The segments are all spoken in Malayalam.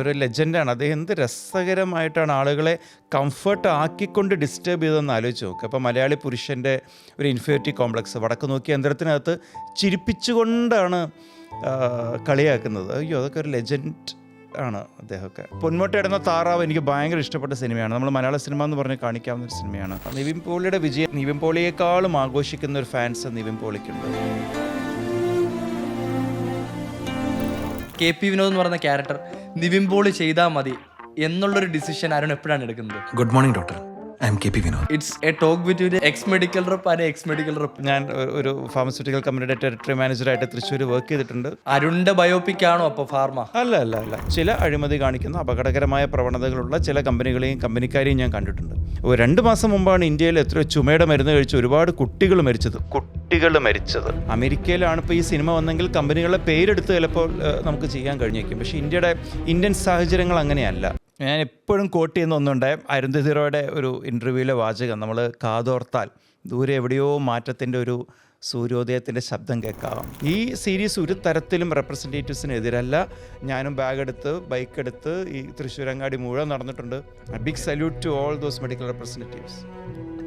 ഒരു ലെജൻഡാണ്. അദ്ദേഹം എന്ത് രസകരമായിട്ടാണ് ആളുകളെ കംഫർട്ട് ആക്കിക്കൊണ്ട് ഡിസ്റ്റർബ് ചെയ്തതെന്ന് ആലോചിച്ച് നോക്കുക. അപ്പോൾ മലയാളി പുരുഷൻ്റെ ഒരു ഇൻഫീരിയോറിറ്റി കോംപ്ലക്സ് വടക്ക് നോക്കിയ യന്ത്രത്തിനകത്ത് ചിരിപ്പിച്ചുകൊണ്ടാണ് കളിയാക്കുന്നത്. അയ്യോ, അതൊക്കെ ഒരു ലെജൻഡ് ആണ് അദ്ദേഹമൊക്കെ. പൊന്മുട്ടയിടുന്ന താറാവ് എനിക്ക് ഭയങ്കര ഇഷ്ടപ്പെട്ട സിനിമയാണ്. നമ്മൾ മലയാള സിനിമ എന്ന് പറഞ്ഞ് കാണിക്കാവുന്ന ഒരു സിനിമയാണ്. നിവിൻ പോളിയുടെ വിജയം നിവിൻ പോളിയേക്കാളും ആഘോഷിക്കുന്ന ഒരു ഫാൻസ് നിവിൻ പോളിക്കുണ്ട്. KP വിനോദ് എന്ന് പറയുന്ന ക്യാരക്ടർ നിവിൻ പോളി ചെയ്താൽ മതി എന്നുള്ളൊരു ഡിസിഷൻ അരുൺ എപ്പോഴാണ് എടുക്കുന്നത്? Good morning doctor, I M KP Vinod. It's a talk between X medical rep and ex medical rep. ഞാൻ ഒരു ഫാർമസ്യൂട്ടിക്കൽ കമ്പനിയുടെ ടെറിട്ടറി മാനേജറായിട്ട് തൃശ്ശൂർ വർക്ക് ചെയ്തിട്ടുണ്ട്. അരുണിന്റെ ബയോപിക് ആണോ അപ്പോൾ ഫാർമ? അല്ല. ചില അഴിമതി കാണിക്കുന്ന അപകടകരമായ പ്രവണതകളുള്ള ചില കമ്പനികളെയും കമ്പനിക്കാരെയും ഞാൻ കണ്ടിട്ടുണ്ട്. 2 മാസം മുമ്പാണ് ഇന്ത്യയിൽ എത്രയോ ചുമയുടെ മരുന്ന് കഴിച്ച് ഒരുപാട് കുട്ടികൾ മരിച്ചത്. അമേരിക്കയിലാണ് ഇപ്പോൾ ഈ സിനിമ വന്നെങ്കിൽ കമ്പനികളുടെ പേരെടുത്ത് ചിലപ്പോൾ നമുക്ക് ചെയ്യാൻ കഴിഞ്ഞേക്കും. പക്ഷേ ഇന്ത്യൻ സാഹചര്യങ്ങൾ അങ്ങനെയല്ല. ഞാൻ എപ്പോഴും കോട്ട് ചെയ്യുന്ന ഒന്നുണ്ട്, അരുന്ധതി റോയുടെ ഒരു ഇൻ്റർവ്യൂവിലെ വാചകം, നമ്മൾ കാതോർത്താൽ ദൂരെ എവിടെയോ മാറ്റത്തിൻ്റെ ഒരു സൂര്യോദയത്തിൻ്റെ ശബ്ദം കേൾക്കാം. ഈ സീരീസ് ഒരു തരത്തിലും റെപ്രസെൻറ്റേറ്റീവ്സിന് എതിരല്ല. ഞാനും ബൈക്ക് എടുത്ത് ഈ തൃശ്ശൂരങ്ങാടി മുഴുവൻ നടന്നിട്ടുണ്ട്. Big salute to all those medical representatives.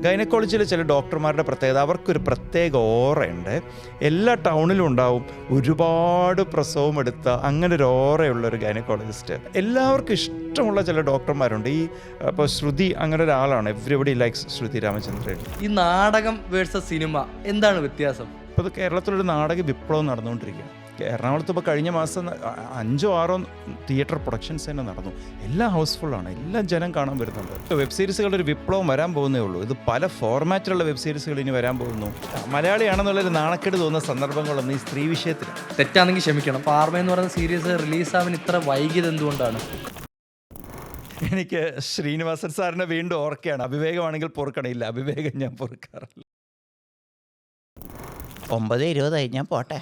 ഗൈനക്കോളജിയിലെ ചില ഡോക്ടർമാരുടെ പ്രത്യേകത, അവർക്കൊരു പ്രത്യേക ഓറയുണ്ട്. എല്ലാ ടൗണിലും ഉണ്ടാവും ഒരുപാട് പ്രസവം എടുത്ത അങ്ങനെ ഒരു ഓറയുള്ളൊരു ഗൈനക്കോളജിസ്റ്റ്. എല്ലാവർക്കും ഇഷ്ടമുള്ള ചില ഡോക്ടർമാരുണ്ട്. ഇപ്പോൾ ശ്രുതി അങ്ങനെ ഒരാളാണ്. Everybody likes Shruthi Ramachandran. ഈ നാടകം വേഴ്സസ് സിനിമ എന്താണ് വ്യത്യാസം? ഇപ്പോൾ ഇത് കേരളത്തിലൊരു നാടക വിപ്ലവം നടന്നുകൊണ്ടിരിക്കുക. എറണാകുളത്ത് ഇപ്പോൾ കഴിഞ്ഞ മാസം 5-6 തിയേറ്റർ പ്രൊഡക്ഷൻസ് തന്നെ നടന്നു. എല്ലാം ഹൗസ്ഫുള്ളാണ്, എല്ലാം ജനം കാണാൻ വരുന്നുണ്ട്. വെബ് സീരീസുകളുടെ ഒരു വിപ്ലവം വരാൻ പോകുന്നേ ഉള്ളൂ. ഇത് പല ഫോർമാറ്റിലുള്ള വെബ് സീരീസുകൾ ഇനി വരാൻ പോകുന്നു. മലയാളിയാണെന്നുള്ളൊരു നാണക്കേട് തോന്നുന്ന സന്ദർഭങ്ങളൊന്നും ഈ സ്ത്രീ വിഷയത്തിൽ. തെറ്റാണെങ്കിൽ ക്ഷമിക്കണം. ഫാർമ എന്ന് പറയുന്ന സീരീസ് റിലീസാവാൻ ഇത്ര വൈകിയത് എന്തുകൊണ്ടാണ്? എനിക്ക് ശ്രീനിവാസൻ സാറിനെ വീണ്ടും ഓർക്കുകയാണ്. അവിവേകമാണെങ്കിൽ പൊറുക്കണമില്ല, അവിവേകം ഞാൻ പൊറുക്കാറില്ല. 9:20 ഞാൻ പോട്ടെ.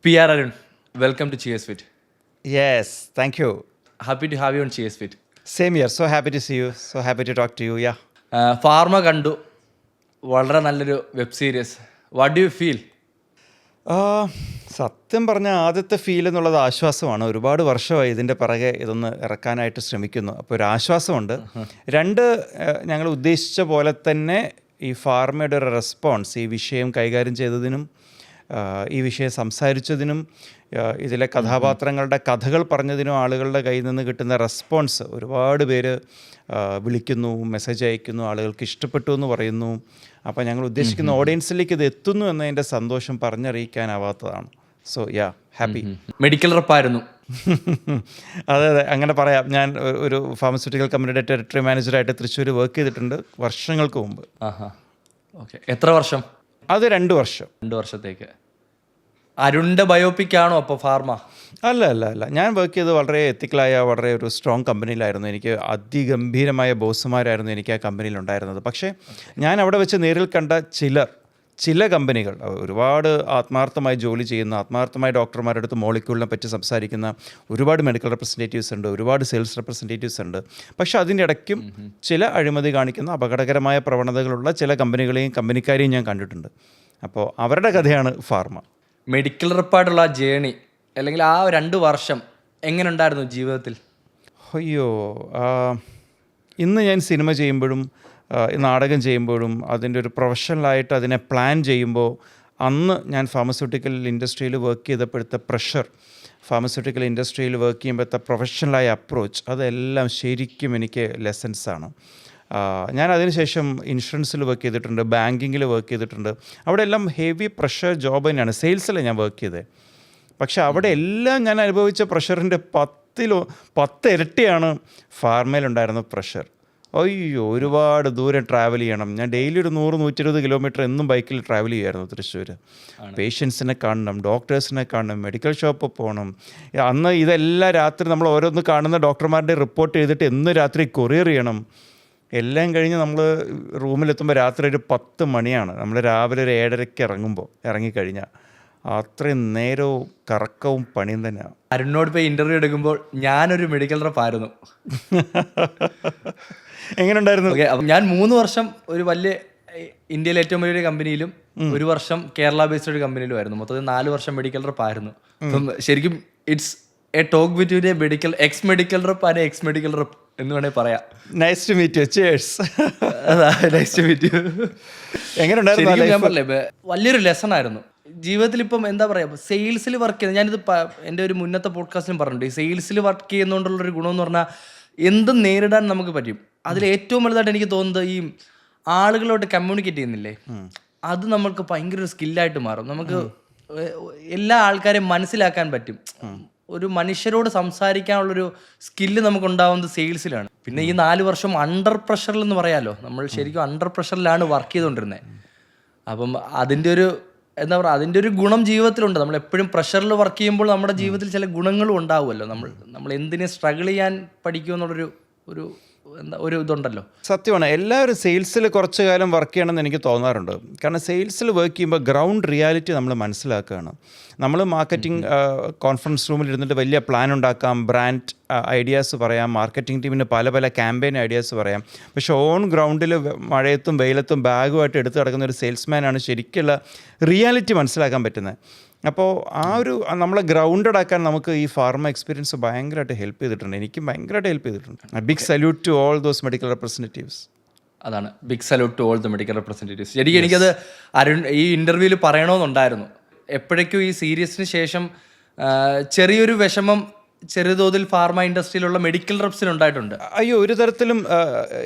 PR Arun, welcome to Cheers Fit. Yes, thank you. Happy to have you on Cheers Fit. Same here. So happy to see you. So happy to talk to you. Yeah. Pharma കണ്ടു, വളരെ നല്ലൊരു web series. What do you feel? സത്യം പറഞ്ഞാൽ ആദ്യത്തെ ഫീൽ എന്നുള്ളത് ആശ്വാസമാണ്. ഒരുപാട് വർഷമായി ഇതിൻ്റെ പിറകെ ഇതൊന്ന് ഇറക്കാനായിട്ട് ശ്രമിക്കുന്നു. അപ്പോൾ ഒരു ആശ്വാസമുണ്ട്. ഞങ്ങൾ ഉദ്ദേശിച്ച പോലെ തന്നെ ഈ ഫാർമയുടെ ഒരു റെസ്പോൺസ്, ഈ വിഷയം കൈകാര്യം ചെയ്തതിനും ഈ വിഷയം സംസാരിച്ചതിനും ഇതിലെ കഥാപാത്രങ്ങളുടെ കഥകൾ പറഞ്ഞതിനും ആളുകളുടെ കയ്യിൽ നിന്ന് കിട്ടുന്ന റെസ്പോൺസ്, ഒരുപാട് പേര് വിളിക്കുന്നു, മെസ്സേജ് അയക്കുന്നു, ആളുകൾക്ക് ഇഷ്ടപ്പെട്ടു എന്ന് പറയുന്നു. അപ്പോൾ ഞങ്ങൾ ഉദ്ദേശിക്കുന്ന ഓഡിയൻസിലേക്ക് ഇത് എത്തുന്നു എന്നതിൻ്റെ സന്തോഷം പറഞ്ഞറിയിക്കാനാവാത്തതാണ്. So ya, happy. മെഡിക്കൽ റെപ്പായിരുന്നു. അതെ, അങ്ങനെ പറയാം. ഞാൻ ഒരു ഫാർമസ്യൂട്ടിക്കൽ കമ്പനിയുടെ ടെറിട്ടറി മാനേജറായിട്ട് തൃശ്ശൂർ വർക്ക് ചെയ്തിട്ടുണ്ട് വർഷങ്ങൾക്ക് മുമ്പ്. ഓക്കെ, എത്ര വർഷം? അത് 2 വർഷം. 2 വർഷത്തേക്ക്. അരുണിന്റെ ബയോപിക് ആണോ അപ്പോൾ ഫാർമ? അല്ല. ഞാൻ വർക്ക് ചെയ്ത് വളരെ എത്തിക്കലായ വളരെ ഒരു സ്ട്രോങ് കമ്പനിയിലായിരുന്നു. എനിക്ക് അതിഗംഭീരമായ ബോസുമാരായിരുന്നു എനിക്ക് ആ കമ്പനിയിലുണ്ടായിരുന്നത്. പക്ഷേ ഞാൻ അവിടെ വെച്ച് നേരിൽ കണ്ട ചില കമ്പനികൾ, ഒരുപാട് ആത്മാർത്ഥമായി ജോലി ചെയ്യുന്ന, ആത്മാർത്ഥമായ ഡോക്ടർമാരുടെ അടുത്ത് മോളിക്യൂളിനെ പറ്റി സംസാരിക്കുന്ന ഒരുപാട് മെഡിക്കൽ റെപ്രസെൻറ്റേറ്റീവ്സ് ഉണ്ട്, ഒരുപാട് സെയിൽസ് റെപ്രസെൻറ്റേറ്റീവ്സ് ഉണ്ട്. പക്ഷേ അതിൻ്റെ ഇടയ്ക്കും ചില അഴിമതി കാണിക്കുന്ന അപകടകരമായ പ്രവണതകളുള്ള ചില കമ്പനികളെയും കമ്പനിക്കാരെയും ഞാൻ കണ്ടിട്ടുണ്ട്. അപ്പോൾ അവരുടെ കഥയാണ് ഫാർമ. മെഡിക്കൽ റെപ്പായിട്ടുള്ള ആ ജേണി, അല്ലെങ്കിൽ ആ 2 വർഷം എങ്ങനെ ഉണ്ടായിരുന്നു ജീവിതത്തിൽ? അയ്യോ, ഇന്ന് ഞാൻ സിനിമ ചെയ്യുമ്പോഴും നാടകം ചെയ്യുമ്പോഴും അതിൻ്റെ ഒരു പ്രൊഫഷണലായിട്ട് അതിനെ പ്ലാൻ ചെയ്യുമ്പോൾ, അന്ന് ഞാൻ ഫാർമസ്യൂട്ടിക്കൽ ഇൻഡസ്ട്രിയിൽ വർക്ക് ചെയ്തപ്പോഴത്തെ പ്രഷർ, ഫാർമസ്യൂട്ടിക്കൽ ഇൻഡസ്ട്രിയിൽ വർക്ക് ചെയ്യുമ്പോഴത്തെ പ്രൊഫഷണലായ അപ്രോച്ച്, അതെല്ലാം ശരിക്കും എനിക്ക് ലെസൺസാണ്. ഞാൻ അതിനുശേഷം ഇൻഷുറൻസിൽ വർക്ക് ചെയ്തിട്ടുണ്ട്, ബാങ്കിങ്ങിൽ വർക്ക് ചെയ്തിട്ടുണ്ട്. അവിടെ എല്ലാം ഹെവി പ്രഷർ ജോബ് തന്നെയാണ്. സെയിൽസിലാണ് ഞാൻ വർക്ക് ചെയ്തത്. പക്ഷെ അവിടെ എല്ലാം ഞാൻ അനുഭവിച്ച പ്രഷറിൻ്റെ 10 ഇരട്ടിയാണ് ഫാർമയിലുണ്ടായിരുന്ന പ്രഷർ. അയ്യോ, ഒരുപാട് ദൂരം ട്രാവൽ ചെയ്യണം. ഞാൻ ഡെയിലി ഒരു 100-120 കിലോമീറ്റർ എന്നും ബൈക്കിൽ ട്രാവൽ ചെയ്യുമായിരുന്നു തൃശ്ശൂർ. പേഷ്യൻസിനെ കാണണം, ഡോക്ടേഴ്സിനെ കാണണം, മെഡിക്കൽ ഷോപ്പിൽ പോകണം. അന്ന് ഇതെല്ലാം രാത്രി നമ്മൾ ഓരോന്ന് കാണുന്ന ഡോക്ടർമാരുടെ റിപ്പോർട്ട് ചെയ്തിട്ട് എന്നും രാത്രി കൊറിയർ ചെയ്യണം. എല്ലാം കഴിഞ്ഞ് നമ്മൾ റൂമിലെത്തുമ്പോൾ രാത്രി ഒരു 10 മണിയാണ്. നമ്മൾ രാവിലെ ഒരു 7:30 ഇറങ്ങിക്കഴിഞ്ഞാൽ അത്രയും നേരവും കറക്കവും പണിയും തന്നെയാണ്. അരുണിനോട് പോയി ഇൻ്റർവ്യൂ എടുക്കുമ്പോൾ ഞാനൊരു മെഡിക്കൽ റെപ്പായിരുന്നു. എങ്ങനെ ഉണ്ടായിരുന്നു? ഞാൻ 3 വർഷം ഒരു വലിയ ഇന്ത്യയിലെ ഏറ്റവും വലിയൊരു കമ്പനിയിലും 1 വർഷം കേരള ബേസ്ഡ് ഒരു കമ്പനിയിലും ആയിരുന്നു. മൊത്തത്തിൽ 4 വർഷം മെഡിക്കൽ റെപ്പായിരുന്നു. അപ്പം ശരിക്കും it's a talk between a medical ex medical rep and ex medical rep എന്ന് വേണേൽ പറയാം. Nice to meet you. Cheers. അതാ നൈസ് ടു മീറ്റ് യു. എങ്ങനെ ശരിക്കും ഞാൻ പറഞ്ഞേ വലിയൊരു ലെസൺ ആയിരുന്നു ജീവിതത്തിൽ. ഇപ്പം എന്താ പറയുക, സെയിൽസിൽ വർക്ക് ചെയ്യുന്നത്, ഞാനിത് എൻ്റെ ഒരു മുന്നത്തെ പോഡ്കാസ്റ്റിലും പറഞ്ഞിട്ടുണ്ട്. ഈ സെയിൽസിൽ വർക്ക് ചെയ്യുന്നതുകൊണ്ടുള്ളൊരു ഗുണമെന്ന് പറഞ്ഞാൽ എന്തും നേരിടാൻ നമുക്ക് പറ്റും. അതിൽ ഏറ്റവും വലുതായിട്ട് എനിക്ക് തോന്നുന്നത് ഈ ആളുകളോട്ട് കമ്മ്യൂണിക്കേറ്റ് ചെയ്യുന്നില്ലേ, അത് നമ്മൾക്ക് ഭയങ്കര ഒരു സ്കില്ലായിട്ട് മാറും. നമുക്ക് എല്ലാ ആൾക്കാരെയും മനസ്സിലാക്കാൻ പറ്റും. ഒരു മനുഷ്യരോട് സംസാരിക്കാനുള്ളൊരു സ്കില്ല് നമുക്ക് ഉണ്ടാവുന്നത് സെയിൽസിലാണ്. പിന്നെ ഈ 4 വർഷം അണ്ടർ പ്രഷറിൽ എന്ന് പറയാമല്ലോ, നമ്മൾ ശരിക്കും അണ്ടർ പ്രഷറിലാണ് വർക്ക് ചെയ്തുകൊണ്ടിരുന്നത്. അപ്പം അതിൻ്റെ ഒരു എന്താ പറയുക, അതിൻ്റെ ഒരു ഗുണം ജീവിതത്തിലുണ്ട്. നമ്മൾ എപ്പോഴും പ്രഷറിൽ വർക്ക് ചെയ്യുമ്പോൾ നമ്മുടെ ജീവിതത്തിൽ ചില ഗുണങ്ങളും ഉണ്ടാവുമല്ലോ. നമ്മൾ എന്തിനെ സ്ട്രഗിൾ ചെയ്യാൻ പഠിക്കുമെന്നുള്ളൊരു ഒരു ഇതുണ്ടല്ലോ. സത്യമാണ്. എല്ലാവരും സെയിൽസിൽ കുറച്ച് കാലം വർക്ക് ചെയ്യണമെന്ന് എനിക്ക് തോന്നാറുണ്ട്. കാരണം സെയിൽസിൽ വർക്ക് ചെയ്യുമ്പോൾ ഗ്രൗണ്ട് റിയാലിറ്റി നമ്മൾ മനസ്സിലാക്കുകയാണ്. നമ്മൾ മാർക്കറ്റിംഗ് കോൺഫറൻസ് റൂമിൽ ഇരുന്നിട്ട് വലിയ പ്ലാൻ ഉണ്ടാക്കാം, ബ്രാൻഡ് ഐഡിയാസ് പറയാം, മാർക്കറ്റിംഗ് ടീമിന് പല പല ക്യാമ്പയിൻ ഐഡിയാസ് പറയാം. പക്ഷേ ഓൺ ഗ്രൗണ്ടിൽ മഴയത്തും വെയിലത്തും ബാഗുമായിട്ട് എടുത്ത് കിടക്കുന്ന ഒരു സെയിൽസ്മാനാണ് ശരിക്കുള്ള റിയാലിറ്റി മനസ്സിലാക്കാൻ പറ്റുന്നത്. അപ്പോൾ ആ ഒരു നമ്മളെ ഗ്രൗണ്ടഡ് ആക്കാൻ നമുക്ക് ഈ ഫാർമ എക്സ്പീരിയൻസ് ഭയങ്കരമായിട്ട് ഹെൽപ്പ് ചെയ്തിട്ടുണ്ട്. എനിക്ക് ഭയങ്കരമായിട്ട് ഹെൽപ്പ് ചെയ്തിട്ടുണ്ട്. Big salute to all those medical representatives. അതാണ് big salute to all the medical representatives. ശരിക്കും എനിക്കത് ഈ ഇൻ്റർവ്യൂവിൽ പറയണമെന്നുണ്ടായിരുന്നു. എപ്പോഴേക്കും ഈ സീരിയസിന് ശേഷം ചെറിയൊരു വിഷമം ചെറുതോതിൽ ഫാർമ ഇൻഡസ്ട്രിയിലുള്ള മെഡിക്കൽ റെപ്സിന് ഉണ്ടായിട്ടുണ്ട്. അയ്യോ, ഒരു തരത്തിലും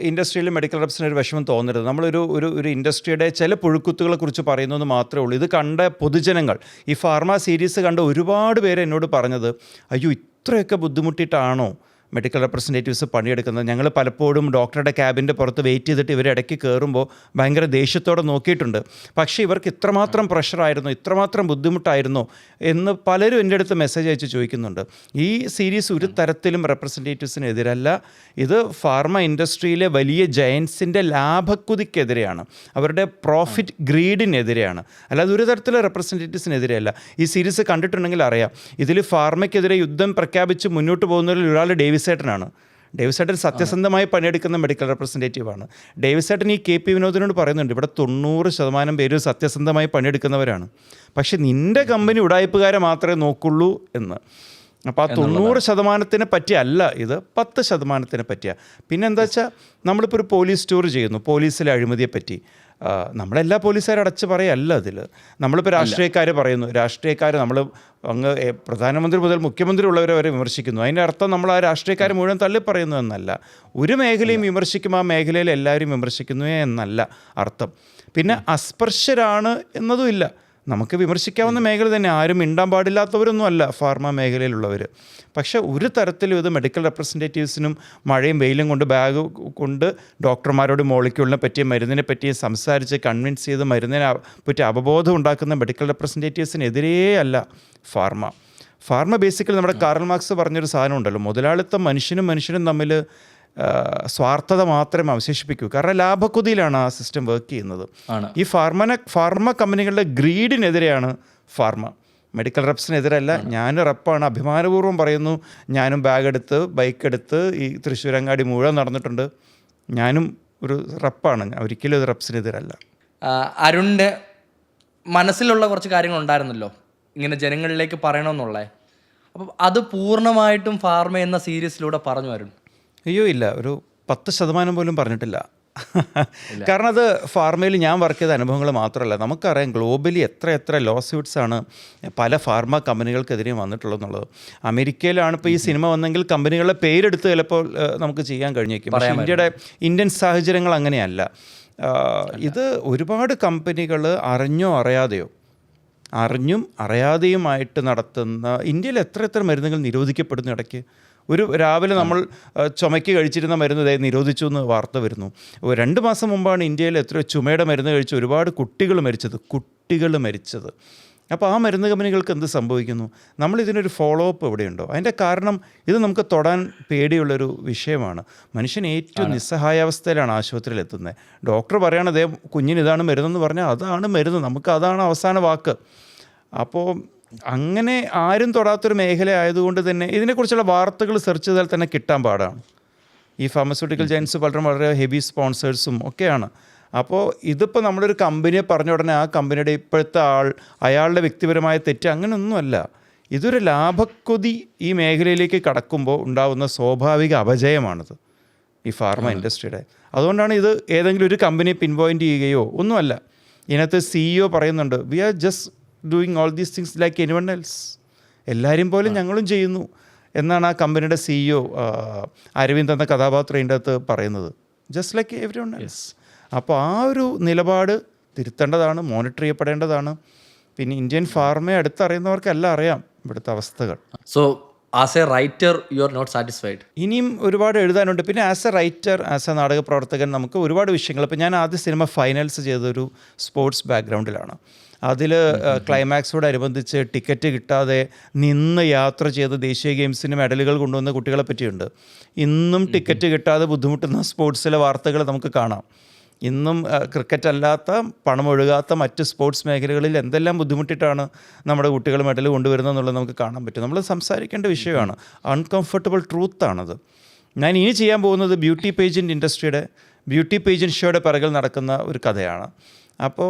ഇൻഡസ്ട്രിയിൽ മെഡിക്കൽ റെപ്സിന് ഒരു വിഷമം തോന്നരുത്. നമ്മളൊരു ഇൻഡസ്ട്രിയുടെ ചില പുഴുക്കുത്തുകളെ കുറിച്ച് പറയുന്നത് മാത്രമേ ഉള്ളൂ. ഇത് കണ്ട പൊതുജനങ്ങൾ, ഈ ഫാർമ സീരീസ് കണ്ട ഒരുപാട് പേര് എന്നോട് പറഞ്ഞത്, അയ്യോ ഇത്രയൊക്കെ ബുദ്ധിമുട്ടിയിട്ടാണോ മെഡിക്കൽ റെപ്രസെൻറ്റേറ്റീവ്സ് പണിയെടുക്കുന്നത്. ഞങ്ങൾ പലപ്പോഴും ഡോക്ടറുടെ ക്യാബിൻ്റെ പുറത്ത് വെയിറ്റ് ചെയ്തിട്ട് ഇവരിടയ്ക്ക് കയറുമ്പോൾ ഭയങ്കര ദേഷ്യത്തോടെ നോക്കിയിട്ടുണ്ട്. പക്ഷേ ഇവർക്ക് ഇത്രമാത്രം പ്രഷറായിരുന്നു, ഇത്രമാത്രം ബുദ്ധിമുട്ടായിരുന്നു എന്ന് പലരും എൻ്റെ അടുത്ത് മെസ്സേജ് അയച്ച് ചോദിക്കുന്നുണ്ട്. ഈ സീരീസ് ഒരു തരത്തിലും റെപ്രസെൻറ്റേറ്റീവ്സിന് എതിരല്ല. ഇത് ഫാർമ ഇൻഡസ്ട്രിയിലെ വലിയ ജയൻസിൻ്റെ ലാഭക്കുതിക്കെതിരെയാണ്, അവരുടെ പ്രോഫിറ്റ് ഗ്രീഡിനെതിരെയാണ്. അല്ലാതെ ഒരു തരത്തിലെ റെപ്രസെൻറ്റേറ്റീവ്സിനെതിരെയല്ല. ഈ സീരീസ് കണ്ടിട്ടുണ്ടെങ്കിൽ അറിയാം, ഇതിൽ ഫാർമയ്ക്കെതിരെ യുദ്ധം പ്രഖ്യാപിച്ച് മുന്നോട്ട് പോകുന്നതിൽ ഒരാൾ ഡേവിസ് ഏട്ടനാണ്. ഡേവിസ് ഏട്ടൻ സത്യസന്ധമായി പണിയെടുക്കുന്ന മെഡിക്കൽ റെപ്രസെൻറ്റേറ്റീവാണ്. ഡേവിസ് ഏട്ടൻ ഈ KP വിനോദിനോട് പറയുന്നുണ്ട്, ഇവിടെ 90% പേര് സത്യസന്ധമായി പണിയെടുക്കുന്നവരാണ്, പക്ഷെ നിൻ്റെ കമ്പനി ഉടായ്പുകാരെ മാത്രമേ നോക്കുള്ളൂ എന്ന്. അപ്പോൾ ആ 90% പറ്റിയല്ല ഇത്, 10% പറ്റിയ. പിന്നെ എന്താ വെച്ചാൽ നമ്മളിപ്പോൾ ഒരു പോലീസ് ടൂർ ചെയ്യുന്നു, പോലീസിലെ അഴിമതിയെപ്പറ്റി. നമ്മളെല്ലാ പോലീസുകാരും അടച്ച് പറയല്ല അതിൽ. നമ്മളിപ്പോൾ രാഷ്ട്രീയക്കാർ പറയുന്നു, രാഷ്ട്രീയക്കാർ നമ്മൾ അങ്ങ് പ്രധാനമന്ത്രി മുതൽ മുഖ്യമന്ത്രി ഉള്ളവരെ വരെ വിമർശിക്കുന്നു. അതിൻ്റെ അർത്ഥം നമ്മൾ ആ രാഷ്ട്രീയക്കാർ മുഴുവൻ തള്ളി പറയുന്നു എന്നല്ല. ഒരു മേഖലയും വിമർശിക്കുമ്പോൾ ആ മേഖലയിൽ എല്ലാവരും വിമർശിക്കുന്നു എന്നല്ല അർത്ഥം. പിന്നെ അസ്പർശരാണ് എന്നതും ഇല്ല. നമുക്ക് വിമർശിക്കാവുന്ന മേഖല തന്നെ, ആരും മിണ്ടാൻ പാടില്ലാത്തവരൊന്നും അല്ല ഫാർമ മേഖലയിലുള്ളവർ. പക്ഷേ ഒരു തരത്തിലും ഇത് മെഡിക്കൽ റെപ്രസെൻറ്റേറ്റീവ്സിനും മഴയും വെയിലും കൊണ്ട് ബാഗ് കൊണ്ട് ഡോക്ടർമാരോട് മോളിക്യൂളിനെ പറ്റിയും മരുന്നിനെ പറ്റിയും സംസാരിച്ച് കൺവിൻസ് ചെയ്ത് മരുന്നിനെ പറ്റി അവബോധം ഉണ്ടാക്കുന്ന മെഡിക്കൽ റെപ്രസെൻറ്റേറ്റീവ്സിനെതിരേ അല്ല ഫാർമ ബേസിക്കലി നമ്മുടെ കാർൽ മാർക്സ് പറഞ്ഞൊരു സാധനം ഉണ്ടല്ലോ, മുതലാളിത്തം മനുഷ്യനും തമ്മിൽ സ്വാർത്ഥത മാത്രമേ അവശേഷിപ്പിക്കൂ. കാരണം ലാഭക്കുതിയിലാണ് ആ സിസ്റ്റം വർക്ക് ചെയ്യുന്നത്. ഈ ഫാർമ കമ്പനികളുടെ ഗ്രീഡിനെതിരെയാണ് ഫാർമ, മെഡിക്കൽ റെപ്സിനെതിരല്ല. ഞാൻ റെപ്പാണ്, അഭിമാനപൂർവ്വം പറയുന്നു. ഞാനും ബാഗെടുത്ത് ബൈക്കെടുത്ത് ഈ തൃശ്ശൂരങ്ങാടി മുഴുവൻ നടന്നിട്ടുണ്ട്. ഞാനും ഒരു റെപ്പാണ്, ഒരിക്കലും ഇത് റെപ്സിനെതിരല്ല. അരുണിൻ്റെ മനസ്സിലുള്ള കുറച്ച് കാര്യങ്ങളുണ്ടായിരുന്നല്ലോ ഇങ്ങനെ ജനങ്ങളിലേക്ക് പറയണമെന്നുള്ളത്. അപ്പം അത് പൂർണ്ണമായിട്ടും ഫാർമ എന്ന സീരീസിലൂടെ പറഞ്ഞു അരുൺ? അയ്യോ ഇല്ല, ഒരു 10% പോലും പറഞ്ഞിട്ടില്ല. കാരണം അത് ഫാർമയിൽ ഞാൻ വർക്ക് ചെയ്ത അനുഭവങ്ങൾ മാത്രമല്ല, നമുക്കറിയാം ഗ്ലോബലി എത്ര ലോ സ്യൂട്ട്സാണ് പല ഫാർമ കമ്പനികൾക്കെതിരെയും വന്നിട്ടുള്ളതെന്നുള്ളത്. അമേരിക്കയിലാണ് ഇപ്പോൾ ഈ സിനിമ വന്നെങ്കിൽ കമ്പനികളുടെ പേരെടുത്ത് ചിലപ്പോൾ നമുക്ക് ചെയ്യാൻ കഴിഞ്ഞേക്കും. പക്ഷേ ഇന്ത്യൻ സാഹചര്യങ്ങൾ അങ്ങനെയല്ല. ഇത് ഒരുപാട് കമ്പനികൾ അറിഞ്ഞും അറിയാതെയുമായിട്ട് നടത്തുന്ന, ഇന്ത്യയിൽ എത്ര മരുന്നുകൾ നിരോധിക്കപ്പെടുന്നു ഇടയ്ക്ക്. രാവിലെ നമ്മൾ ചുമയ്ക്ക് കഴിച്ചിരുന്ന മരുന്ന് നിരോധിച്ചു എന്ന് വാർത്ത വരുന്നു. 2 മാസം മുമ്പാണ് ഇന്ത്യയിൽ ചുമയുടെ മരുന്ന് കഴിച്ച് ഒരുപാട് കുട്ടികൾ മരിച്ചത്. അപ്പോൾ ആ മരുന്ന് കമ്പനികൾക്ക് എന്ത് സംഭവിക്കുന്നു? നമ്മളിതിനൊരു ഫോളോ അപ്പ് എവിടെയുണ്ടോ? അതിൻ്റെ കാരണം ഇത് നമുക്ക് തൊടാൻ പേടിയുള്ളൊരു വിഷയമാണ്. മനുഷ്യൻ ഏറ്റവും നിസ്സഹായാവസ്ഥയിലാണ് ആശുപത്രിയിൽ എത്തുന്നത്. ഡോക്ടർ പറയണത് കുഞ്ഞിന് ഇതാണ് മരുന്നെന്ന് പറഞ്ഞാൽ അതാണ് മരുന്ന്, നമുക്ക് അതാണ് അവസാന വാക്ക്. അപ്പോൾ അങ്ങനെ ആരും തൊടാത്തൊരു മേഖല ആയതുകൊണ്ട് തന്നെ ഇതിനെക്കുറിച്ചുള്ള വാർത്തകൾ സെർച്ച് ചെയ്താൽ തന്നെ കിട്ടാൻ പാടാണ്. ഈ ഫാർമസ്യൂട്ടിക്കൽ ജയൻസ് വളരെ ഹെവി സ്പോൺസേഴ്സും ഒക്കെയാണ്. അപ്പോൾ ഇതിപ്പോൾ നമ്മളൊരു കമ്പനിയെ പറഞ്ഞ ഉടനെ ആ കമ്പനിയുടെ ഇപ്പോഴത്തെ അയാളുടെ വ്യക്തിപരമായ തെറ്റ് അങ്ങനെയൊന്നുമല്ല. ഇതൊരു ലാഭക്കൊതി ഈ മേഖലയിലേക്ക് കടക്കുമ്പോൾ ഉണ്ടാകുന്ന സ്വാഭാവിക അപജയമാണിത് ഈ ഫാർമ ഇൻഡസ്ട്രിയുടെ. അതുകൊണ്ടാണ് ഇത് ഏതെങ്കിലും ഒരു കമ്പനി പിൻ പോയിൻ്റ് ചെയ്യുകയോ ഒന്നുമല്ല. ഇതിനകത്ത് CEO പറയുന്നുണ്ട്, we are just doing all these things like anyone else, എല്ലാവരും പോലെ ഞങ്ങളും ചെയ്യുന്നു എന്നാണ് ആ കമ്പനിയുടെ CEO അരവിന്ദ് എന്ന കഥാപാത്രം ഇതിൻ്റെ അകത്ത് പറയുന്നത്. Just like every one else. അപ്പോൾ ആ ഒരു നിലപാട് തിരുത്തേണ്ടതാണ്, മോണിറ്റർ ചെയ്യപ്പെടേണ്ടതാണ്. പിന്നെ ഇന്ത്യൻ ഫാർമയെ അടുത്തറിയുന്നവർക്കെല്ലാം അറിയാം ഇവിടുത്തെ അവസ്ഥകൾ. So as a writer you are not satisfied? ഇനിയും ഒരുപാട് എഴുതാനുണ്ട്. പിന്നെ as a writer, as a നാടക പ്രവർത്തകൻ നമുക്ക് ഒരുപാട് വിഷയങ്ങൾ. ഇപ്പോൾ ഞാൻ ആദ്യ സിനിമ ഫൈനൽസ് ചെയ്തൊരു സ്പോർട്സ് ബാക്ക്ഗ്രൗണ്ടിലാണ്. അതിൽ ക്ലൈമാക്സോടനുബന്ധിച്ച് ടിക്കറ്റ് കിട്ടാതെ നിന്ന് യാത്ര ചെയ്ത് ദേശീയ ഗെയിംസിന് മെഡലുകൾ കൊണ്ടുവന്ന കുട്ടികളെ പറ്റിയുണ്ട്. ഇന്നും ടിക്കറ്റ് കിട്ടാതെ ബുദ്ധിമുട്ടുന്ന സ്പോർട്സിലെ വാർത്തകൾ നമുക്ക് കാണാം. ഇന്നും ക്രിക്കറ്റ് അല്ലാത്ത പണമൊഴുകാത്ത മറ്റ് സ്പോർട്സ് മേഖലകളിൽ എന്തെല്ലാം ബുദ്ധിമുട്ടിയിട്ടാണ് നമ്മുടെ കുട്ടികൾ മെഡൽ കൊണ്ടുവരുന്നത് എന്നുള്ളത് നമുക്ക് കാണാൻ പറ്റും. നമ്മൾ സംസാരിക്കേണ്ട വിഷയമാണ്. അൺകംഫർട്ടബിൾ ട്രൂത്താണത്. ഞാൻ ഇനി ചെയ്യാൻ പോകുന്നത് ബ്യൂട്ടി പേജൻറ്റ് ഇൻഡസ്ട്രിയുടെ ബ്യൂട്ടി പേജൻറ്റ് ഷോയുടെ പിറകിൽ നടക്കുന്ന ഒരു കഥയാണ്. അപ്പോൾ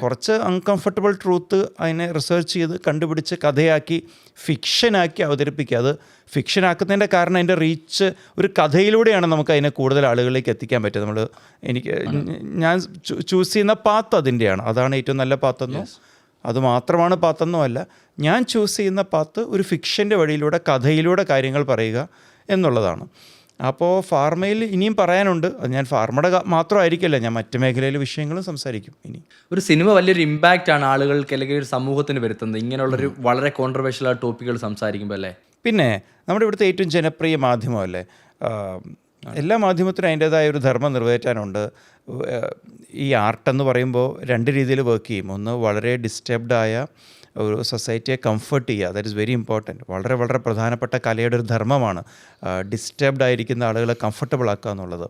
കുറച്ച് അൺകംഫർട്ടബിൾ ട്രൂത്ത് അതിനെ റിസർച്ച് ചെയ്ത് കണ്ടുപിടിച്ച് കഥയാക്കി ഫിക്ഷനാക്കി അവതരിപ്പിക്കുക. അത് ഫിക്ഷനാക്കുന്നതിൻ്റെ കാരണം അതിൻ്റെ റീച്ച് ഒരു കഥയിലൂടെയാണ് നമുക്ക് അതിനെ കൂടുതൽ ആളുകളിലേക്ക് എത്തിക്കാൻ പറ്റുക. ഞാൻ ചൂസ് ചെയ്യുന്ന പാത്ത് അതിൻ്റെയാണ്. അതാണ് ഏറ്റവും നല്ല പാത്തെന്നോ അത് മാത്രമാണ് പാത്തെന്നോ അല്ല. ഞാൻ ചൂസ് ചെയ്യുന്ന പാത്ത് ഒരു ഫിക്ഷൻ്റെ വഴിയിലൂടെ കഥയിലൂടെ കാര്യങ്ങൾ പറയുക എന്നുള്ളതാണ്. അപ്പോൾ ഫാർമയിൽ ഇനിയും പറയാനുണ്ട്. അത് ഞാൻ ഫാർമയുടെ മാത്രമായിരിക്കില്ല, ഞാൻ മറ്റ് മേഖലയിലെ വിഷയങ്ങളും സംസാരിക്കും. ഇനി ഒരു സിനിമ വലിയൊരു ഇമ്പാക്റ്റ് ആണ് ആളുകൾക്ക് അല്ലെങ്കിൽ ഒരു സമൂഹത്തിന് വരുത്തുന്നത് ഇങ്ങനെയുള്ളൊരു വളരെ കോൺട്രവേഴ്ഷ്യൽ ആ ടോപ്പിക്കുകൾ സംസാരിക്കുമ്പോൾ അല്ലേ? പിന്നെ നമ്മുടെ ഇവിടുത്തെ ഏറ്റവും ജനപ്രിയ മാധ്യമമല്ലേ, എല്ലാ മാധ്യമത്തിനും അതിൻ്റേതായ ഒരു ധർമ്മം നിറവേറ്റാനുണ്ട്. ഈ ആർട്ടെന്ന് പറയുമ്പോൾ രണ്ട് രീതിയിൽ വർക്ക് ചെയ്യും. ഒന്ന് വളരെ ഡിസ്റ്റർബ്ഡായ ഒരു സൊസൈറ്റിയെ കംഫർട്ട് ചെയ്യുക, ദാറ്റ് ഈസ് വെരി ഇമ്പോർട്ടൻറ്റ്. വളരെ വളരെ പ്രധാനപ്പെട്ട കലയുടെ ഒരു ധർമ്മമാണ് ഡിസ്റ്റർബ്ഡ് ആയിരിക്കുന്ന ആളുകളെ കംഫർട്ടബിൾ ആക്കുക എന്നുള്ളത്.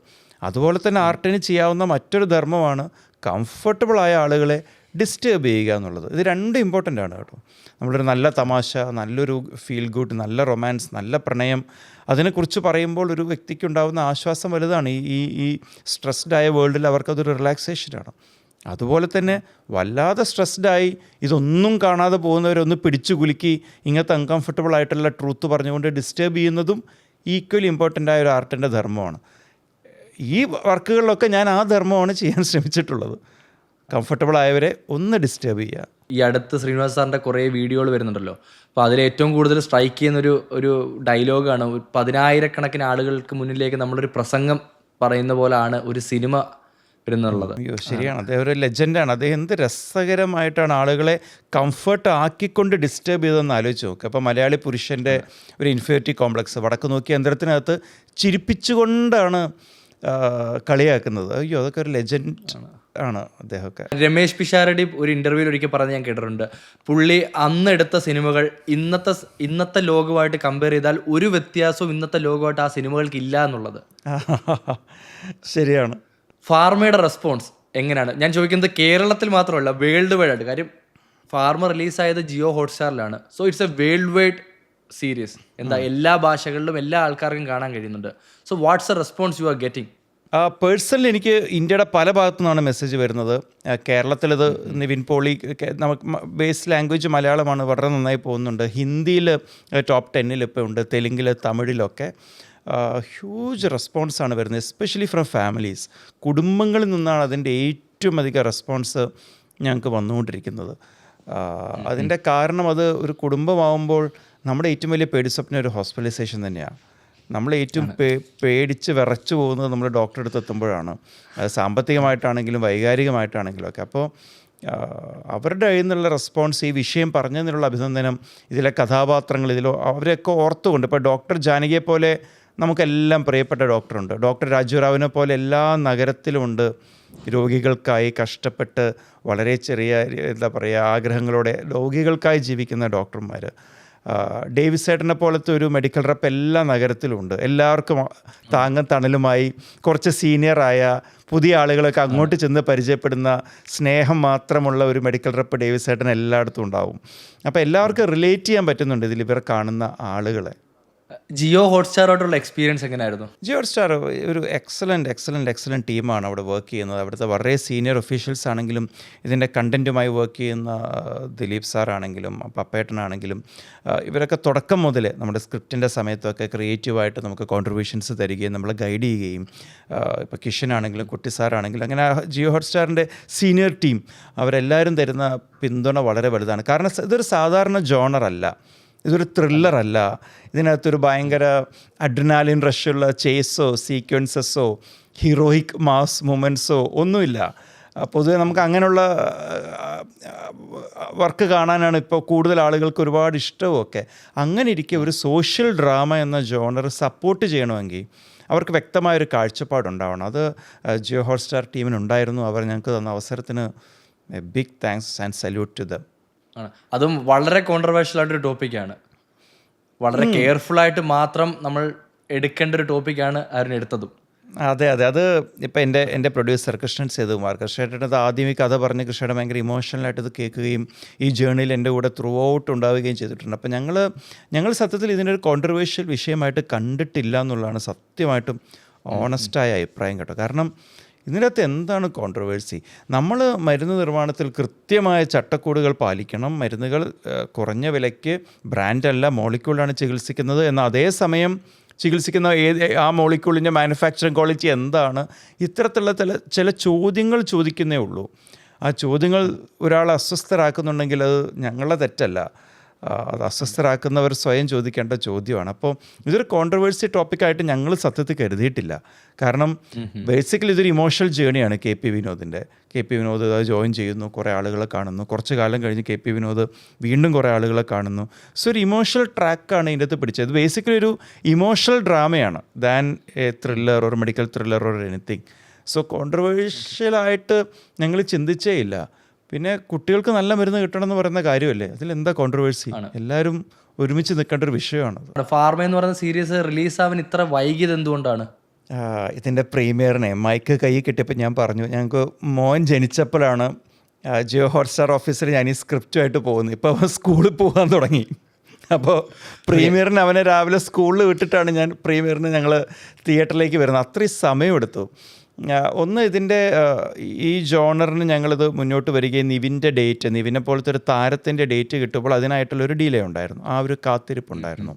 അതുപോലെ തന്നെ ആർട്ടിന് ചെയ്യാവുന്ന മറ്റൊരു ധർമ്മമാണ് കംഫർട്ടബിളായ ആളുകളെ ഡിസ്റ്റർബ് ചെയ്യുക എന്നുള്ളത്. ഇത് രണ്ടും ഇമ്പോർട്ടൻ്റ് ആണ് കേട്ടോ. നമ്മളൊരു നല്ല തമാശ, നല്ലൊരു ഫീൽ ഗുഡ്, നല്ല റൊമാൻസ്, നല്ല പ്രണയം, അതിനെക്കുറിച്ച് പറയുമ്പോൾ ഒരു വ്യക്തിക്കുണ്ടാകുന്ന ആശ്വാസം വലുതാണ്. ഈ സ്ട്രെസ്ഡായ വേൾഡിൽ അവർക്കതൊരു റിലാക്സേഷനാണ്. അതുപോലെ തന്നെ വല്ലാതെ സ്ട്രെസ്ഡായി ഇതൊന്നും കാണാതെ പോകുന്നവരൊന്ന് പിടിച്ചു കുലുക്കി ഇങ്ങനത്തെ അൺകംഫർട്ടബിൾ ആയിട്ടുള്ള ട്രൂത്ത് പറഞ്ഞുകൊണ്ട് ഡിസ്റ്റർബ് ചെയ്യുന്നതും ഈക്വലി ഇമ്പോർട്ടൻ്റ് ആയ ഒരു ആർട്ടിൻ്റെ ധർമ്മമാണ്. ഈ വർക്കുകളിലൊക്കെ ഞാൻ ആ ധർമ്മമാണ് ചെയ്യാൻ ശ്രമിച്ചിട്ടുള്ളത്. കംഫർട്ടബിൾ ആയവരെ ഒന്ന് ഡിസ്റ്റർബ് ചെയ്യുക. ഈ അടുത്ത് ശ്രീനിവാസ് സാറിൻ്റെ കുറേ വീഡിയോകൾ വരുന്നുണ്ടല്ലോ. അപ്പോൾ അതിൽ ഏറ്റവും കൂടുതൽ സ്ട്രൈക്ക് ചെയ്യുന്നൊരു ഡയലോഗാണ്, 10,000-കണക്കിന് ആളുകൾക്ക് മുന്നിലേക്ക് നമ്മളൊരു പ്രസംഗം പറയുന്ന പോലെയാണ് ഒരു സിനിമ വരുന്നുള്ളത്. അയ്യോ ശരിയാണ്, അദ്ദേഹം ഒരു ലെജൻഡാണ്. അദ്ദേഹം എന്ത് രസകരമായിട്ടാണ് ആളുകളെ കംഫർട്ട് ആക്കിക്കൊണ്ട് ഡിസ്റ്റർബ് ചെയ്തതെന്ന് ആലോചിച്ച് നോക്കുക. അപ്പോൾ മലയാളി പുരുഷൻ്റെ ഒരു ഇൻഫീരിയോറിറ്റി കോംപ്ലക്സ് വടക്ക് നോക്കി യന്ത്രത്തിനകത്ത് ചിരിപ്പിച്ചുകൊണ്ടാണ് കളിയാക്കുന്നത്. അയ്യോ അതൊക്കെ ഒരു ലെജൻഡ് ആണ് അദ്ദേഹമൊക്കെ. രമേശ് പിഷാരടി ഒരു ഇൻ്റർവ്യൂവിൽ ഒരിക്കൽ പറഞ്ഞ് ഞാൻ കേട്ടിട്ടുണ്ട്, പുള്ളി അന്ന് എടുത്ത സിനിമകൾ ഇന്നത്തെ ലോകമായിട്ട് കമ്പയർ ചെയ്താൽ ഒരു വ്യത്യാസവും ഇന്നത്തെ ലോകമായിട്ട് ആ സിനിമകൾക്ക് ഇല്ല എന്നുള്ളത്. ശരിയാണ്. ഫാർമയുടെ റെസ്പോൺസ് എങ്ങനെയാണ്? ഞാൻ ചോദിക്കുന്നത് കേരളത്തിൽ മാത്രമല്ല, വേൾഡ് വൈഡ് ആയിട്ട്. കാര്യം ഫാർമ റിലീസായത് ജിയോ ഹോട്ട്സ്റ്റാറിലാണ്. So it's a world wide series. എല്ലാ ഭാഷകളിലും എല്ലാ ആൾക്കാർക്കും കാണാൻ കഴിയുന്നുണ്ട്. So what's a response you are getting? Personally എനിക്ക് ഇന്ത്യയുടെ പല ഭാഗത്തു നിന്നാണ് മെസ്സേജ് വരുന്നത്. കേരളത്തിലത് നിവിൻ പോളി, നമുക്ക് ബേസ് ലാംഗ്വേജ് മലയാളമാണ്, വളരെ നന്നായി പോകുന്നുണ്ട്. ഹിന്ദിയിൽ ടോപ്പ് 10 ഇപ്പോൾ ഉണ്ട്, തെലുങ്കിൽ, തമിഴിലൊക്കെ ഹ്യൂജ് റെസ്പോൺസാണ് വരുന്നത്, എസ്പെഷ്യലി ഫ്രം ഫാമിലീസ്. കുടുംബങ്ങളിൽ നിന്നാണ് അതിൻ്റെ ഏറ്റവും അധികം റെസ്പോൺസ് ഞങ്ങൾക്ക് വന്നുകൊണ്ടിരിക്കുന്നത്. അതിൻ്റെ കാരണം അത് ഒരു കുടുംബമാകുമ്പോൾ നമ്മുടെ ഏറ്റവും വലിയ പേടി സ്വപ്നം ഒരു ഹോസ്പിറ്റലൈസേഷൻ തന്നെയാണ്. നമ്മൾ ഏറ്റവും പേടിച്ച് വിറച്ചു പോകുന്നത് നമ്മൾ ഡോക്ടറെ അടുത്ത് എത്തുമ്പോഴാണ്. അത് സാമ്പത്തികമായിട്ടാണെങ്കിലും വൈകാരികമായിട്ടാണെങ്കിലും ഒക്കെ. അപ്പോൾ അവരുടെ കയ്യിൽ നിന്നുള്ള റെസ്പോൺസ്, ഈ വിഷയം പറഞ്ഞതിനുള്ള അഭിനന്ദനം, ഇതിലെ കഥാപാത്രങ്ങൾ, അവരെയൊക്കെ ഓർത്തുകൊണ്ട്, ഇപ്പോൾ ഡോക്ടർ ജാനകിയെ പോലെ നമുക്കെല്ലാം പ്രിയപ്പെട്ട ഡോക്ടറുണ്ട്. ഡോക്ടർ രാജുറാവിനെ പോലെ എല്ലാ നഗരത്തിലുമുണ്ട് രോഗികൾക്കായി കഷ്ടപ്പെട്ട് വളരെ ചെറിയ ആഗ്രഹങ്ങളോടെ രോഗികൾക്കായി ജീവിക്കുന്ന ഡോക്ടർമാർ. ഡേവിസേട്ടനെ പോലത്തെ ഒരു മെഡിക്കൽ റെപ്പ് എല്ലാ നഗരത്തിലുമുണ്ട്. എല്ലാവർക്കും താങ്ങും തണലുമായി കുറച്ച് സീനിയറായ പുതിയ ആളുകളൊക്കെ അങ്ങോട്ട് ചെന്ന് പരിചയപ്പെടുന്ന സ്നേഹം മാത്രമുള്ള ഒരു മെഡിക്കൽ റെപ്പ് ഡേവിസേട്ടൻ എല്ലായിടത്തും ഉണ്ടാവും. അപ്പോൾ എല്ലാവർക്കും റിലേറ്റ് ചെയ്യാൻ പറ്റുന്നുണ്ട് ഇതിൽ ഇവർ കാണുന്ന ആളുകളെ. ജിയോ ഹോട്ട്സ്റ്റാറായിട്ടുള്ള എക്സ്പീരിയൻസ് എങ്ങനെയായിരുന്നു? ജിയോ സ്റ്റാർ ഒരു എക്സലൻറ്റ് ടീമാണ് അവിടെ വർക്ക് ചെയ്യുന്നത്. അവിടുത്തെ വളരെ സീനിയർ ഒഫീഷ്യൽസ് ആണെങ്കിലും ഇതിൻ്റെ കണ്ടൻറ്റുമായി വർക്ക് ചെയ്യുന്ന ദിലീപ് സാറാണെങ്കിലും പപ്പേട്ടനാണെങ്കിലും ഇവരൊക്കെ തുടക്കം മുതൽ നമ്മുടെ സ്ക്രിപ്റ്റിൻ്റെ സമയത്തൊക്കെ ക്രിയേറ്റീവായിട്ട് നമുക്ക് കോൺട്രിബ്യൂഷൻസ് തരികയും നമ്മളെ ഗൈഡ് ചെയ്യുകയും ഇപ്പോൾ കിഷനാണെങ്കിലും കുട്ടി സാറാണെങ്കിലും അങ്ങനെ ജിയോ ഹോട്ട്സ്റ്റാറിൻ്റെ സീനിയർ ടീം അവരെല്ലാവരും തരുന്ന പിന്തുണ വളരെ വലുതാണ്. കാരണം ഇതൊരു സാധാരണ ജോണറല്ല, ഇതൊരു ത്രില്ലറല്ല. ഇതിനകത്തൊരു ഭയങ്കര അഡ്രിനാലിൻ റഷുള്ള ചേസോ സീക്വൻസസോ ഹീറോയിക് മാസ് മൂമെൻറ്റ്സോ ഒന്നുമില്ല. പൊതുവെ നമുക്ക് അങ്ങനെയുള്ള വർക്ക് കാണാനാണ് ഇപ്പോൾ കൂടുതൽ ആളുകൾക്ക് ഒരുപാട് ഇഷ്ടവുമൊക്കെ. അങ്ങനെ ഇരിക്കെ ഒരു സോഷ്യൽ ഡ്രാമ എന്ന ജോണർ സപ്പോർട്ട് ചെയ്യണമെങ്കിൽ അവർക്ക് വ്യക്തമായൊരു കാഴ്ചപ്പാടുണ്ടാവണം. അത് ജിയോ ഹോട്ട്സ്റ്റാർ ടീമിനുണ്ടായിരുന്നു. അവർ ഞങ്ങൾക്ക് തന്ന അവസരത്തിന് big thanks and salute to them. ആണ്, അതും വളരെ കോൺട്രവേഴ്ഷ്യൽ ആയിട്ടൊരു ടോപ്പിക്കാണ്. വളരെ കെയർഫുള്ളായിട്ട് മാത്രം നമ്മൾ എടുക്കേണ്ട ഒരു ടോപ്പിക്കാണ് അതിനെടുത്തതും. അതെ അത് ഇപ്പോൾ എൻ്റെ പ്രൊഡ്യൂസർ കൃഷ്ണൻ സേതുകുമാർ, കൃഷ്ണേട്ടൻ അത് ആദ്യം ഈ കഥ പറഞ്ഞ് കൃഷ്ണയുടെ ഭയങ്കര ഇമോഷണലായിട്ട് ഇത് കേൾക്കുകയും ഈ ജേർണിയിൽ എൻ്റെ കൂടെ ത്രൂ ഔട്ട് ഉണ്ടാവുകയും ചെയ്തിട്ടുണ്ട്. അപ്പോൾ ഞങ്ങൾ സത്യത്തിൽ ഇതിനൊരു കോൺട്രവേഴ്ഷ്യൽ വിഷയമായിട്ട് കണ്ടിട്ടില്ല എന്നുള്ളതാണ് സത്യമായിട്ടും ഓണസ്റ്റായ അഭിപ്രായം കേട്ടോ. കാരണം ഇതിനകത്ത് എന്താണ് കോൺട്രവേഴ്സി? നമ്മൾ മരുന്ന് നിർമ്മാണത്തിൽ കൃത്യമായ ചട്ടക്കൂടുകൾ പാലിക്കണം. മരുന്നുകൾ കുറഞ്ഞ വിലയ്ക്ക് ബ്രാൻഡല്ല മോളിക്യൂളാണ് ചികിത്സിക്കുന്നത് എന്ന അതേസമയം ചികിത്സിക്കുന്ന ആ മോളിക്യൂളിൻ്റെ മാനുഫാക്ചറിങ് ക്വാളിറ്റി എന്താണ്? ഇത്തരത്തിലുള്ള ചില ചോദ്യങ്ങൾ ചോദിക്കുന്നേ ഉള്ളൂ. ആ ചോദ്യങ്ങൾ ഒരാളെ അസ്വസ്ഥരാക്കുന്നുണ്ടെങ്കിൽ അത് ഞങ്ങളുടെ തെറ്റല്ല, അത് അസ്വസ്ഥരാക്കുന്നവർ സ്വയം ചോദിക്കേണ്ട ചോദ്യമാണ്. അപ്പോൾ ഇതൊരു കോൺട്രവേഴ്സി ടോപ്പിക്കായിട്ട് ഞങ്ങൾ സത്യത്തിൽ കരുതിയിട്ടില്ല. കാരണം ബേസിക്കലി ഇതൊരു ഇമോഷണൽ ജേണിയാണ് കെ പി വിനോദ് അത് ജോയിൻ ചെയ്യുന്നു, കുറേ ആളുകളെ കാണുന്നു, കുറച്ച് കാലം കഴിഞ്ഞ് കെ പി വിനോദ് വീണ്ടും കുറേ ആളുകളെ കാണുന്നു. സോ ഒരു ഇമോഷണൽ ട്രാക്കാണ് ഇതിൻ്റെ അകത്ത് പിടിച്ചത്. ഇത് ബേസിക്കലി ഒരു ഇമോഷണൽ ഡ്രാമയാണ് than a thriller or medical thriller or anything. So കോൺട്രവേഴ്ഷ്യലായിട്ട് ഞങ്ങൾ ചിന്തിച്ചേ ഇല്ല. പിന്നെ കുട്ടികൾക്ക് നല്ല മരുന്ന് കിട്ടണമെന്ന് പറയുന്ന കാര്യമല്ലേ, അതിലെന്താ കോൺട്രവേഴ്സി? എല്ലാവരും ഒരുമിച്ച് നിൽക്കേണ്ട ഒരു വിഷയമാണ്. ഫാർമ എന്ന് പറയുന്ന സീരീസ് റിലീസാവാൻ ഇത്ര വൈകിയത് എന്തുകൊണ്ടാണ്? ഇതിൻ്റെ പ്രീമിയറിനെ മൈക്ക് കൈ കിട്ടിയപ്പോൾ ഞാൻ പറഞ്ഞു, ഞങ്ങൾക്ക് മോൻ ജനിച്ചപ്പോഴാണ് ജിയോ ഹോട്ട്സ്റ്റാർ ഓഫീസിൽ ഞാൻ ഈ സ്ക്രിപ്റ്റുമായിട്ട് പോകുന്നത്. ഇപ്പോൾ സ്കൂളിൽ പോകാൻ തുടങ്ങി. അപ്പോൾ പ്രീമിയറിന് അവനെ രാവിലെ സ്കൂളിൽ വിട്ടിട്ടാണ് ഞാൻ പ്രീമിയറിന് ഞങ്ങൾ തിയേറ്ററിലേക്ക് വരുന്നത്. അത്രയും സമയമെടുത്തു. ഒന്ന് ഇതിൻ്റെ ഈ ജോണറിന് ഞങ്ങളിത് മുന്നോട്ട് വരികയും നിവിനെ പോലത്തെ ഒരു താരത്തിൻ്റെ ഡേറ്റ് കിട്ടുമ്പോൾ അതിനായിട്ടുള്ളൊരു ഡിലേ ഉണ്ടായിരുന്നു, ആ ഒരു കാത്തിരിപ്പുണ്ടായിരുന്നു.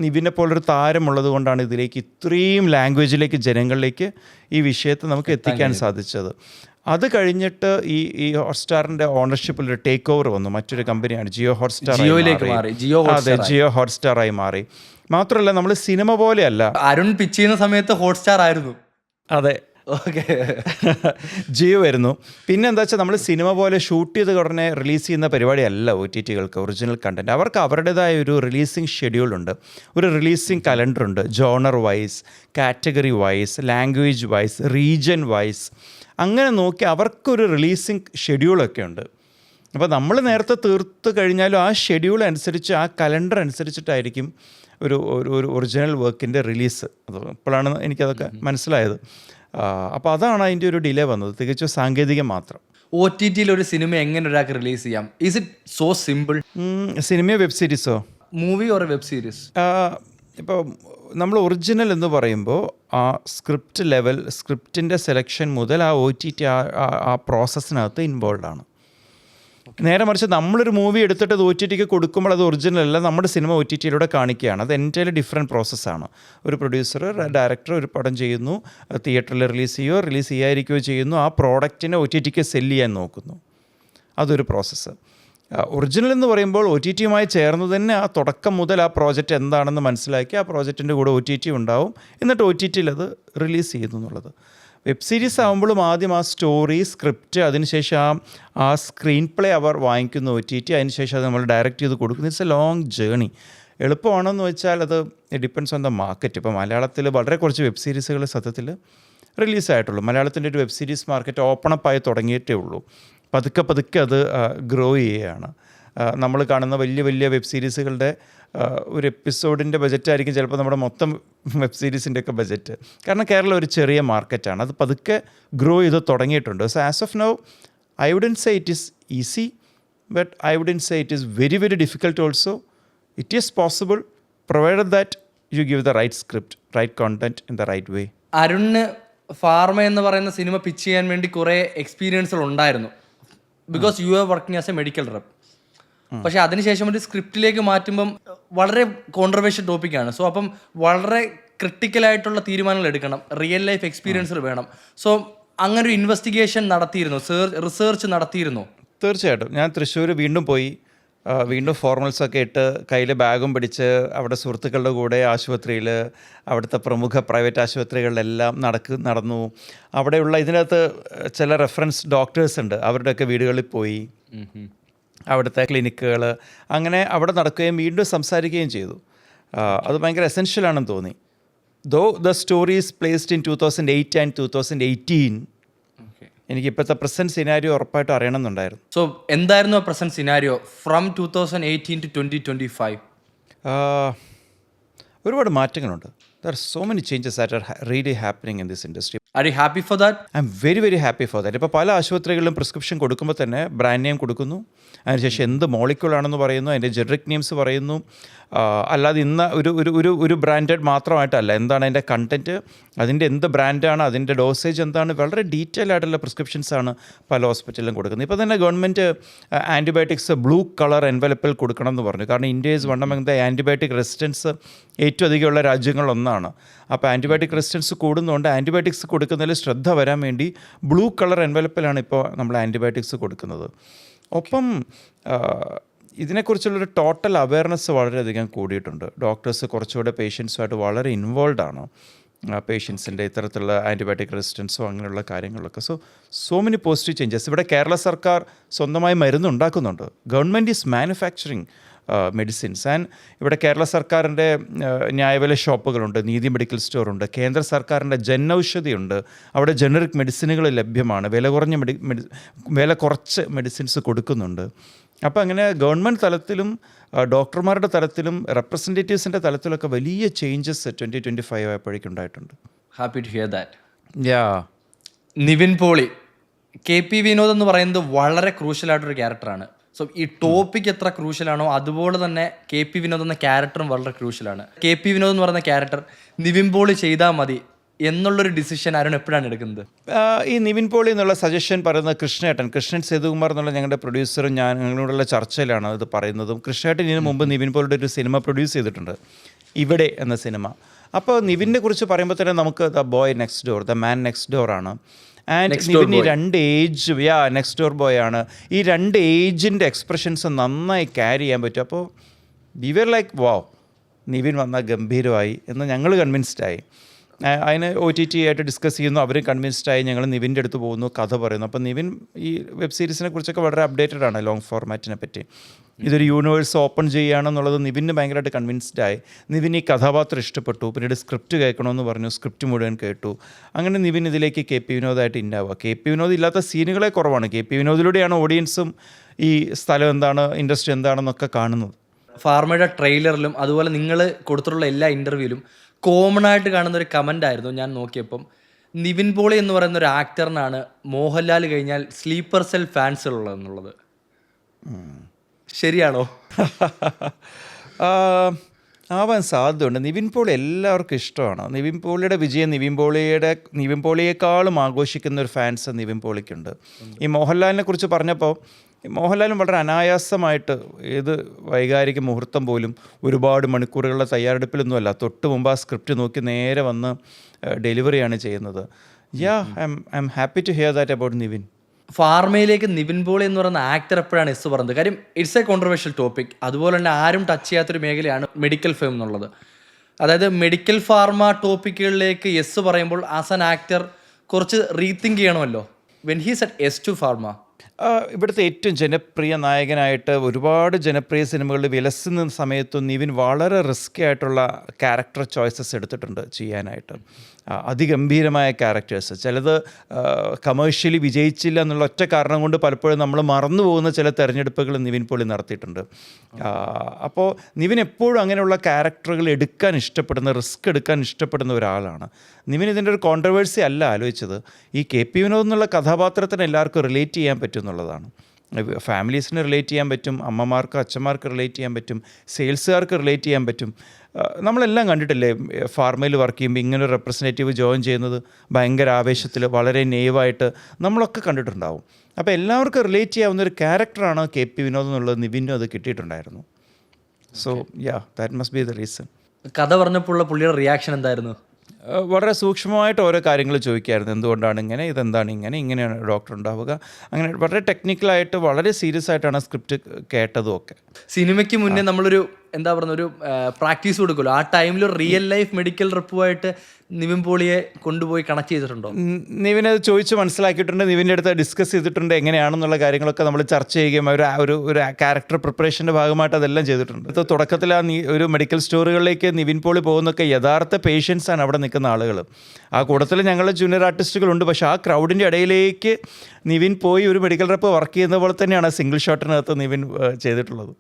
നിവിനെ പോലൊരു താരമുള്ളത് കൊണ്ടാണ് ഇതിലേക്ക് ഇത്രയും ലാംഗ്വേജിലേക്ക് ജനങ്ങളിലേക്ക് ഈ വിഷയത്തെ നമുക്ക് എത്തിക്കാൻ സാധിച്ചത്. അത് കഴിഞ്ഞിട്ട് ഈ ഹോട്ട്സ്റ്റാറിൻ്റെ ഓണർഷിപ്പിൽ ഒരു ടേക്ക് ഓവർ വന്നു, മറ്റൊരു കമ്പനിയാണ് ജിയോ ഹോട്ട്സ്റ്റാർ. അതെ, ജിയോ ഹോട്ട്സ്റ്റാറായി മാറി. മാത്രമല്ല നമ്മൾ സിനിമ പോലെയല്ല. അരുൺ പിച്ച് ചെയ്യുന്ന സമയത്ത് ഹോട്ട്സ്റ്റാർ ആയിരുന്നു. അതെ, ഓക്കെ, ജിയോ വരുന്നു. പിന്നെ എന്താ വെച്ചാൽ നമ്മൾ സിനിമ പോലെ ഷൂട്ട് ചെയ്ത് ഉടനെ റിലീസ് ചെയ്യുന്ന പരിപാടിയല്ല OTTകൾക്ക്. ഒറിജിനൽ കണ്ടൻറ്റ് അവർക്ക് അവരുടേതായ ഒരു റിലീസിങ് ഷെഡ്യൂളുണ്ട്, ഒരു റിലീസിങ് കലണ്ടറുണ്ട്. Genre wise, category wise, language wise, region wise, അങ്ങനെ നോക്കി അവർക്കൊരു റിലീസിങ് ഷെഡ്യൂളൊക്കെ ഉണ്ട്. അപ്പോൾ നമ്മൾ നേരത്തെ തീർത്ത് കഴിഞ്ഞാലും ആ ഷെഡ്യൂൾ അനുസരിച്ച്, ആ കലണ്ടർ അനുസരിച്ചിട്ടായിരിക്കും ഒരു ഒറിജിനൽ വർക്കിൻ്റെ റിലീസ്. അത് ഇപ്പോഴാണ് എനിക്കതൊക്കെ മനസ്സിലായത്. അപ്പോൾ അതാണ് അതിൻ്റെ ഒരു ഡിലേ വന്നത്, തികച്ചും സാങ്കേതികം മാത്രം. OTTയിൽ ഒരു സിനിമ എങ്ങനെ ഒരാൾക്ക് റിലീസ് ചെയ്യാം? Is it so simple? സിനിമയോ വെബ് സീരീസോ? Movie or web series? ഇപ്പോൾ നമ്മൾ ഒറിജിനൽ എന്ന് പറയുമ്പോൾ ആ സ്ക്രിപ്റ്റ് ലെവൽ, സ്ക്രിപ്റ്റിൻ്റെ സെലക്ഷൻ മുതൽ ആ OTT ആ പ്രോസസ്സിനകത്ത് ഇൻവോൾവ് ആണ്. നേരെ മറിച്ച് നമ്മളൊരു മൂവി എടുത്തിട്ട് അത് OTTക്ക് കൊടുക്കുമ്പോൾ അത് ഒറിജിനൽ അല്ല, നമ്മുടെ സിനിമ OTTയിലൂടെ കാണിക്കുകയാണ്. അത് എൻ്റയർലി ഡിഫറെൻറ്റ് പ്രോസസ്സാണ്. ഒരു പ്രൊഡ്യൂസർ, ഡയറക്ടർ ഒരു പടം ചെയ്യുന്നു, തിയേറ്ററിൽ റിലീസ് ചെയ്യാതിരിക്കുകയോ ചെയ്യുന്നു, ആ പ്രോഡക്റ്റിനെ OTTക്ക് സെല്ല് ചെയ്യാൻ നോക്കുന്നു. അതൊരു പ്രോസസ്സ്. ഒറിജിനൽ എന്ന് പറയുമ്പോൾ OTTയുമായി ചേർന്ന് തന്നെ ആ തുടക്കം മുതൽ ആ പ്രോജക്റ്റ് എന്താണെന്ന് മനസ്സിലാക്കി ആ പ്രോജക്റ്റിൻ്റെ കൂടെ OTT ഉണ്ടാവും, എന്നിട്ട് OTTയിൽ അത് റിലീസ് ചെയ്യുന്നു എന്നുള്ളത്. വെബ് സീരീസ് ആകുമ്പോഴും ആദ്യം ആ സ്റ്റോറി, സ്ക്രിപ്റ്റ്, അതിനുശേഷം ആ സ്ക്രീൻ പ്ലേ അവർ വാങ്ങിക്കുന്നു OTT, അതിനുശേഷം അത് നമ്മൾ ഡയറക്റ്റ് ചെയ്ത് കൊടുക്കുന്നു. It's A long journey. എളുപ്പമാണെന്ന് വെച്ചാൽ അത് ഡിപ്പെൻഡ്സ് ഓൺ ദ മാർക്കറ്റ്. ഇപ്പോൾ മലയാളത്തിൽ വളരെ കുറച്ച് വെബ് സീരീസുകൾ സത്യത്തിൽ റിലീസായിട്ടുള്ളൂ. മലയാളത്തിൻ്റെ ഒരു വെബ് സീരീസ് മാർക്കറ്റ് ഓപ്പണപ്പായി തുടങ്ങിയിട്ടേ ഉള്ളൂ. പതുക്കെ അത് ഗ്രോ ചെയ്യുകയാണ്. നമ്മൾ കാണുന്ന വലിയ വെബ് സീരീസുകളുടെ ഒരു എപ്പിസോഡിൻ്റെ ബജറ്റായിരിക്കും ചിലപ്പോൾ നമ്മുടെ മൊത്തം വെബ് സീരീസിൻ്റെയൊക്കെ ബജറ്റ്. കാരണം കേരളം ഒരു ചെറിയ മാർക്കറ്റാണ്, അത് പതുക്കെ ഗ്രോ ചെയ്ത് തുടങ്ങിയിട്ടുണ്ട്. So as of now I wouldn't say it is easy, but I wouldn't say it is very difficult also. It is possible provided that you give the right script, right content in the right way. അരുണിന് ഫാർമ എന്ന് പറയുന്ന സിനിമ പിച്ച് ചെയ്യാൻ വേണ്ടി കുറേ എക്സ്പീരിയൻസുകൾ ഉണ്ടായിരുന്നു, because you are working as a medical rep. പക്ഷെ അതിനുശേഷം ഒരു സ്ക്രിപ്റ്റിലേക്ക് മാറ്റുമ്പം വളരെ കോൺട്രവേഴ്ഷ്യൽ ടോപ്പിക്കാണ്. സോ അപ്പം വളരെ ക്രിട്ടിക്കലായിട്ടുള്ള തീരുമാനങ്ങൾ എടുക്കണം, റിയൽ ലൈഫ് എക്സ്പീരിയൻസുകൾ വേണം. സോ അങ്ങനെ ഒരു ഇൻവെസ്റ്റിഗേഷൻ നടത്തിയിരുന്നു, റിസർച്ച് നടത്തിയിരുന്നു? തീർച്ചയായിട്ടും. ഞാൻ തൃശ്ശൂർ വീണ്ടും പോയി, വീണ്ടും ഫോർമൽസൊക്കെ ഇട്ട് കയ്യിൽ ബാഗും പിടിച്ച് അവിടെ സുഹൃത്തുക്കളുടെ കൂടെ ആശുപത്രിയിൽ, അവിടുത്തെ പ്രമുഖ പ്രൈവറ്റ് ആശുപത്രികളിലെല്ലാം നടന്നു. അവിടെയുള്ള ഇതിനകത്ത് ചില റെഫറൻസ് ഡോക്ടേഴ്സ് ഉണ്ട്, അവരുടെയൊക്കെ വീടുകളിൽ പോയി, അവിടുത്തെ ക്ലിനിക്കുകൾ, അങ്ങനെ അവിടെ നടക്കുകയും വീണ്ടും സംസാരിക്കുകയും ചെയ്തു. അത് ഭയങ്കര എസെൻഷ്യലാണെന്ന് തോന്നി. Though the stories placed in 2008 and 2018, എനിക്ക് ഇപ്പോഴത്തെ പ്രസൻറ്റ് സിനാരിയോ ഉറപ്പായിട്ട് അറിയണമെന്നുണ്ടായിരുന്നു. സോ എന്തായിരുന്നു പ്രസന്റ് സിനാരിയോ ഫ്രം 2018 to 2025? ഒരുപാട് മാറ്റങ്ങളുണ്ട്. There are so many changes that are really happening in this industry. Are you happy for that? I'm very very happy for that. ഇപ്പോൾ പല ആശുപത്രികളിലും പ്രിസ്ക്രിപ്ഷൻ കൊടുക്കുമ്പോൾ തന്നെ ബ്രാൻഡ് നെയിം കൊടുക്കുന്നു, അതിനുശേഷം എന്ത് മോളിക്യൂളാണെന്ന് പറയുന്നു, അതിൻ്റെ ജനറിക് നെയിംസ് പറയുന്നു. അല്ലാതെ ഇന്ന് ഒരു ബ്രാൻഡഡ് മാത്രമായിട്ടല്ല, എന്താണ് അതിൻ്റെ കണ്ടൻറ്റ്, അതിൻ്റെ എന്ത് ബ്രാൻഡാണ്, അതിൻ്റെ ഡോസേജ് എന്താണ്, വളരെ ഡീറ്റെയിൽ ആയിട്ടുള്ള പ്രിസ്ക്രിപ്ഷൻസാണ് പല ഹോസ്പിറ്റലിലും കൊടുക്കുന്നത്. ഇപ്പോൾ തന്നെ ഗവൺമെൻറ് ആൻറ്റിബയോട്ടിക്സ് ബ്ലൂ കളർ എൻവലപ്പിൽ കൊടുക്കണം എന്ന് പറഞ്ഞു. കാരണം India is one among the antibiotic resistance ഏറ്റവും അധികമുള്ള രാജ്യങ്ങളൊന്നാണ്. അപ്പോൾ ആൻറ്റിബയോട്ടിക് റെസിസ്റ്റൻസ് കൂടുന്നതുകൊണ്ട് ആൻറ്റിബയോട്ടിക്സ് കൊടുക്കുന്നതിൽ ശ്രദ്ധ വരാൻ വേണ്ടി ബ്ലൂ കളർ എൻവലപ്പിലാണ് ഇപ്പോൾ നമ്മൾ ആൻറ്റിബയോട്ടിക്സ് കൊടുക്കുന്നത്. ഒപ്പം ഇതിനെക്കുറിച്ചുള്ളൊരു ടോട്ടൽ അവയർനെസ് വളരെയധികം കൂടിയിട്ടുണ്ട്. ഡോക്ടേഴ്സ് കുറച്ചുകൂടെ പേഷ്യൻസുമായിട്ട് വളരെ ഇൻവോൾവ് ആണ്, പേഷ്യൻസിൻ്റെ ഇത്തരത്തിലുള്ള ആൻറ്റിബയോട്ടിക് റെസിസ്റ്റൻസോ അങ്ങനെയുള്ള കാര്യങ്ങളൊക്കെ. So many positive changes. ഇവിടെ കേരള സർക്കാർ സ്വന്തമായി മരുന്ന് ഉണ്ടാക്കുന്നുണ്ട്. Government is manufacturing medicines. And ഇവിടെ കേരള സർക്കാരിൻ്റെ ന്യായവില ഷോപ്പുകളുണ്ട്, നീതി മെഡിക്കൽ സ്റ്റോറുണ്ട്, കേന്ദ്ര സർക്കാരിൻ്റെ ജൻ ഔഷധിയുണ്ട്. അവിടെ ജനറിക് മെഡിസിനുകൾ ലഭ്യമാണ്, വില കുറച്ച് മെഡിസിൻസ് കൊടുക്കുന്നുണ്ട്. അപ്പോൾ അങ്ങനെ ഗവൺമെൻറ് തലത്തിലും ഡോക്ടർമാരുടെ തലത്തിലും റെപ്രസെൻറ്റേറ്റീവ്സിൻ്റെ തലത്തിലൊക്കെ വലിയ ചേഞ്ചസ് 2025 ആയപ്പോഴേക്കും ഉണ്ടായിട്ടുണ്ട്. Happy to hear that. Yeah. Nivin Pauly, KP Vinod എന്ന് പറയുന്നത് വളരെ ക്രൂഷ്യലായിട്ടൊരു ക്യാരക്ടറാണ്. സോ ഈ ടോപ്പിക് എത്ര ക്രൂഷ്യലാണോ അതുപോലെ തന്നെ KP വിനോദ് എന്ന ക്യാരക്ടറും വളരെ ക്രൂഷ്യലാണ്. KP വിനോദ് എന്ന് പറയുന്ന ക്യാരക്ടർ നിവിൻ പോളി ചെയ്താൽ മതി എന്നുള്ളൊരു ഡിസിഷൻ അരുൺ എപ്പോഴാണ് എടുക്കുന്നത്? ഈ നിവിൻ പോളി എന്നുള്ള സജഷൻ പറയുന്നത് കൃഷ്ണൻ സേതുകുമാർ എന്നുള്ള ഞങ്ങളുടെ പ്രൊഡ്യൂസറും ഞങ്ങളോടുള്ള ചർച്ചയിലാണ് ഇത് പറയുന്നതും. കൃഷ്ണേട്ടൻ ഇതിനു മുമ്പ് നിവിൻ പോളിയുടെ ഒരു സിനിമ പ്രൊഡ്യൂസ് ചെയ്തിട്ടുണ്ട്, ഇവിടെ എന്ന സിനിമ. അപ്പോൾ നിവിനെ കുറിച്ച് പറയുമ്പോൾ തന്നെ നമുക്ക് the boy next door, the man next door ആണ്. ആൻഡ് നിവിൻ ഈ 2 ഏജ്, നെക്സ്റ്റ് ഡോർ ബോയ് ആണ്. ഈ 2 ഏജിൻ്റെ എക്സ്പ്രഷൻസ് നന്നായി ക്യാരി ചെയ്യാൻ പറ്റും. അപ്പോൾ we were like wow, Nivin വന്നാൽ ഗംഭീരമായി എന്ന് ഞങ്ങൾ കൺവിൻസ്ഡായി. അതിന് OTT ആയിട്ട് ഡിസ്കസ് ചെയ്യുന്നു, അവരും കൺവിൻസ്ഡായി. ഞങ്ങൾ നിവിൻ്റെ അടുത്ത് പോകുന്നു, കഥ പറയുന്നു. അപ്പോൾ നിവിൻ ഈ വെബ് സീരീസിനെ കുറിച്ചൊക്കെ വളരെ അപ്ഡേറ്റഡ് ആണ്, ലോങ് ഫോർമാറ്റിനെ പറ്റി. ഇതൊരു യൂണിവേഴ്സ് ഓപ്പൺ ചെയ്യുകയാണെന്നുള്ളത് നിവിന് ഭയങ്കരമായിട്ട് കൺവിൻസ്ഡായി. നിവിൻ ഈ കഥാപാത്രം ഇഷ്ടപ്പെട്ടു. പിന്നീട് സ്ക്രിപ്റ്റ് കേൾക്കണമെന്ന് പറഞ്ഞു, സ്ക്രിപ്റ്റ് മുഴുവൻ കേട്ടു. അങ്ങനെ നിവിൻ ഇതിലേക്ക് KP വിനോദായിട്ട് ഇന്നാവുക. KP വിനോദ് ഇല്ലാത്ത സീനുകളെ കുറവാണ്. KP വിനോദിലൂടെയാണ് ഓഡിയൻസും ഈ സ്ഥലം എന്താണ്, ഇൻഡസ്ട്രി എന്താണെന്നൊക്കെ കാണുന്നത്. ഫാർമയുടെ ട്രെയിലറിലും അതുപോലെ നിങ്ങൾ കൊടുത്തിട്ടുള്ള എല്ലാ ഇൻ്റർവ്യൂവിലും കോമൺ ആയിട്ട് കാണുന്ന ഒരു കമൻ്റ് ആയിരുന്നു ഞാൻ നോക്കിയപ്പം, നിവിൻ പോളി എന്ന് പറയുന്ന ഒരു ആക്ടറിനാണ് മോഹൻലാൽ കഴിഞ്ഞാൽ സ്ലീപ്പർ സെൽ ഫാൻസുകളുള്ളതെന്നുള്ളത്. ശരിയാണോ? ആവാൻ സാധ്യതയുണ്ട്. നിവിൻ പോളി എല്ലാവർക്കും ഇഷ്ടമാണ്. നിവിൻ പോളിയുടെ വിജയം നിവിൻ പോളിയേക്കാളും ആഘോഷിക്കുന്ന ഒരു ഫാൻസ് നിവിൻ പോളിക്കുണ്ട്. ഈ മോഹൻലാലിനെ കുറിച്ച് പറഞ്ഞപ്പോൾ, മോഹൻലാലും വളരെ അനായാസമായിട്ട് ഏത് വൈകാരിക മുഹൂർത്തം പോലും ഒരുപാട് മണിക്കൂറുകളുടെ തയ്യാറെടുപ്പിലൊന്നുമല്ല, തൊട്ട് മുമ്പ് ആ സ്ക്രിപ്റ്റ് നോക്കി നേരെ വന്ന് ഡെലിവറിയാണ് ചെയ്യുന്നത്. I am happy to hear that about Nivin. ഫാർമയിലേക്ക് നിവിൻ പോളി എന്ന് പറയുന്ന ആക്ടർ എപ്പോഴാണ് എസ് പറഞ്ഞത്? കാര്യം ഇറ്റ്സ് എ കോൺട്രവേഴ്ഷ്യൽ ടോപ്പിക്. അതുപോലെ തന്നെ ആരും ടച്ച് ചെയ്യാത്തൊരു മേഖലയാണ് മെഡിക്കൽ ഫേം എന്നുള്ളത്. അതായത് മെഡിക്കൽ ഫാർമ ടോപ്പിക്കുകളിലേക്ക് എസ് പറയുമ്പോൾ ആസ് ആൻ ആക്ടർ കുറച്ച് റീതിങ്ക് ചെയ്യണമല്ലോ. When he said yes to Pharma, ഇവിടുത്തെ ഏറ്റവും ജനപ്രിയ നായകനായിട്ട് ഒരുപാട് ജനപ്രിയ സിനിമകളിൽ വിലസുന്ന സമയത്തും നിവിൻ വളരെ റിസ്കി ആയിട്ടുള്ള ക്യാരക്ടർ ചോയ്സസ് എടുത്തിട്ടുണ്ട് ചെയ്യാനായിട്ട്. അതിഗംഭീരമായ ക്യാരക്ടേഴ്സ്, ചിലത് കമേഴ്ഷ്യലി വിജയിച്ചില്ല എന്നുള്ള ഒറ്റ കാരണം കൊണ്ട് പലപ്പോഴും നമ്മൾ മറന്നു പോകുന്ന ചില തിരഞ്ഞെടുപ്പുകൾ നിവിൻ പോളി നടത്തിയിട്ടുണ്ട്. അപ്പോൾ നിവിൻ എപ്പോഴും അങ്ങനെയുള്ള ക്യാരക്ടറുകൾ എടുക്കാൻ ഇഷ്ടപ്പെടുന്ന, റിസ്ക് എടുക്കാൻ ഇഷ്ടപ്പെടുന്ന ഒരാളാണ്. നിവിൻ ഇതിൻ്റെ ഒരു കോൺട്രവേഴ്സി അല്ല ആലോചിച്ചത്, ഈ KP വിനോദ് എന്നുള്ള കഥാപാത്രത്തിന് എല്ലാവർക്കും റിലേറ്റ് ചെയ്യാൻ പറ്റും എന്നുള്ളതാണ്. ഫാമിലീസിന് റിലേറ്റ് ചെയ്യാൻ പറ്റും, അമ്മമാർക്ക് അച്ഛന്മാർക്ക് റിലേറ്റ് ചെയ്യാൻ പറ്റും, സെയിൽസുകാർക്ക് റിലേറ്റ് ചെയ്യാൻ പറ്റും. നമ്മളെല്ലാം കണ്ടിട്ടില്ലേ ഫാർമയിൽ വർക്ക് ചെയ്യുമ്പോൾ ഇങ്ങനെ ഒരു റെപ്രസെൻറ്റേറ്റീവ് ജോയിൻ ചെയ്യുന്നത് ഭയങ്കര ആവേശത്തിൽ വളരെ നെയ്വായിട്ട് നമ്മളൊക്കെ കണ്ടിട്ടുണ്ടാവും. അപ്പോൾ എല്ലാവർക്കും റിലേറ്റ് ചെയ്യാവുന്ന ഒരു ക്യാരക്ടറാണ് KP വിനോദ് എന്നുള്ളത് നിവിനും അത് കിട്ടിയിട്ടുണ്ടായിരുന്നു. So that must be the reason. കഥ പറഞ്ഞപ്പോഴുള്ള പുള്ളിയുടെ റിയാക്ഷൻ എന്തായിരുന്നു? വളരെ സൂക്ഷ്മമായിട്ട് ഓരോ കാര്യങ്ങൾ ചോദിക്കായിരുന്നു. എന്തുകൊണ്ടാണ് ഇങ്ങനെ, ഇതെന്താണ് ഇങ്ങനെ, ഇങ്ങനെയാണ് ഡോക്ടർ ഉണ്ടാവുക, അങ്ങനെ വളരെ ടെക്നിക്കലായിട്ട് വളരെ സീരിയസ് ആയിട്ടാണ് സ്ക്രിപ്റ്റ് കേട്ടതും ഒക്കെ. സിനിമയ്ക്ക് മുന്നേ നമ്മളൊരു എന്താ പറയുക ഒരു പ്രാക്ടീസ് കൊടുക്കുമല്ലോ, ആ ടൈമിൽ റിയൽ ലൈഫ് മെഡിക്കൽ റിപ്പുമായിട്ട് നിവിൻ പോളിയെ കൊണ്ടുപോയി കണക്ട് ചെയ്തിട്ടുണ്ടോ? നിവിനത് ചോദിച്ച് മനസ്സിലാക്കിയിട്ടുണ്ട്, നിവിൻ്റെ അടുത്ത് ഡിസ്കസ് ചെയ്തിട്ടുണ്ട് എങ്ങനെയാണെന്നുള്ള കാര്യങ്ങളൊക്കെ നമ്മൾ ചർച്ച ചെയ്യുകയും ഒരു ക്യാരക്ടർ പ്രിപ്പറേഷൻ്റെ ഭാഗമായിട്ട് അതെല്ലാം ചെയ്തിട്ടുണ്ട്. ഇപ്പോൾ തുടക്കത്തിൽ ഒരു മെഡിക്കൽ സ്റ്റോറുകളിലേക്ക് നിവിൻ പോളി പോകുന്നൊക്കെ യഥാർത്ഥ പേഷ്യൻസാണ് അവിടെ നിൽക്കുന്ന ആളുകൾ. ആ കൂട്ടത്തിൽ ഞങ്ങൾ ജൂനിയർ ആർട്ടിസ്റ്റുകളുണ്ട്. പക്ഷേ ആ ക്രൗഡിൻ്റെ ഇടയിലേക്ക് നിവിൻ പോയി ഒരു മെഡിക്കൽ റെപ്പ് വർക്ക് ചെയ്യുന്ന പോലെ തന്നെയാണ് സിംഗിൾ ഷോട്ടിനകത്ത് നിവിൻ ചെയ്തിട്ടുള്ളത്.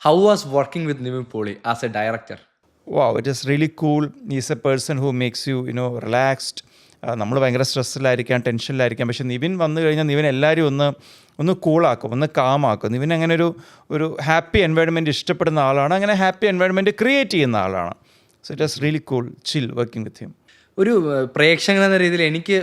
How was working with Nivin Pauly as a director? Wow, it is really cool. He's a person who makes you, relaxed. നമ്മൾ ഭയങ്കര സ്ട്രെസ്സിലായിരിക്കാം, ടെൻഷനിലായിരിക്കാം. പക്ഷേ നിവിൻ വന്നു കഴിഞ്ഞാൽ നിവിൻ എല്ലാവരും ഒന്ന് കൂളാക്കും, ഒന്ന് കാമാക്കും. നിവിൻ അങ്ങനെ ഒരു ഹാപ്പി എൻവയോൺമെൻറ്റ് ഇഷ്ടപ്പെടുന്ന ആളാണ്, അങ്ങനെ ഹാപ്പി എൻവയോൺമെൻറ്റ് ക്രിയേറ്റ് ചെയ്യുന്ന ആളാണ്. So it was really cool, chill working with him. ഒരു പ്രേക്ഷകൻ എന്ന രീതിയിൽ എനിക്ക്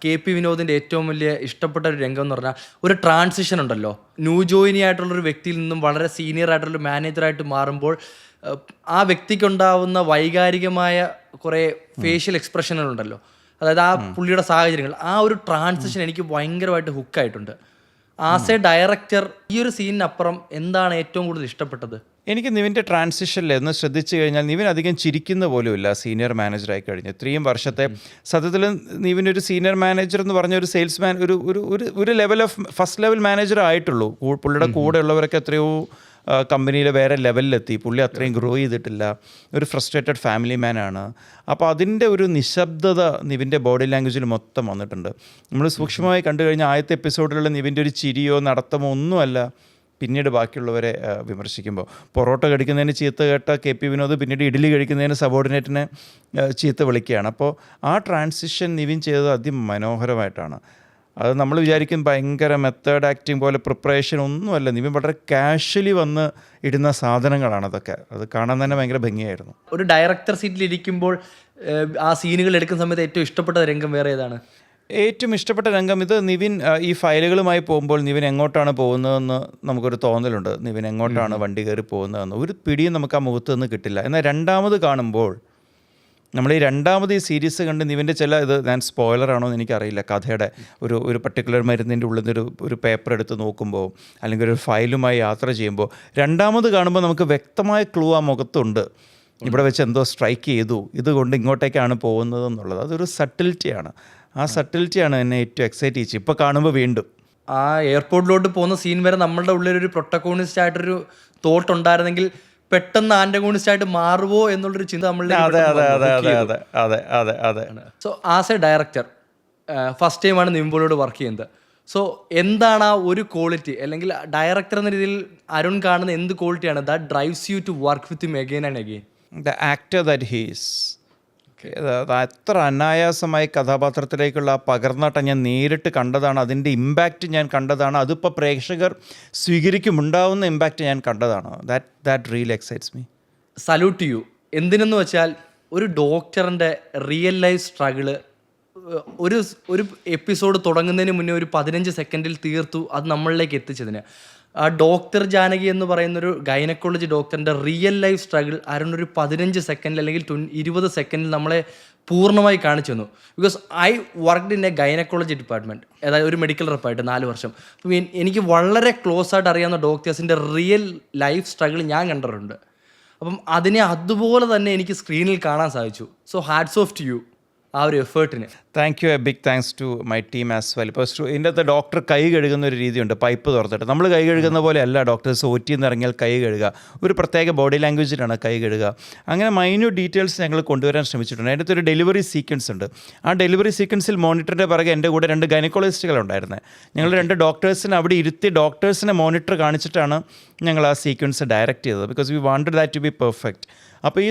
KP വിനോദിൻ്റെ ഏറ്റവും വലിയ ഇഷ്ടപ്പെട്ട ഒരു രംഗം എന്ന് പറഞ്ഞാൽ ഒരു ട്രാൻസിഷൻ ഉണ്ടല്ലോ. ന്യൂ ജോയിനി ആയിട്ടുള്ളൊരു വ്യക്തിയിൽ നിന്നും വളരെ സീനിയർ ആയിട്ടുള്ളൊരു മാനേജറായിട്ട് മാറുമ്പോൾ ആ വ്യക്തിക്കുണ്ടാവുന്ന വൈകാരികമായ കുറേ ഫേഷ്യൽ എക്സ്പ്രഷനുകളുണ്ടല്ലോ, അതായത് ആ പുള്ളിയുടെ സാഹചര്യങ്ങൾ, ആ ഒരു ട്രാൻസിഷൻ എനിക്ക് ഭയങ്കരമായിട്ട് ഹുക്കായിട്ടുണ്ട്. ആസ് എ ഡയറക്ടർ ഈ ഒരു സീനിനപ്പുറം എന്താണ് ഏറ്റവും കൂടുതൽ ഇഷ്ടപ്പെട്ടത്? എനിക്ക് നിവിൻ്റെ ട്രാൻസിഷനിൽ ഒന്ന് ശ്രദ്ധിച്ചു കഴിഞ്ഞാൽ നിവിൻ അധികം ചിരിക്കുന്ന പോലുമില്ല സീനിയർ മാനേജറായി കഴിഞ്ഞ്. ഇത്രയും വർഷത്തെ സത്യത്തിൽ നിവിനൊരു സീനിയർ മാനേജർ എന്ന് പറഞ്ഞ ഒരു സെയിൽസ്മാൻ ഒരു level of first level manager ആയിട്ടുള്ളൂ. പുള്ളിയുടെ കൂടെ ഉള്ളവരൊക്കെ എത്രയോ കമ്പനിയിൽ വേറെ ലെവലിലെത്തി. പുള്ളി അത്രയും ഗ്രോ ചെയ്തിട്ടില്ല. ഒരു ഫ്രസ്ട്രേറ്റഡ് ഫാമിലി മാനാണ്. അപ്പോൾ അതിൻ്റെ ഒരു നിശബ്ദത നിവിൻ്റെ ബോഡി ലാംഗ്വേജിൽ മൊത്തം വന്നിട്ടുണ്ട്. നമ്മൾ സൂക്ഷ്മമായി കണ്ടു കഴിഞ്ഞാൽ ആദ്യത്തെ എപ്പിസോഡിലുള്ള നിവിൻ്റെ ഒരു ചിരിയോ നടത്തമോ ഒന്നുമല്ല പിന്നീട് ബാക്കിയുള്ളവരെ വിമർശിക്കുമ്പോൾ. പൊറോട്ട കഴിക്കുന്നതിന് ചീത്ത കേട്ട KP വിനോദ് പിന്നീട് ഇഡ്ഡലി കഴിക്കുന്നതിന് സബോർഡിനേറ്റിനെ ചീത്ത വിളിക്കുകയാണ്. അപ്പോൾ ആ ട്രാൻസിഷൻ നിവിൻ ചെയ്തത് അതിമനോഹരമായിട്ടാണ്. അത് നമ്മൾ വിചാരിക്കും ഭയങ്കര മെത്തേഡ് ആക്ടിങ് പോലെ പ്രിപ്പറേഷൻ ഒന്നുമല്ല. നിവിൻ വളരെ കാഷ്വലി വന്ന് ഇടുന്ന സാധനങ്ങളാണ് അതൊക്കെ. അത് കാണാൻ തന്നെ ഭയങ്കര ഭംഗിയായിരുന്നു. ഒരു ഡയറക്ടർ സീറ്റിൽ ഇരിക്കുമ്പോൾ ആ സീനുകൾ എടുക്കുന്ന സമയത്ത് ഏറ്റവും ഇഷ്ടപ്പെട്ട രംഗം വേറെ ഏതാണ്? ഏറ്റവും ഇഷ്ടപ്പെട്ട രംഗം ഇത് നിവിൻ ഈ ഫയലുകളുമായി പോകുമ്പോൾ നിവിൻ എങ്ങോട്ടാണ് പോകുന്നതെന്ന് നമുക്കൊരു തോന്നലുണ്ട്. നിവിൻ എങ്ങോട്ടാണ് വണ്ടി കയറി പോകുന്നതെന്ന് ഒരു പിടിയും നമുക്ക് ആ മുഖത്ത് നിന്ന് കിട്ടില്ല. എന്നാൽ രണ്ടാമത് കാണുമ്പോൾ നമ്മൾ ഈ രണ്ടാമത് ഈ സീരീസ് കണ്ട് നിവിൻ്റെ ഞാൻ സ്പോയിലറാണോ എന്ന് എനിക്കറിയില്ല, കഥയുടെ ഒരു പർട്ടിക്കുലർ മരുന്നിൻ്റെ ഉള്ളിൽ നിന്ന് ഒരു പേപ്പർ എടുത്ത് നോക്കുമ്പോൾ അല്ലെങ്കിൽ ഒരു ഫയലുമായി യാത്ര ചെയ്യുമ്പോൾ രണ്ടാമത് കാണുമ്പോൾ നമുക്ക് വ്യക്തമായ ക്ലൂ ആ മുഖത്തുണ്ട്. ഇവിടെ വെച്ച് എന്തോ സ്ട്രൈക്ക് ചെയ്തു, ഇതുകൊണ്ട് ഇങ്ങോട്ടേക്കാണ് പോകുന്നത് എന്നുള്ളത്. അതൊരു സട്ടിലിറ്റിയാണ്. ആ സട്ടിലിറ്റിയാണ് എന്നെ ഏറ്റവും എക്സൈറ്റ് ചെയ്യിച്ചു ഇപ്പോൾ കാണുമ്പോൾ വീണ്ടും. ആ എയർപോർട്ടിലോട്ട് പോകുന്ന സീൻ വരെ നമ്മളുടെ ഉള്ളിലൊരു പ്രൊട്ടഗോണിസ്റ്റ് ആയിട്ടൊരു തോട്ട് ഉണ്ടായിരുന്നെങ്കിൽ പെട്ടെന്ന് ആന്റഗോണിസ്റ്റ് ആയിട്ട് മാറുമോ എന്നുള്ളൊരു ചിന്ത നമ്മളുടെ. So as a director first ടൈമാണ് നിവിൻ പോളിയോട് വർക്ക് ചെയ്യുന്നത്. സോ എന്താണ് ആ ഒരു ക്വാളിറ്റി, അല്ലെങ്കിൽ ഡയറക്ടർ എന്ന രീതിയിൽ അരുൺ കാണുന്ന എന്ത് ക്വാളിറ്റിയാണ് that drives you to work with him again and again? The actor that he's. എത്ര അനായാസമായി കഥാപാത്രത്തിലേക്കുള്ള ആ പകർന്നാട്ടം ഞാൻ നേരിട്ട് കണ്ടതാണ്. അതിൻ്റെ ഇമ്പാക്റ്റ് ഞാൻ കണ്ടതാണ്. അതിപ്പോൾ പ്രേക്ഷകർ സ്വീകരിക്കുമുണ്ടാവുന്ന ഇമ്പാക്റ്റ് ഞാൻ കണ്ടതാണ്. That really excites me. Salute you. എന്തിനെന്ന് വെച്ചാൽ ഒരു ഡോക്ടറിൻ്റെ റിയൽ ലൈഫ് സ്ട്രഗിള് ഒരു എപ്പിസോഡ് തുടങ്ങുന്നതിന് മുന്നേ ഒരു 15 സെക്കൻഡിൽ തീർത്തു അത് നമ്മളിലേക്ക് എത്തിച്ചതിന്. ആ ഡോക്ടർ ജാനകി എന്ന് പറയുന്നൊരു ഗൈനക്കോളജി ഡോക്ടറിൻ്റെ റിയൽ ലൈഫ് സ്ട്രഗിൾ അരുണൊരു 15 സെക്കൻഡിൽ അല്ലെങ്കിൽ 20 സെക്കൻഡിൽ നമ്മളെ പൂർണ്ണമായി കാണിച്ചു തന്നു. Because I worked in A gynaecology department, അതായത് ഒരു മെഡിക്കൽ റെപ്പായിട്ട് 4 വർഷം. അപ്പം എനിക്ക് വളരെ ക്ലോസ് ആയിട്ട് അറിയാവുന്ന ഡോക്ടേഴ്സിൻ്റെ റിയൽ ലൈഫ് സ്ട്രഗിൾ ഞാൻ കണ്ടിട്ടുണ്ട്. അപ്പം അതിനെ അതുപോലെ തന്നെ എനിക്ക് സ്ക്രീനിൽ കാണാൻ സാധിച്ചു. So hats off to you ആ ഒരു എഫേർട്ടിന്. Thank you. A big thanks to my team as well. ഇപ്പോൾ ഇതിൻ്റെ അകത്ത് ഡോക്ടർ കൈ കഴുകുന്ന ഒരു രീതിയുണ്ട്, പൈപ്പ് തുറന്നിട്ട്. നമ്മൾ കൈ കഴുകുന്ന പോലെ അല്ല ഡോക്ടേഴ്സ് OT എന്ന് ഇറങ്ങിയാൽ കൈ കഴുകുക. ഒരു പ്രത്യേക ബോഡി ലാംഗ്വേജിലാണ് കൈ കഴുകുക. അങ്ങനെ മൈന്യൂട്ട് ഡീറ്റെയിൽസ് ഞങ്ങൾ കൊണ്ടുവരാൻ ശ്രമിച്ചിട്ടുണ്ട്. അതിൻ്റെ ഒരു ഡെലിവറി സീക്വൻസ് ഉണ്ട്. ആ ഡെലിവറി സീക്വൻസിൽ മോണിറ്ററിൻ്റെ പിറകെ എൻ്റെ കൂടെ 2 ഗൈനക്കോളജിസ്റ്റുകളുണ്ടായിരുന്നത്. ഞങ്ങൾ 2 ഡോക്ടേഴ്സിനെ അവിടെ ഇരുത്തി ഡോക്ടേഴ്സിനെ മോണിറ്റർ കാണിച്ചിട്ടാണ് ഞങ്ങൾ ആ സീക്വൻസ് ഡയറക്റ്റ് ചെയ്തത്. Because we wanted that to be perfect. അപ്പോൾ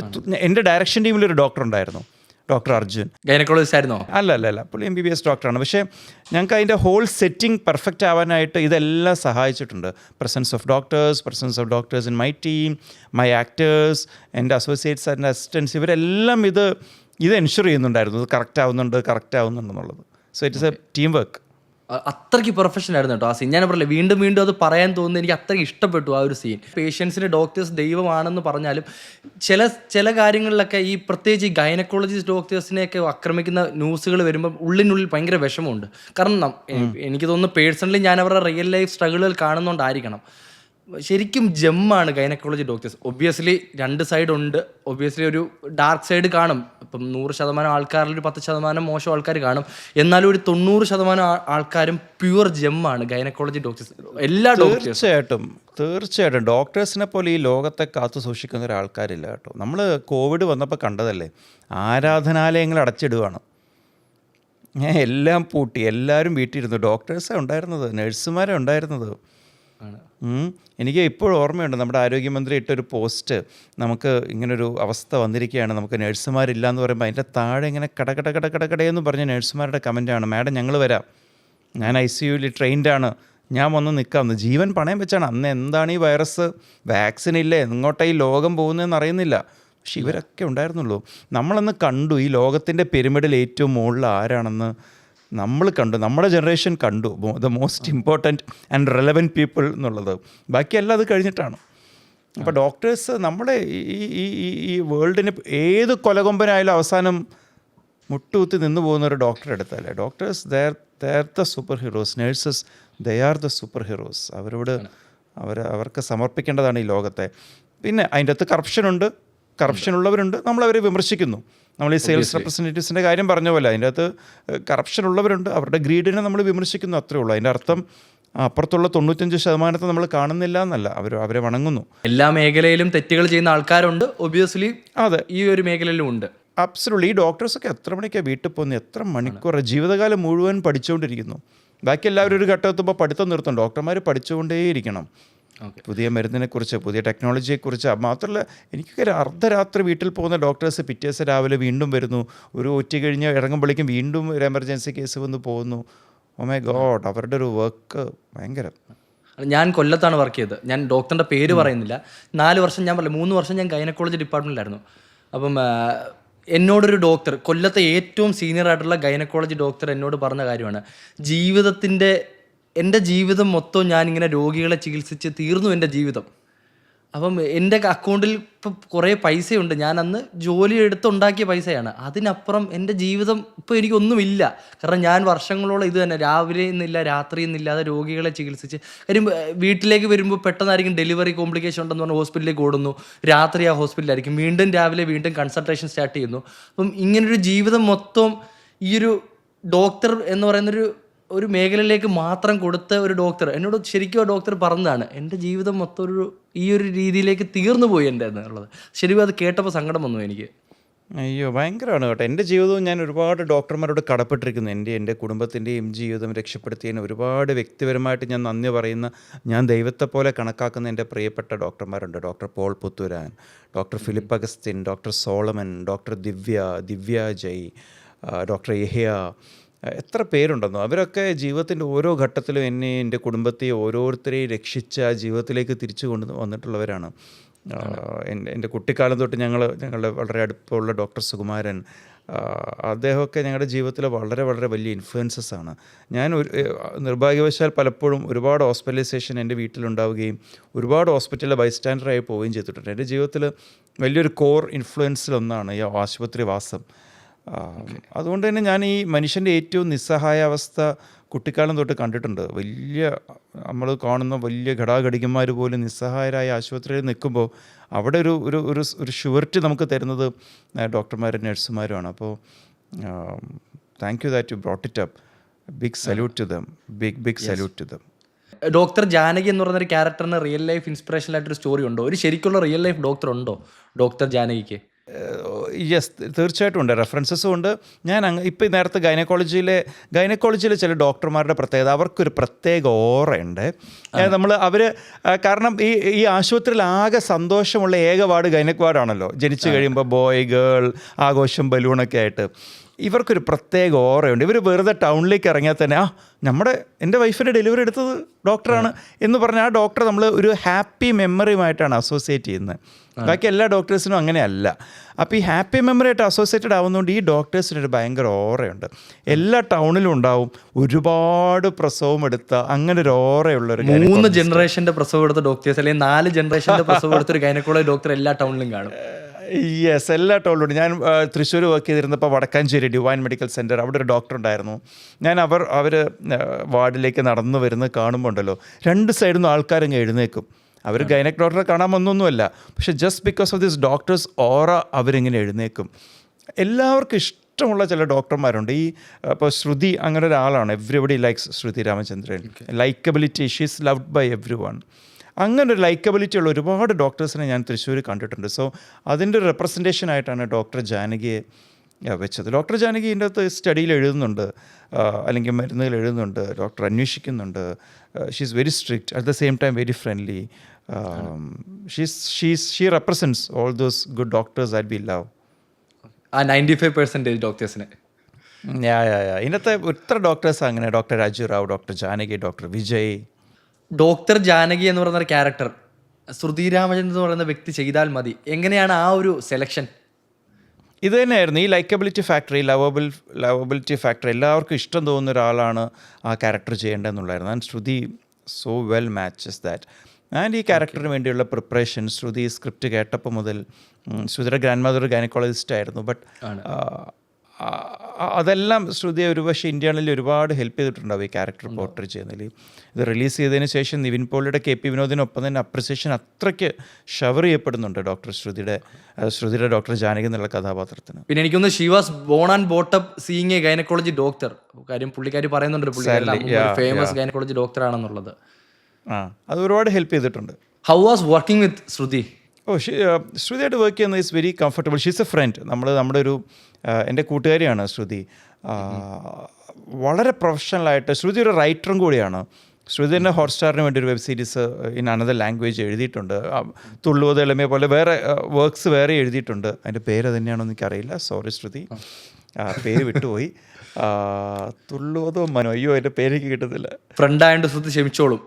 എൻ്റെ ഡയറക്ഷൻ ടീമിലൊരു ഡോക്ടർ ഉണ്ടായിരുന്നു. ഡോക്ടർ അർജുൻ. ഗൈനക്കോളജിസ്റ്റ് ആയിരുന്നോ? അല്ല പുള്ളി MBBS ഡോക്ടറാണ്. പക്ഷേ ഞങ്ങൾക്ക് അതിൻ്റെ ഹോൾ സെറ്റിംഗ് പെർഫെക്റ്റ് ആവാനായിട്ട് ഇതെല്ലാം സഹായിച്ചിട്ടുണ്ട്. Presence of doctors in my team, my actors, എൻ്റെ അസോസിയേറ്റ്സ് ആൻഡ് അസിസ്റ്റൻസ്, ഇവരെല്ലാം ഇത് എൻഷുർ ചെയ്യുന്നുണ്ടായിരുന്നു. ഇത് കറക്റ്റ് ആവുന്നുണ്ടെന്നുള്ളത്. So it is a team work. അത്രയ്ക്ക് പെർഫെക്ഷൻ ആയിരുന്നു കേട്ടോ ആ സീൻ. ഞാൻ പറയില്ല, വീണ്ടും അത് പറയാൻ തോന്നുന്നു. എനിക്ക് അത്രയ്ക്ക് ഇഷ്ടപ്പെട്ടു ആ ഒരു സീൻ. പേഷ്യൻസിന് ഡോക്ടേഴ്സ് ദൈവമാണെന്ന് പറഞ്ഞാലും ചില കാര്യങ്ങളിലൊക്കെ ഈ പ്രത്യേകിച്ച് ഈ ഗൈനക്കോളജിസ്റ്റ് ഡോക്ടേഴ്സിനെയൊക്കെ ആക്രമിക്കുന്ന ന്യൂസുകൾ വരുമ്പോൾ ഉള്ളിനുള്ളിൽ ഭയങ്കര വിഷമമുണ്ട്. കാരണം എനിക്ക് തോന്നുന്നു പേഴ്സണലി ഞാൻ അവരുടെ റിയൽ ലൈഫ് സ്ട്രഗിളുകൾ കാണുന്നതുകൊണ്ടായിരിക്കണം. ശരിക്കും ജെമ്മാണ് ഗൈനക്കോളജി ഡോക്ടേഴ്സ്. ഒബ്വിയസ്ലി 2 സൈഡ് ഉണ്ട്. ഒബ്വിയസ്ലി ഒരു ഡാർക്ക് സൈഡ് കാണും. ഇപ്പം 100% ആൾക്കാരിൽ ഒരു 10% മോശം ആൾക്കാർ കാണും. എന്നാലും ഒരു 90% ആൾക്കാരും പ്യുവർ ജെമ്മാണ് ഗൈനക്കോളജി ഡോക്ടേഴ്സ്. എല്ലാ തീർച്ചയായിട്ടും ഡോക്ടേഴ്സിനെ പോലെ ഈ ലോകത്തെ കാത്തു സൂക്ഷിക്കുന്ന ഒരാൾക്കാരില്ല കേട്ടോ. നമ്മൾ കോവിഡ് വന്നപ്പോൾ കണ്ടതല്ലേ, ആരാധനാലയങ്ങൾ അടച്ചിടുകയാണ്. എല്ലാം പൂട്ടി, എല്ലാവരും വീട്ടിലിരുന്നു. ഡോക്ടേഴ്സാണ് ഉണ്ടായിരുന്നത്, നഴ്സുമാരാണ് ഉണ്ടായിരുന്നത്. എനിക്ക് ഇപ്പോഴും ഓർമ്മയുണ്ട്, നമ്മുടെ ആരോഗ്യമന്ത്രി ഇട്ടൊരു പോസ്റ്റ്, നമുക്ക് ഇങ്ങനൊരു അവസ്ഥ വന്നിരിക്കുകയാണ്, നമുക്ക് നഴ്സുമാരില്ല എന്ന് പറയുമ്പോൾ അതിൻ്റെ താഴെ ഇങ്ങനെ കടകടയെന്ന് പറഞ്ഞ നഴ്സുമാരുടെ കമൻറ്റാണ്, മാഡം ഞങ്ങൾ വരാം, ഞാൻ ICUവിൽ ട്രെയിൻഡാണ്, ഞാൻ വന്ന് നിൽക്കാമെന്ന്. ജീവൻ പണയം വെച്ചാണ്. അന്ന് എന്താണ് ഈ വൈറസ്, വാക്സിൻ ഇല്ലേ, എങ്ങോട്ടാണ് ഈ ലോകം പോകുന്നതെന്ന് അറിയുന്നില്ല. പക്ഷെ ഇവരൊക്കെ ഉണ്ടായിരുന്നുള്ളൂ. നമ്മളന്ന് കണ്ടു ഈ ലോകത്തിൻ്റെ പിരമിഡിൽ ഏറ്റവും മുകളിൽ ആരാണെന്ന് നമ്മൾ കണ്ടു, നമ്മുടെ ജനറേഷൻ കണ്ടു the most important and relevant people എന്നുള്ളത്. ബാക്കിയെല്ലാം അത് കഴിഞ്ഞിട്ടാണ്. അപ്പോൾ ഡോക്ടേഴ്സ് നമ്മുടെ ഈ വേൾഡിന് ഏത് കൊലകൊമ്പനായാലും അവസാനം മുട്ടുകുത്തി നിന്ന് പോകുന്ന ഒരു ഡോക്ടറെ എടുത്താലേ, doctors they are the super heroes, nurses they are the super heroes. അവർക്ക് സമർപ്പിക്കേണ്ടതാണ് ഈ ലോകത്തെ. പിന്നെ അതിൻ്റെ അകത്ത് കറപ്ഷൻ ഉള്ളവരുണ്ട്, നമ്മളവരെ വിമർശിക്കുന്നു. നമ്മൾ ഈ സെയിൽസ് റെപ്രസെൻറ്റേറ്റീവ്സിൻ്റെ കാര്യം പറഞ്ഞ പോലെ അതിൻ്റെ അകത്ത് കറപ്ഷൻ ഉള്ളവരുണ്ട്, അവരുടെ ഗ്രീഡിനെ നമ്മൾ വിമർശിക്കുന്നു, അത്രേ ഉള്ളൂ. അതിൻ്റെ അർത്ഥം അപ്പുറത്തുള്ള 95% നമ്മൾ കാണുന്നില്ല എന്നല്ല, അവരെ വണങ്ങുന്നു. എല്ലാ മേഖലയിലും തെറ്റുകൾ ചെയ്യുന്ന ആൾക്കാരുണ്ട്, ഒബ്വിയസ്ലി. അതെ, ഈ ഒരു മേഖലയിലും ഉണ്ട്. അബ്സല്യൂട്ട്ലി. ഈ ഡോക്ടേഴ്സൊക്കെ എത്ര മണിക്കാണ് വീട്ടിൽ പോകുന്നത്, എത്ര മണിക്കൂർ, ജീവിതകാലം മുഴുവൻ പഠിച്ചുകൊണ്ടിരിക്കുന്നു. ബാക്കി എല്ലാവരും ഒരു ഘട്ടം എത്തുമ്പോൾ പഠിത്തം നിർത്തും. ഡോക്ടർമാർ പഠിച്ചുകൊണ്ടേയിരിക്കണം. പുതിയ മരുന്നിനെക്കുറിച്ച്, പുതിയ ടെക്നോളജിയെക്കുറിച്ച്. മാത്രമല്ല, എനിക്കൊക്കെ അർദ്ധരാത്രി വീട്ടിൽ പോകുന്ന ഡോക്ടേഴ്സ് പിറ്റേ ദിവസം രാവിലെ വീണ്ടും വരുന്നു. ഒരു ഒറ്റ കഴിഞ്ഞ് ഇറങ്ങുമ്പോഴേക്കും വീണ്ടും ഒരു എമർജൻസി കേസ് വന്ന് പോകുന്നു. ഓ മൈ ഗോഡ്, അവരുടെ ഒരു വർക്ക് ഭയങ്കര. ഞാൻ കൊല്ലത്താണ് വർക്ക് ചെയ്തത്. ഞാൻ ഡോക്ടറിൻ്റെ പേര് പറയുന്നില്ല. 4 വർഷം, ഞാൻ പറയില്ല 3 വർഷം ഞാൻ ഗൈനക്കോളജി ഡിപ്പാർട്ട്മെൻറ്റിലായിരുന്നു. അപ്പം എന്നോടൊരു ഡോക്ടർ, കൊല്ലത്തെ ഏറ്റവും സീനിയർ ആയിട്ടുള്ള ഗൈനക്കോളജി ഡോക്ടർ എന്നോട് പറഞ്ഞ കാര്യമാണ്, എൻ്റെ ജീവിതം മൊത്തം ഞാനിങ്ങനെ രോഗികളെ ചികിത്സിച്ച് തീർന്നു എൻ്റെ ജീവിതം. അപ്പം എൻ്റെ അക്കൗണ്ടിൽ ഇപ്പം കുറേ പൈസയുണ്ട്, ഞാൻ അന്ന് ജോലി എടുത്തുണ്ടാക്കിയ പൈസയാണ്. അതിനപ്പുറം എൻ്റെ ജീവിതം ഇപ്പോൾ എനിക്കൊന്നുമില്ല. കാരണം ഞാൻ വർഷങ്ങളോളം ഇത് തന്നെ, രാവിലെ എന്നില്ല രാത്രി എന്നില്ലാതെ രോഗികളെ ചികിത്സിച്ച്. കാര്യം വീട്ടിലേക്ക് വരുമ്പോൾ പെട്ടെന്നായിരിക്കും ഡെലിവറി കോംപ്ലിക്കേഷൻ ഉണ്ടെന്ന് പറഞ്ഞാൽ ഹോസ്പിറ്റലിലേക്ക് ഓടുന്നു, രാത്രി ആ ഹോസ്പിറ്റലായിരിക്കും, വീണ്ടും രാവിലെ വീണ്ടും കൺസൾട്ടേഷൻ സ്റ്റാർട്ട് ചെയ്യുന്നു. അപ്പം ഇങ്ങനൊരു ജീവിതം മൊത്തം ഈ ഒരു ഡോക്ടർ എന്ന് പറയുന്നൊരു മേഖലയിലേക്ക് മാത്രം കൊടുത്ത ഒരു ഡോക്ടർ എന്നോട് ശരിക്കും ആ ഡോക്ടർ പറഞ്ഞതാണ്, എൻ്റെ ജീവിതം മൊത്തം ഈ ഒരു രീതിയിലേക്ക് തീർന്നു പോയി എൻ്റെ എന്നുള്ളത്. ശരിക്കും അത് കേട്ടപ്പോൾ സങ്കടം വന്നു എനിക്ക്. അയ്യോ, ഭയങ്കരമാണ് കേട്ടോ. എൻ്റെ ജീവിതവും ഞാൻ ഒരുപാട് ഡോക്ടർമാരോട് കടപ്പെട്ടിരിക്കുന്നു. എൻ്റെ കുടുംബത്തിൻ്റെയും ജീവിതം രക്ഷപ്പെടുത്തിയതിന് ഒരുപാട് വ്യക്തിപരമായിട്ട് ഞാൻ നന്ദി പറയുന്ന, ഞാൻ ദൈവത്തെ പോലെ കണക്കാക്കുന്ന എൻ്റെ പ്രിയപ്പെട്ട ഡോക്ടർമാരുണ്ട്. Doctor Paul Puthooran, doctor Philip Augustine, doctor Solomon, doctor Divya Jay, doctor Yahya, എത്ര പേരുണ്ടെന്നോ. അവരൊക്കെ ജീവിതത്തിൻ്റെ ഓരോ ഘട്ടത്തിലും എന്നെ, എൻ്റെ കുടുംബത്തെ ഓരോരുത്തരെയും രക്ഷിച്ച് ആ ജീവിതത്തിലേക്ക് തിരിച്ചു വന്നിട്ടുള്ളവരാണ്. എൻ്റെ കുട്ടിക്കാലം തൊട്ട് ഞങ്ങളുടെ വളരെ അടുപ്പമുള്ള ഡോക്ടർ സുകുമാരൻ, അദ്ദേഹമൊക്കെ ഞങ്ങളുടെ ജീവിതത്തിൽ വളരെ വളരെ വലിയ ഇൻഫ്ലുവൻസസ് ആണ്. ഞാൻ നിർഭാഗ്യവശാൽ പലപ്പോഴും ഒരുപാട് ഹോസ്പിറ്റലൈസേഷൻ എൻ്റെ വീട്ടിലുണ്ടാവുകയും ഒരുപാട് ഹോസ്പിറ്റലിൽ ബൈസ്റ്റാൻഡറായി പോവുകയും ചെയ്തിട്ടുണ്ട്. എൻ്റെ ജീവിതത്തിൽ വലിയൊരു കോർ ഇൻഫ്ലുവൻസിലൊന്നാണ് ഈ ആശുപത്രിവാസം. അതുകൊണ്ട് തന്നെ ഞാൻ ഈ മനുഷ്യൻ്റെ ഏറ്റവും നിസ്സഹായ അവസ്ഥ കുട്ടിക്കാലം തൊട്ട് കണ്ടിട്ടുണ്ട്. നമ്മൾ കാണുന്ന വലിയ ഘടാഘടികന്മാർ പോലും നിസ്സഹായരായ ആശുപത്രിയിൽ നിൽക്കുമ്പോൾ അവിടെ ഒരു ഷുവറിറ്റി നമുക്ക് തരുന്നത് ഡോക്ടർമാരും നഴ്സുമാരുമാണ്. അപ്പോൾ thank you that you brought it up. Big salute to them, big salute to them. Doctor Janaki എന്ന് പറയുന്നൊരു ക്യാരക്ടറിന് റിയൽ ലൈഫ് ഇൻസ്പിറേഷനായിട്ടൊരു സ്റ്റോറി ഉണ്ടോ? ഒരു ശരിക്കുള്ള റിയൽ ലൈഫ് ഡോക്ടർ ഉണ്ടോ ഡോക്ടർ ജാനകിക്ക്? യെസ്, തീർച്ചയായിട്ടും ഉണ്ട്. റെഫറൻസസും ഉണ്ട്. ഞാൻ ഇപ്പോൾ നേരത്തെ ഗൈനക്കോളജിയിലെ ചില ഡോക്ടർമാരുടെ പ്രത്യേകത, അവർക്കൊരു പ്രത്യേക ഓറയുണ്ട്. അവർ കാരണം ഈ ആശുപത്രിയിൽ ആകെ സന്തോഷമുള്ള ഏക വാർഡ് ഗൈനക് വാർഡാണല്ലോ. ജനിച്ചു കഴിയുമ്പോൾ ബോയ് ഗേൾ ആഘോഷം ബലൂണൊക്കെ ആയിട്ട് ഇവർക്കൊരു പ്രത്യേക ഓറയുണ്ട്. ഇവർ വെറുതെ ടൗണിലേക്ക് ഇറങ്ങിയാൽ തന്നെ എൻ്റെ വൈഫിൻ്റെ ഡെലിവറി എടുത്തത് ഡോക്ടറാണ് എന്ന് പറഞ്ഞാൽ ആ ഡോക്ടറെ നമ്മൾ ഒരു ഹാപ്പി മെമ്മറിയുമായിട്ടാണ് അസോസിയേറ്റ് ചെയ്യുന്നത്. ബാക്കി എല്ലാ ഡോക്ടേഴ്സിനും അങ്ങനെയല്ല. അപ്പോൾ ഈ ഹാപ്പി മെമ്മറി ആയിട്ട് അസോസിയേറ്റഡ് ആവുന്നതുകൊണ്ട് ഈ ഡോക്ടേഴ്സിനൊരു ഭയങ്കര ഓറയുണ്ട്. എല്ലാ ടൗണിലും ഉണ്ടാവും ഒരുപാട് പ്രസവം എടുത്ത അങ്ങനെ ഒരു ഓറയുള്ളൊരു 3 ജനറേഷൻ്റെ പ്രസവം എടുത്ത ഡോക്ടേഴ്സ് അല്ലെങ്കിൽ 4 ജനറേഷൻ്റെ പ്രസവം എടുത്തൊരു ഗൈനക്കോളജി ഡോക്ടർ എല്ലാ ടൗണിലും കാണും. യെസ്, എല്ലാ ടൗണിലുണ്ട്. ഞാൻ തൃശ്ശൂർ വർക്ക് ചെയ്തിരുന്നപ്പോൾ വടക്കാഞ്ചേരി ഡിവൈൻ മെഡിക്കൽ സെൻറ്റർ, അവിടെ ഒരു ഡോക്ടർ ഉണ്ടായിരുന്നു. ഞാൻ അവർ വാർഡിലേക്ക് നടന്നു വരുന്നത് കാണുമ്പോൾ ഉണ്ടല്ലോ 2 സൈഡിൽ നിന്ന് ആൾക്കാരങ്ങ് എഴുന്നേക്കും. അവർ ഗൈനക് ഡോക്ടറെ കാണാൻ വന്നൊന്നുമല്ല, പക്ഷെ just because of this doctors aura അവരിങ്ങനെ എഴുന്നേക്കും. എല്ലാവർക്കും ഇഷ്ടമുള്ള ചില ഡോക്ടർമാരുണ്ട്. ഇപ്പോൾ ശ്രുതി അങ്ങനെ ഒരാളാണ്. Everybody likes Shruthi Ramachandran. Likeability, she is loved by every one. അങ്ങനെ ഒരു ലൈക്കബിലിറ്റി ഉള്ള ഒരുപാട് ഡോക്ടേഴ്സിനെ ഞാൻ തൃശ്ശൂർ കണ്ടിട്ടുണ്ട്. സോ അതിൻ്റെ ഒരു റെപ്രസെൻറ്റേഷൻ ആയിട്ടാണ് ഡോക്ടർ ജാനകിയെ വെച്ചത്. ഡോക്ടർ ജാനകി ഇതിൻ്റെ അകത്ത് സ്റ്റഡിയിൽ എഴുതുന്നുണ്ട്, അല്ലെങ്കിൽ മരുന്നുകൾ എഴുതുന്നുണ്ട്, ഡോക്ടർ അന്വേഷിക്കുന്നുണ്ട്. She is very strict, at the same time very friendly. She represents all those good doctors that we love. ആ 95% ഡോക്ടേഴ്സിനെ ഇതിനകത്തെ ഇത്ര ഡോക്ടേഴ്സ് അങ്ങനെ, doctor Raju Rao, doctor Janaki, doctor Vijay. Doctor Janaki എന്ന് പറയുന്ന ഒരു ക്യാരക്ടർ ശ്രുതി രാമചന്ദ്രൻ എന്ന് പറയുന്ന വ്യക്തി ചെയ്താൽ മതി. എങ്ങനെയാണ് ആ ഒരു സെലക്ഷൻ? ഇത് തന്നെയായിരുന്നു ഈ ലൈക്കബിലിറ്റി ഫാക്ടറി, ലവബിലിറ്റി ഫാക്ടറി. എല്ലാവർക്കും ഇഷ്ടം തോന്നുന്ന ഒരാളാണ് ആ ക്യാരക്ടർ ചെയ്യേണ്ടതെന്നുള്ളായിരുന്നു. And Shruthi so well matches that. And ഈ ക്യാരക്ടറിന് വേണ്ടിയുള്ള പ്രിപ്പറേഷൻ, ശ്രുതി സ്ക്രിപ്റ്റ് കേട്ടപ്പോൾ മുതൽ, ശ്രുതിയുടെ ഗ്രാൻഡ് മദർ ഗൈനക്കോളജിസ്റ്റ് ആയിരുന്നു. ബട്ട് അതെല്ലാം ശ്രുതിയെ ഒരുപക്ഷെ ഇന്ത്യയിൽ ഒരുപാട് ഹെൽപ്പ് ചെയ്തിട്ടുണ്ടാവും ഈ ക്യാരക്ടർ പോർട്രേറ്റ് ചെയ്യുന്നതിൽ. ഇത് റിലീസ് ചെയ്തതിന് ശേഷം നിവിൻ പോളിയുടെ KP വിനോദിനൊപ്പം തന്നെ അപ്രിസിയേഷൻ അത്രയ്ക്ക് ഷവർ ചെയ്യപ്പെടുന്നുണ്ട് ശ്രുതിയുടെ ഡോക്ടർ ജാനകി എന്നുള്ള കഥാപാത്രത്തിന്. പിന്നെ എനിക്കൊന്ന് she was born and brought up seeing A gynaecology doctor. കാര്യം പുള്ളിക്കാരി പറയുന്നുണ്ട് ഫേമസ് ഗൈനക്കോളജി ഡോക്ടർ ആണെന്നുള്ളത്. അത് ഒരുപാട് ഹെൽപ്പ് ചെയ്തിട്ടുണ്ട്. How was working with Shruthi? ശ്രുതിയായിട്ട് വർക്ക് ചെയ്യുന്നത് is very comfortable. She's a friend. നമ്മുടെ ഒരു എൻ്റെ കൂട്ടുകാരിയാണ് ശ്രുതി. വളരെ പ്രൊഫഷണലായിട്ട്. ശ്രുതി ഒരു റൈറ്ററും കൂടിയാണ്. ശ്രുതി തന്നെ ഹോട്ട്സ്റ്റാറിന് വേണ്ടി ഒരു web series in another language എഴുതിയിട്ടുണ്ട്. തുള്ളുവത് എളിമയെ പോലെ വേറെ വർക്ക്സ് വേറെ എഴുതിയിട്ടുണ്ട്. അതിൻ്റെ പേര് തന്നെയാണോ എനിക്കറിയില്ല, സോറി ശ്രുതി, പേര് വിട്ടുപോയി. തുള്ളുവതോ മനോ, അയ്യോ അതിൻ്റെ പേരേക്ക് കിട്ടുന്നില്ല. ഫ്രണ്ടായതുകൊണ്ട് ശ്രുതി ക്ഷമിച്ചോളും.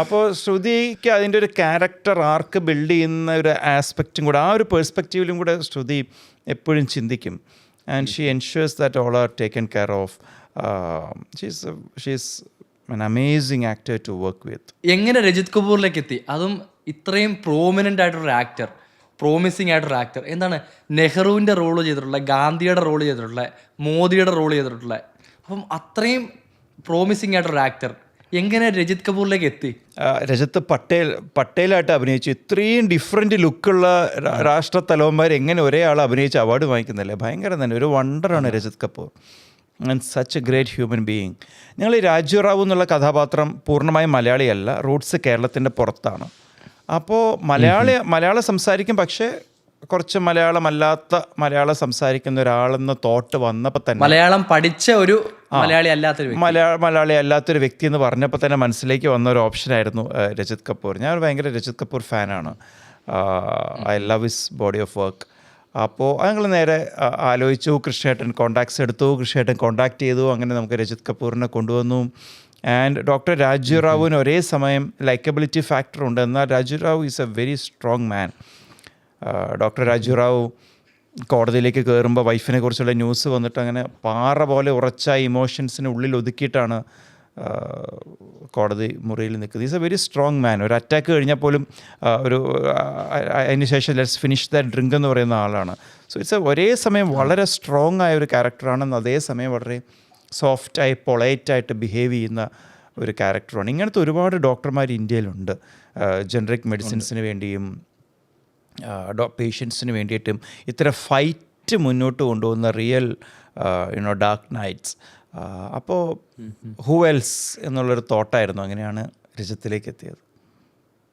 അപ്പോൾ ശ്രുതിക്ക് അതിൻ്റെ ഒരു ക്യാരക്ടർ ആർക്ക് ബിൽഡ് ചെയ്യുന്ന ഒരു ആസ്പെക്റ്റും കൂടെ, ആ ഒരു പേഴ്സ്പെക്റ്റീവിലും കൂടെ ശ്രുതി എപ്പോഴും ചിന്തിക്കും. And she ensures that all are taken care of. She's an amazing actor to work with. എങ്ങനെ രജിത് കപൂറിലേക്ക് എത്തി? അതും ഇത്രയും പ്രോമിനൻ്റ് ആയിട്ടൊരു ആക്ടർ, പ്രോമിസിങ് ആയിട്ടൊരു ആക്ടർ. എന്താണ് നെഹ്റുവിൻ്റെ റോള് ചെയ്തിട്ടുള്ള, ഗാന്ധിയുടെ റോള് ചെയ്തിട്ടുള്ള, മോദിയുടെ റോള് ചെയ്തിട്ടുള്ള, അപ്പം അത്രയും പ്രോമിസിങ് ആയിട്ടൊരു ആക്ടർ എങ്ങനെ രജിത് കപൂറിലേക്ക് എത്തി? രജത്ത് പട്ടേലായിട്ട് അഭിനയിച്ചു. ഇത്രയും ഡിഫറെൻറ്റ് ലുക്കുള്ള രാഷ്ട്രത്തലവന്മാർ എങ്ങനെ ഒരേ ആൾ അഭിനയിച്ച് അവാർഡ് വാങ്ങിക്കുന്നില്ലേ? ഭയങ്കരം തന്നെ ഒരു വണ്ടറാണ് Rajit Kapur. And such a great human being. ഞങ്ങൾ ഈ രാജു റാവു എന്നുള്ള കഥാപാത്രം പൂർണ്ണമായും മലയാളിയല്ല, റൂട്ട്സ് കേരളത്തിൻ്റെ പുറത്താണ്. അപ്പോൾ മലയാളം സംസാരിക്കും, പക്ഷേ കുറച്ച് മലയാളം സംസാരിക്കുന്ന ഒരാളെന്ന തോട്ട് വന്നപ്പോൾ തന്നെ, മലയാളം പഠിച്ച ഒരു മലയാളി അല്ലാത്തൊരു വ്യക്തി എന്ന് പറഞ്ഞപ്പോൾ തന്നെ മനസ്സിലേക്ക് വന്ന ഒരു ഓപ്ഷനായിരുന്നു രജിത് കപൂർ. ഞാൻ ഭയങ്കര രജിത് കപൂർ ഫാനാണ്. I love his body of work. അപ്പോൾ ഞങ്ങൾ നേരെ ആലോചിച്ചു, കൃഷ്ണേട്ടൻ കോൺടാക്ട്സ് എടുത്തു, കൃഷ്ണേട്ടൻ കോൺടാക്ട് ചെയ്തു. അങ്ങനെ നമുക്ക് രജിത് കപൂറിനെ കൊണ്ടുവന്നു. ആൻഡ് ഡോക്ടർ രാജു റാവുവിന് ഒരേ സമയം ലൈക്കബിലിറ്റി ഫാക്ടർ ഉണ്ട്, എന്നാൽ Raju Rao is A very strong man. Doctor Raju Rao കോടതിയിലേക്ക് കയറുമ്പോൾ വൈഫിനെ കുറിച്ചുള്ള ന്യൂസ് വന്നിട്ട് അങ്ങനെ പാറ പോലെ ഉറച്ച ഇമോഷൻസിന് ഉള്ളിൽ ഒതുക്കിയിട്ടാണ് കോടതി മുറിയിൽ നിൽക്കുന്നത്. ഈസ് എ വെരി സ്ട്രോങ് മാൻ. ഒരു അറ്റാക്ക് കഴിഞ്ഞാൽ പോലും അതിന് ശേഷം ലെറ്റ്സ് ഫിനിഷ് ദാറ്റ് ഡ്രിങ്ക് എന്ന് പറയുന്ന ആളാണ്. സോ ഇറ്റ്സ് ഒരേ സമയം വളരെ സ്ട്രോങ് ആയ ഒരു ക്യാരക്ടറാണെന്ന് അതേസമയം വളരെ സോഫ്റ്റായി പൊളൈറ്റായിട്ട് ബിഹേവ് ചെയ്യുന്ന ഒരു ക്യാരക്ടറാണ്. ഇങ്ങനത്തെ ഒരുപാട് ഡോക്ടർമാർ ഇന്ത്യയിലുണ്ട്. ജനറിക് മെഡിസിൻസിന് വേണ്ടിയും പേഷ്യൻസിന് വേണ്ടിയിട്ടും ഇത്ര ഫൈറ്റ് മുന്നോട്ട് കൊണ്ടുപോകുന്ന റിയൽ ഡാർക്ക് നൈറ്റ്സ്. അപ്പോൾ ഹൂ എൽസ് എന്നുള്ളൊരു തോട്ടായിരുന്നു. അങ്ങനെയാണ് രജത്തിലേക്ക് എത്തിയത്.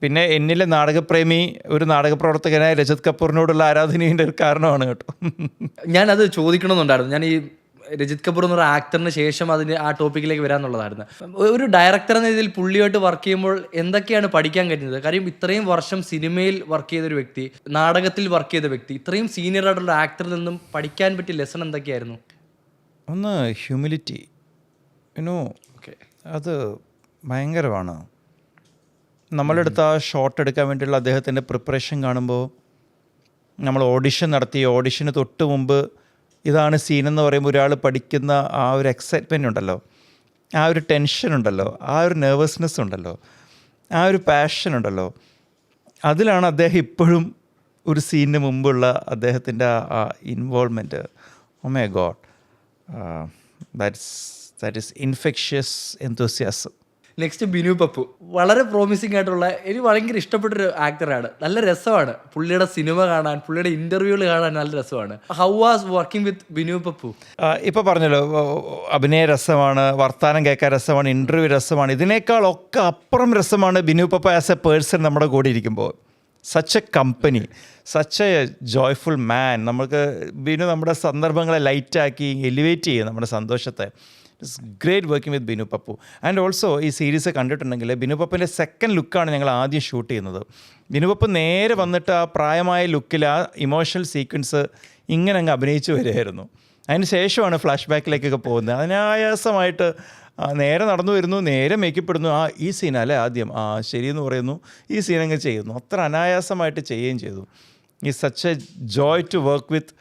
പിന്നെ എന്നിലെ നാടകപ്രേമി ഒരു നാടകപ്രവർത്തകനായ രജത് കപൂറിനോടുള്ള ആരാധനയുടെ ഒരു കാരണമാണ് കേട്ടോ. ഞാനത് ചോദിക്കണമെന്നുണ്ടായിരുന്നു. ഞാൻ ഈ രജിത് കപൂർ എന്നൊരു ആക്ടറിന് ശേഷം അതിന് ആ ടോപ്പിക്കിലേക്ക് വരാമെന്നുള്ളതായിരുന്നു. ഒരു ഡയറക്ടർ എന്ന രീതിയിൽ പുള്ളിയായിട്ട് വർക്ക് ചെയ്യുമ്പോൾ എന്തൊക്കെയാണ് പഠിക്കാൻ കഴിയുന്നത്? കാര്യം ഇത്രയും വർഷം സിനിമയിൽ വർക്ക് ചെയ്തൊരു വ്യക്തി, നാടകത്തിൽ വർക്ക് ചെയ്ത വ്യക്തി, ഇത്രയും സീനിയർ ആയിട്ടുള്ള ആക്ടറിൽ നിന്നും പഠിക്കാൻ പറ്റിയ ലെസൺ എന്തൊക്കെയായിരുന്നു? ഒന്ന് ഹ്യൂമിലിറ്റി, ഓക്കെ, അത് ഭയങ്കരമാണ്. നമ്മളെടുത്ത ആ ഷോട്ട് എടുക്കാൻ വേണ്ടിയുള്ള അദ്ദേഹത്തിൻ്റെ പ്രിപ്പറേഷൻ കാണുമ്പോൾ, നമ്മൾ ഓഡിഷൻ നടത്തി, ഓഡിഷന് തൊട്ട് മുമ്പ് ഇതാണ് സീനെന്ന് പറയുമ്പോൾ ഒരാൾ പഠിക്കുന്ന ആ ഒരു എക്സൈറ്റ്മെൻ്റ് ഉണ്ടല്ലോ, ആ ഒരു ടെൻഷൻ ഉണ്ടല്ലോ, ആ ഒരു നെർവസ്നെസ് ഉണ്ടല്ലോ, ആ ഒരു പാഷൻ ഉണ്ടല്ലോ, അതിലാണ് അദ്ദേഹം ഇപ്പോഴും ഒരു സീനിന് മുമ്പുള്ള അദ്ദേഹത്തിൻ്റെ ആ involvement. Oh my god, that is infectious enthusiasm. Next Binu Pappu. വളരെ പ്രോമിസിങ് ആയിട്ടുള്ള, എനിക്ക് ഭയങ്കര ഇഷ്ടപ്പെട്ടൊരു ആക്ടറാണ്. നല്ല രസമാണ് പുള്ളിയുടെ സിനിമ കാണാൻ, പുള്ളിയുടെ ഇൻ്റർവ്യൂകൾ കാണാൻ നല്ല രസമാണ്. How was working with Binu Pappu? ഇപ്പോൾ പറഞ്ഞല്ലോ, അഭിനയ രസമാണ്, വർത്തമാനം കേൾക്കാൻ രസമാണ്, ഇൻ്റർവ്യൂ രസമാണ്. ഇതിനേക്കാളൊക്കെ അപ്പുറം രസമാണ് Binu Pappu as a person നമ്മുടെ കൂടെ ഇരിക്കുമ്പോൾ. Such a company, such a joyful man. നമുക്ക് ബിനു നമ്മുടെ സന്ദർഭങ്ങളെ ലൈറ്റാക്കി എലിവേറ്റ് ചെയ്യും നമ്മുടെ സന്തോഷത്തെ. It's great working with Binu Pappu. And also ഈ സീരീസ് കണ്ടിട്ടുണ്ടെങ്കിൽ ബിനു പപ്പുവിൻ്റെ സെക്കൻഡ് ലുക്കാണ് ഞങ്ങൾ ആദ്യം ഷൂട്ട് ചെയ്യുന്നത്. ബിനു പപ്പു നേരെ വന്നിട്ട് ആ പ്രായമായ ലുക്കിൽ ആ ഇമോഷണൽ സീക്വൻസ് ഇങ്ങനെ അങ്ങ് അഭിനയിച്ചു വരികയായിരുന്നു. അതിന് ശേഷമാണ് ഫ്ലാഷ് ബാക്കിലേക്കൊക്കെ പോകുന്നത്. അതിനായാസമായിട്ട് നേരെ നടന്നു വരുന്നു, നേരെ മേക്കപ്പെടുന്നു. ഈ സീനല്ലേ ആദ്യം, ശരിയെന്ന് പറയുന്നു, ഈ സീനങ്ങ് ചെയ്യുന്നു. അത്ര അനായാസമായിട്ട് ചെയ്യുകയും ചെയ്തു. ഈ such a joy to work with.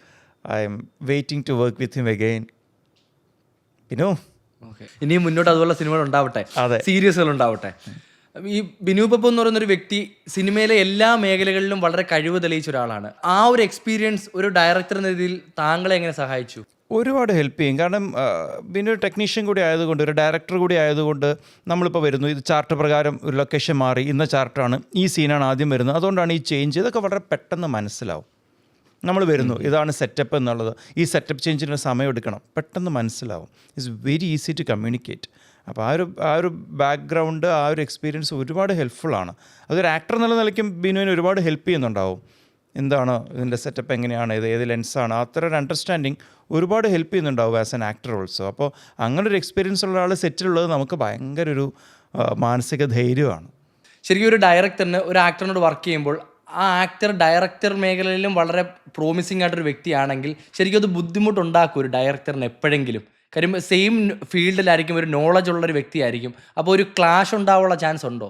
I'm waiting to work with him again. Binu, ഇനിയും മുന്നോട്ട് അതുപോലെ സിനിമകൾ ഉണ്ടാവട്ടെ, സീരീസുകൾ ഉണ്ടാവട്ടെ. ഈ ബിനു പപ്പു എന്ന് പറയുന്നൊരു വ്യക്തി സിനിമയിലെ എല്ലാ മേഖലകളിലും വളരെ കഴിവ് തെളിയിച്ച ഒരാളാണ്. ആ ഒരു എക്സ്പീരിയൻസ് ഒരു ഡയറക്ടർ എന്ന രീതിയിൽ താങ്കളെ എങ്ങനെ സഹായിച്ചു? ഒരുപാട് ഹെൽപ്പ് ചെയ്യും. കാരണം ബിനു ഒരു ടെക്നീഷ്യൻ കൂടി ആയതുകൊണ്ട്, ഒരു ഡയറക്ടർ കൂടി ആയതുകൊണ്ട്, നമ്മളിപ്പോൾ വരുന്നു, ഇത് ചാർട്ട് പ്രകാരം ഒരു ലൊക്കേഷൻ മാറി, ഇന്ന ചാർട്ടാണ്, ഈ സീനാണ് ആദ്യം വരുന്നത്, അതുകൊണ്ടാണ് ഈ ചേഞ്ച്. ഇതൊക്കെ വളരെ പെട്ടെന്ന് മനസ്സിലാവും. നമ്മൾ വരുന്നു, ഇതാണ് സെറ്റപ്പ് എന്നുള്ളത്, ഈ സെറ്റപ്പ് ചേഞ്ചിന് സമയം എടുക്കണം, പെട്ടെന്ന് മനസ്സിലാവും. It's very easy to communicate. അപ്പോൾ ആ ഒരു ബാക്ക്ഗ്രൗണ്ട്, ആ ഒരു എക്സ്പീരിയൻസ് ഒരുപാട് ഹെൽപ്ഫുള്ളാണ്. അതൊരു ആക്ടർ എന്നുള്ള നിലയ്ക്കും ബിനുവിന് ഒരുപാട് ഹെൽപ്പ് ചെയ്യുന്നുണ്ടാവും. എന്താണ് ഇതിൻ്റെ സെറ്റപ്പ്, എങ്ങനെയാണ് ഇത്, ഏത് ലെൻസാണ്, അത്ര ഒരു അണ്ടർസ്റ്റാൻഡിങ് ഒരുപാട് ഹെൽപ്പ് ചെയ്യുന്നുണ്ടാവും ആസ് എൻ ആക്ടർ ഓൾസോ. അപ്പോൾ അങ്ങനെ ഒരു എക്സ്പീരിയൻസ് ഉള്ള ആൾ സെറ്റിലുള്ളത് നമുക്ക് ഭയങ്കര ഒരു മാനസിക ധൈര്യമാണ്. ശരിക്കും ഒരു ഡയറക്ടറിന് ഒരു ആക്ടറിനോട് വർക്ക് ചെയ്യുമ്പോൾ ആ ആക്ടർ ഡയറക്ടർ മേഖലയിലും വളരെ പ്രോമിസിങ് ആയിട്ടൊരു വ്യക്തിയാണെങ്കിൽ ശരിക്കും അത് ബുദ്ധിമുട്ടുണ്ടാക്കും ഒരു ഡയറക്ടറിന് എപ്പോഴെങ്കിലും. കാര്യം സെയിം ഫീൽഡിലായിരിക്കും, ഒരു നോളജ് ഉള്ളൊരു വ്യക്തിയായിരിക്കും. അപ്പോൾ ഒരു ക്ലാഷ് ഉണ്ടാവാനുള്ള ചാൻസ് ഉണ്ടോ?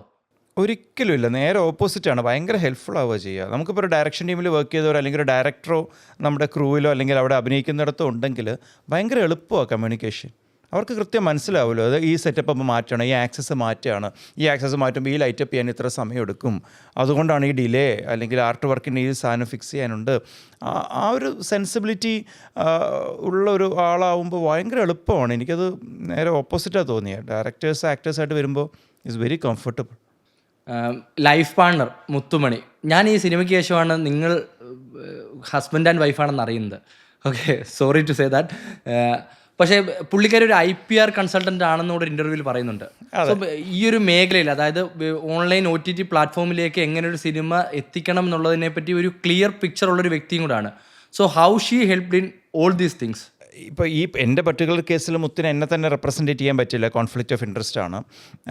ഒരിക്കലും ഇല്ല, നേരെ ഓപ്പോസിറ്റാണ്. ഭയങ്കര ഹെൽപ്ഫുൾ ആവുക ചെയ്യുക. നമുക്കിപ്പോൾ ഒരു ഡയറക്ഷൻ ടീമിൽ വർക്ക് ചെയ്തവരോ അല്ലെങ്കിൽ ഒരു ഡയറക്ടറോ നമ്മുടെ ക്രൂവിലോ അല്ലെങ്കിൽ അവിടെ അഭിനയിക്കുന്നിടത്തോ ഉണ്ടെങ്കിൽ ഭയങ്കര എളുപ്പമാണ് കമ്മ്യൂണിക്കേഷൻ. അവർക്ക് കൃത്യം മനസ്സിലാവുമല്ലോ, അത് ഈ സെറ്റപ്പ് അപ്പോൾ മാറ്റണം, ഈ ആക്സസ് മാറ്റുകയാണ്, ഈ ആക്സസ് മാറ്റുമ്പോൾ ഈ ലൈറ്റപ്പ് ചെയ്യാൻ ഇത്ര സമയം എടുക്കും, അതുകൊണ്ടാണ് ഈ ഡിലേ, അല്ലെങ്കിൽ ആർട്ട് വർക്കിന് ഈ സാധനം ഫിക്സ് ചെയ്യാനുണ്ട്. ആ ഒരു സെൻസിബിലിറ്റി ഉള്ള ഒരു ആളാവുമ്പോൾ ഭയങ്കര എളുപ്പമാണ്. എനിക്കത് നേരെ ഓപ്പോസിറ്റാണ് തോന്നിയത്. ഡയറക്ടേഴ്സ് ആക്ടേഴ്സായിട്ട് വരുമ്പോൾ it's very comfortable. Life partner Muthumani. ഞാൻ ഈ സിനിമയ്ക്ക് ശേഷമാണ് നിങ്ങൾ ഹസ്ബൻഡ് ആൻഡ് വൈഫാണെന്ന് അറിയുന്നത്. Okay, sorry to say that. പക്ഷേ പുള്ളിക്കാരി ഒരു IPR കൺസൾട്ടൻ്റ് ആണെന്നോട് ഇൻ്റർവ്യൂവിൽ പറയുന്നുണ്ട്. സോ ഈ ഒരു മേഖലയിൽ, അതായത് ഓൺലൈൻ OTT പ്ലാറ്റ്ഫോമിലേക്ക് എങ്ങനെ ഒരു സിനിമ എത്തിക്കണം എന്നുള്ളതിനെ പറ്റി ഒരു ക്ലിയർ പിക്ചർ ഉള്ളൊരു വ്യക്തിയും കൂടാണ്. So how she helped in all these things? ഇപ്പോൾ എൻ്റെ പർട്ടിക്കുലർ കേസിൽ മുത്തിന് എന്നെ തന്നെ റെപ്രസെൻറ്റേറ്റ് ചെയ്യാൻ പറ്റില്ല, കോൺഫ്ലിക്റ്റ് ഓഫ് ഇൻട്രസ്റ്റ് ആണ്.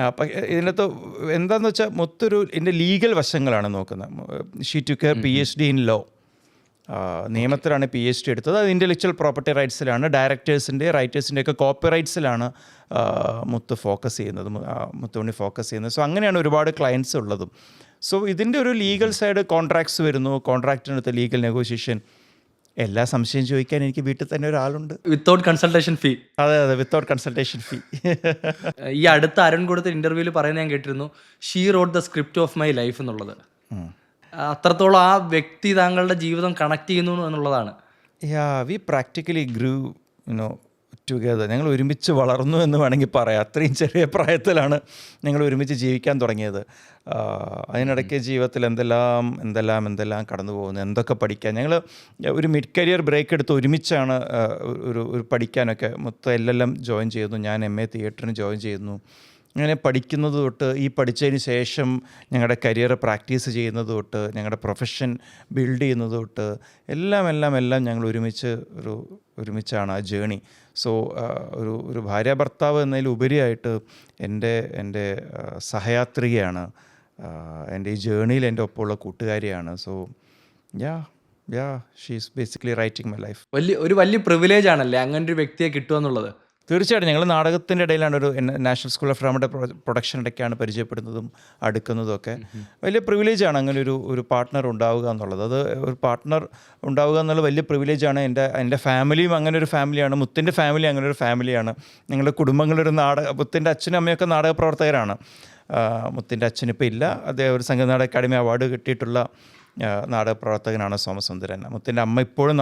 അപ്പം ഇതിനകത്ത് എന്താണെന്ന് വെച്ചാൽ എൻ്റെ ലീഗൽ വശങ്ങളാണ് നോക്കുന്നത്. She took her PhD in law, നിയമത്തിലാണ് PhD എടുത്തത്. അത് ഇൻ്റലക്ച്വൽ പ്രോപ്പർട്ടി റൈറ്റ്സിലാണ്, ഡയറക്ടേഴ്സിൻ്റെ റൈറ്റേഴ്സിൻ്റെ ഒക്കെ കോപ്പി റൈറ്റ്സിലാണ് മുത്ത് ഫോക്കസ് ചെയ്യുന്നത്, മുത്തുമണി ഫോക്കസ് ചെയ്യുന്നത്. സോ അങ്ങനെയാണ് ഒരുപാട് ക്ലയൻസ് ഉള്ളതും. സോ ഇതിൻ്റെ ഒരു ലീഗൽ സൈഡ്, കോൺട്രാക്ട്സ് വരുന്നു, കോൺട്രാക്റ്റിനടുത്ത് ലീഗൽ നെഗോഷിയേഷൻ, എല്ലാ സംശയം ചോദിക്കാൻ എനിക്ക് വീട്ടിൽ തന്നെ ഒരാളുണ്ട്. വിത്തൗട്ട് കൺസൾട്ടേഷൻ ഫീ. അതെ, വിത്തൗട്ട് കൺസൾട്ടേഷൻ ഫീ. ഈ അടുത്ത അരുൺ കൊടുത്ത ഇൻ്റർവ്യൂവിൽ പറയുന്നത് ഞാൻ കേട്ടിരുന്നു, she wrote the script of my life എന്നുള്ളത്. അത്രത്തോളം ആ വ്യക്തി താങ്കളുടെ ജീവിതം കണക്ട് ചെയ്യുന്നു എന്നുള്ളതാണ്. വി പ്രാക്ടിക്കലി ഗ്രൂ ടുഗെദർ. ഞങ്ങൾ ഒരുമിച്ച് വളർന്നു എന്ന് വേണമെങ്കിൽ പറയാം. അത്രയും ചെറിയ പ്രായത്തിലാണ് ഞങ്ങൾ ഒരുമിച്ച് ജീവിക്കാൻ തുടങ്ങിയത്. അതിനിടയ്ക്ക് ജീവിതത്തിൽ എന്തെല്ലാം കടന്നു പോകുന്നു, എന്തൊക്കെ പഠിക്കാൻ. ഞങ്ങൾ ഒരു മിഡ് കരിയർ ബ്രേക്ക് എടുത്ത് ഒരുമിച്ചാണ് ഒരു പഠിക്കാനൊക്കെ. മൊത്തം LLM ജോയിൻ ചെയ്യുന്നു, ഞാൻ MA തിയേറ്ററിന് ജോയിൻ ചെയ്യുന്നു. അങ്ങനെ പഠിക്കുന്നത് തൊട്ട് ഈ പഠിച്ചതിന് ശേഷം ഞങ്ങളുടെ കരിയർ പ്രാക്ടീസ് ചെയ്യുന്നത് തൊട്ട് ഞങ്ങളുടെ പ്രൊഫഷൻ ബിൽഡ് ചെയ്യുന്നത് തൊട്ട് എല്ലാം ഞങ്ങൾ ഒരുമിച്ചാണ് ആ ജേണി. സോ ഒരു ഭാര്യ ഭർത്താവ് എന്നതിൽ ഉപരിയായിട്ട് എൻ്റെ സഹയാത്രികയാണ്, എൻ്റെ ഈ ജേണിയിൽ എൻ്റെ ഒപ്പമുള്ള കൂട്ടുകാരിയാണ്. So yeah she is basically writing my life. വലിയ പ്രിവിലേജ് ആണല്ലേ അങ്ങനെ ഒരു വ്യക്തിയെ കിട്ടുക എന്നുള്ളത്. തീർച്ചയായിട്ടും ഞങ്ങൾ നാടകത്തിൻ്റെ ഇടയിലാണ് ഒരു നാഷണൽ സ്കൂൾ ഓഫ് ഡ്രാമയുടെ പ്രൊഡക്ഷൻ ഇടയ്ക്കാണ് പരിചയപ്പെടുന്നതും അടുക്കുന്നതും ഒക്കെ. വലിയ പ്രിവിലേജാണ് അങ്ങനെ ഒരു പാർട്ട്ണർ ഉണ്ടാവുക എന്നുള്ളത്. അത് ഒരു പാർട്ട്ണർ ഉണ്ടാവുക എന്നുള്ളത് വലിയ പ്രിവിലേജാണ്. എൻ്റെ ഫാമിലിയും അങ്ങനെ ഒരു ഫാമിലിയാണ്, മുത്തിൻ്റെ ഫാമിലി അങ്ങനെ ഒരു ഫാമിലിയാണ്. ഞങ്ങളുടെ കുടുംബങ്ങളൊരു മുത്തിൻ്റെ അച്ഛനും അമ്മയൊക്കെ നാടക പ്രവർത്തകരാണ്. മുത്തിൻ്റെ അച്ഛനിപ്പോൾ ഇല്ല, അദ്ദേഹം ഒരു സംഗീത അക്കാദമി അവാർഡ് കിട്ടിയിട്ടുള്ള നാടക പ്രവർത്തകനാണ് സോമസുന്ദരൻ. മുത്തിൻ്റെ അമ്മ ഇപ്പോഴും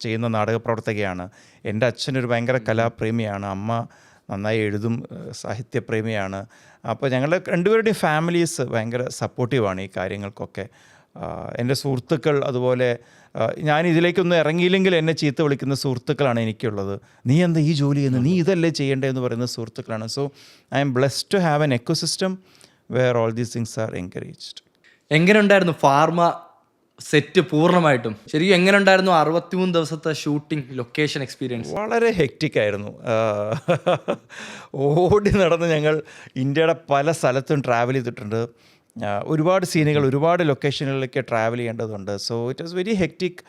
ചെയ്യുന്ന നാടക പ്രവർത്തകയാണ്. എൻ്റെ അച്ഛനൊരു ഭയങ്കര കലാപ്രേമിയാണ്, അമ്മ നന്നായി എഴുതും, സാഹിത്യപ്രേമിയാണ്. അപ്പോൾ ഞങ്ങളുടെ രണ്ടുപേരുടെയും ഫാമിലീസ് ഭയങ്കര സപ്പോർട്ടീവാണ് ഈ കാര്യങ്ങൾക്കൊക്കെ. എൻ്റെ സുഹൃത്തുക്കൾ അതുപോലെ, ഞാൻ ഇതിലേക്കൊന്നും ഇറങ്ങിയില്ലെങ്കിൽ എന്നെ ചീത്ത വിളിക്കുന്ന സുഹൃത്തുക്കളാണ് എനിക്കുള്ളത്. നീ എന്താ ഈ ജോലി ചെയ്യുന്നത്, നീ ഇതല്ലേ ചെയ്യേണ്ടതെന്ന് പറയുന്ന സുഹൃത്തുക്കളാണ്. So I'm blessed to have an ecosystem where all these things are encouraged. എങ്ങനെ ഉണ്ടായിരുന്നു ഫാർമ സെറ്റ് പൂർണ്ണമായിട്ടും? ശരിക്കും എങ്ങനെ ഉണ്ടായിരുന്നു 63 ദിവസത്തെ ഷൂട്ടിംഗ് ലൊക്കേഷൻ എക്സ്പീരിയൻസ്? വളരെ ഹെക്റ്റിക് ആയിരുന്നു. ഓടി നടന്ന് ഞങ്ങൾ ഇന്ത്യയുടെ പല സ്ഥലത്തും ട്രാവൽ ചെയ്തിട്ടുണ്ട്. ഒരുപാട് സീനുകൾ, ഒരുപാട് ലൊക്കേഷനുകളിലേക്ക് ട്രാവൽ ചെയ്യേണ്ടതുണ്ട്. So it was very hectic.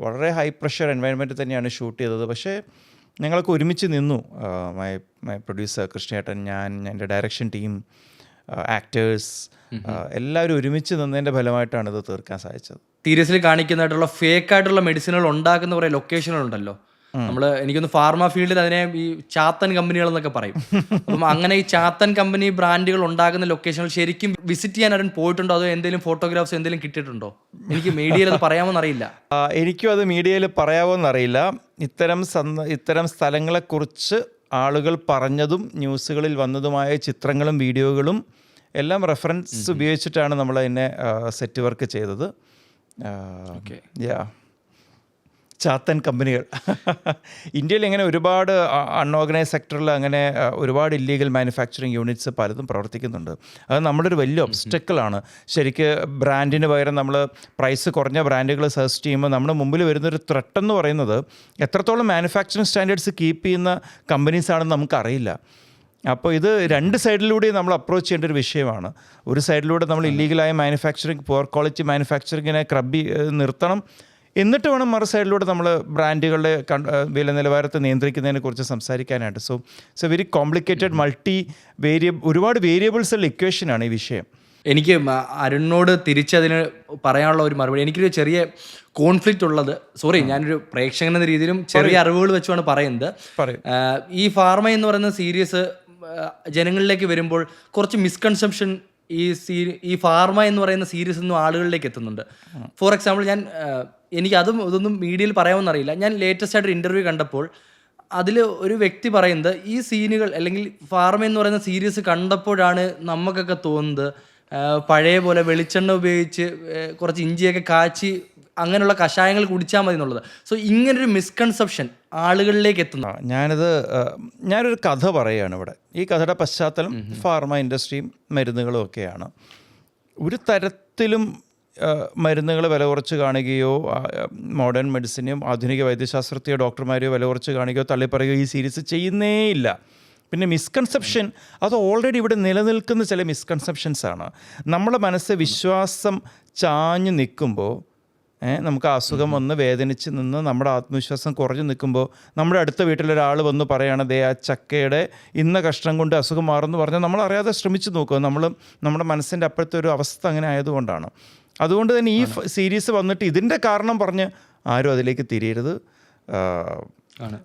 വളരെ ഹൈ പ്രഷർ എൻവയൺമെൻറ്റ് തന്നെയാണ് ഷൂട്ട് ചെയ്തത്. പക്ഷേ ഞങ്ങൾക്ക് ഒരുമിച്ച് നിന്നു. മൈ പ്രൊഡ്യൂസർ കൃഷ്ണേട്ടൻ, ഞാൻ, എൻ്റെ ഡയറക്ഷൻ ടീം, ആക്ടേഴ്സ് എല്ലാവരും ഒരുമിച്ച് നിന്നതിൻ്റെ ഫലമായിട്ടാണ് ഇത് തീർക്കാൻ സാധിച്ചത്. സീരിയസ്ലി കാണിക്കുന്നതായിട്ടുള്ള ഫേക്കായിട്ടുള്ള മെഡിസിനുകൾ ഉണ്ടാക്കുന്ന കുറേ ലൊക്കേഷനുകളുണ്ടല്ലോ. എനിക്കൊന്ന് ഫാർമ ഫീൽഡിൽ അതിനെ ഈ ചാത്തൻ കമ്പനികൾ എന്നൊക്കെ പറയും. അപ്പം അങ്ങനെ ഈ ചാത്തൻ കമ്പനി ബ്രാൻഡുകൾ ഉണ്ടാക്കുന്ന ലൊക്കേഷനുകൾ ശരിക്കും വിസിറ്റ് ചെയ്യാൻ ആരും പോയിട്ടുണ്ടോ, അതോ എന്തെങ്കിലും ഫോട്ടോഗ്രാഫ്സ് എന്തെങ്കിലും കിട്ടിയിട്ടുണ്ടോ? എനിക്ക് മീഡിയയിൽ അത് പറയാമെന്നറിയില്ല. എനിക്കും അത് മീഡിയയിൽ പറയാമോന്നറിയില്ല. ഇത്തരം സ്ഥലങ്ങളെക്കുറിച്ച് ആളുകൾ പറഞ്ഞതും ന്യൂസുകളിൽ വന്നതുമായ ചിത്രങ്ങളും വീഡിയോകളും എല്ലാം റെഫറൻസ് ഉപയോഗിച്ചിട്ടാണ് നമ്മൾ അതിനെ സെറ്റ് വർക്ക് ചെയ്തത്. ചാത്തൻ കമ്പനികൾ ഇന്ത്യയിൽ ഇങ്ങനെ ഒരുപാട് അൺഓർഗനൈസ് സെക്ടറിൽ അങ്ങനെ ഒരുപാട് ഇല്ലീഗൽ മാനുഫാക്ചറിങ് യൂണിറ്റ്സ് പലതും പ്രവർത്തിക്കുന്നുണ്ട്. അത് നമ്മുടെ ഒരു വലിയ ഒബ്സ്റ്റക്കിളാണ്. ശരിക്ക് ബ്രാൻഡിന് പകരം നമ്മൾ പ്രൈസ് കുറഞ്ഞ ബ്രാൻഡുകൾ സജസ്റ്റ് ചെയ്യുമ്പോൾ നമ്മുടെ മുമ്പിൽ വരുന്നൊരു ത്രെട്ട് എന്ന് പറയുന്നത് എത്രത്തോളം മാനുഫാക്ചറിങ് സ്റ്റാൻഡേർഡ്സ് കീപ്പ് ചെയ്യുന്ന കമ്പനീസാണെന്ന് നമുക്കറിയില്ല. അപ്പോൾ ഇത് രണ്ട് സൈഡിലൂടെ നമ്മൾ അപ്രോച്ച് ചെയ്യേണ്ട ഒരു വിഷയമാണ്. ഒരു സൈഡിലൂടെ നമ്മൾ ഇല്ലീഗലായ മാനുഫാക്ചറിങ്, പുവർ ക്വാളിറ്റി മാനുഫാക്ചറിങ്ങിനെ നിർത്തണം. എന്നിട്ട് വേണം മറു സൈഡിലൂടെ നമ്മൾ ബ്രാൻഡുകളുടെ വില നിലവാരത്തെ നിയന്ത്രിക്കുന്നതിനെ കുറിച്ച് സംസാരിക്കാനായിട്ട്. സോ വെരി കോംപ്ലിക്കേറ്റഡ് ഒരുപാട് വേരിയബിൾസുള്ള ഇക്വേഷനാണ് ഈ വിഷയം. എനിക്ക് അരുണിനോട് തിരിച്ചതിന് പറയാനുള്ള ഒരു മറുപടി, എനിക്കൊരു ചെറിയ കോൺഫ്ലിക്റ്റ് ഉള്ളത്, സോറി ഞാനൊരു പ്രേക്ഷകൻ എന്ന രീതിയിലും ചെറിയ അറിവുകൾ വെച്ചുമാണ് പറയുന്നത്. ഈ ഫാർമ എന്ന് പറയുന്ന സീരീസ് ജനങ്ങളിലേക്ക് വരുമ്പോൾ കുറച്ച് മിസ്കൺസെപ്ഷൻ ഈ ഫാർമ എന്ന് പറയുന്ന സീരീസ് ഒന്നും ആളുകളിലേക്ക് എത്തുന്നുണ്ട്. ഫോർ എക്സാമ്പിൾ, എനിക്ക് ഇതൊന്നും മീഡിയയിൽ പറയാമെന്നറിയില്ല. ഞാൻ ലേറ്റസ്റ്റ് ആയിട്ടൊരു ഇൻ്റർവ്യൂ കണ്ടപ്പോൾ അതിൽ ഒരു വ്യക്തി പറയുന്നത് ഈ സീനുകൾ അല്ലെങ്കിൽ ഫാർമ എന്ന് പറയുന്ന സീരീസ് കണ്ടപ്പോഴാണ് നമുക്കൊക്കെ തോന്നുന്നത് പഴയ പോലെ വെളിച്ചെണ്ണ ഉപയോഗിച്ച് കുറച്ച് ഇഞ്ചിയൊക്കെ കാച്ചി അങ്ങനെയുള്ള കഷായങ്ങൾ കുടിച്ചാൽ മതി എന്നുള്ളത്. സോ ഇങ്ങനൊരു മിസ്കൺസെപ്ഷൻ ആളുകളിലേക്ക് എത്തുന്നു. ഞാനൊരു കഥ പറയുകയാണ് ഇവിടെ. ഈ കഥയുടെ പശ്ചാത്തലം ഫാർമ ഇൻഡസ്ട്രിയും മരുന്നുകളും ഒക്കെയാണ്. ഒരു തരത്തിലും മരുന്നുകൾ വില കുറച്ച് കാണുകയോ മോഡേൺ മെഡിസിനെയും ആധുനിക വൈദ്യശാസ്ത്രത്തെയോ ഡോക്ടർമാരെയോ വില കുറച്ച് കാണുകയോ തള്ളിപ്പറയുകയോ ഈ സീരീസ് ചെയ്യുന്നേയില്ല. പിന്നെ മിസ്കൺസെപ്ഷൻ അത് ഓൾറെഡി ഇവിടെ നിലനിൽക്കുന്ന ചില മിസ്കൺസെപ്ഷൻസാണ്. നമ്മുടെ മനസ്സ് വിശ്വാസം ചാഞ്ഞു നിൽക്കുമ്പോൾ, നമുക്ക് അസുഖം വന്ന് വേദനിച്ച് നിന്ന് നമ്മുടെ ആത്മവിശ്വാസം കുറഞ്ഞു നിൽക്കുമ്പോൾ നമ്മുടെ അടുത്ത വീട്ടിലൊരാൾ വന്ന് പറയുകയാണ് ദേ ആ ചക്കയുടെ ഇന്ന കഷ്ണം കൊണ്ട് അസുഖം മാറുമെന്ന് പറഞ്ഞാൽ നമ്മൾ അറിയാതെ ശ്രമിച്ചു നോക്കുക. നമ്മുടെ മനസ്സിൻ്റെ അപ്പോഴത്തെ ഒരു അവസ്ഥ അങ്ങനെ ആയതുകൊണ്ടാണ്. അതുകൊണ്ട് തന്നെ ഈ സീരീസ് വന്നിട്ട് ഇതിൻ്റെ കാരണം പറഞ്ഞ് ആരും അതിലേക്ക് തിരിയരുത്.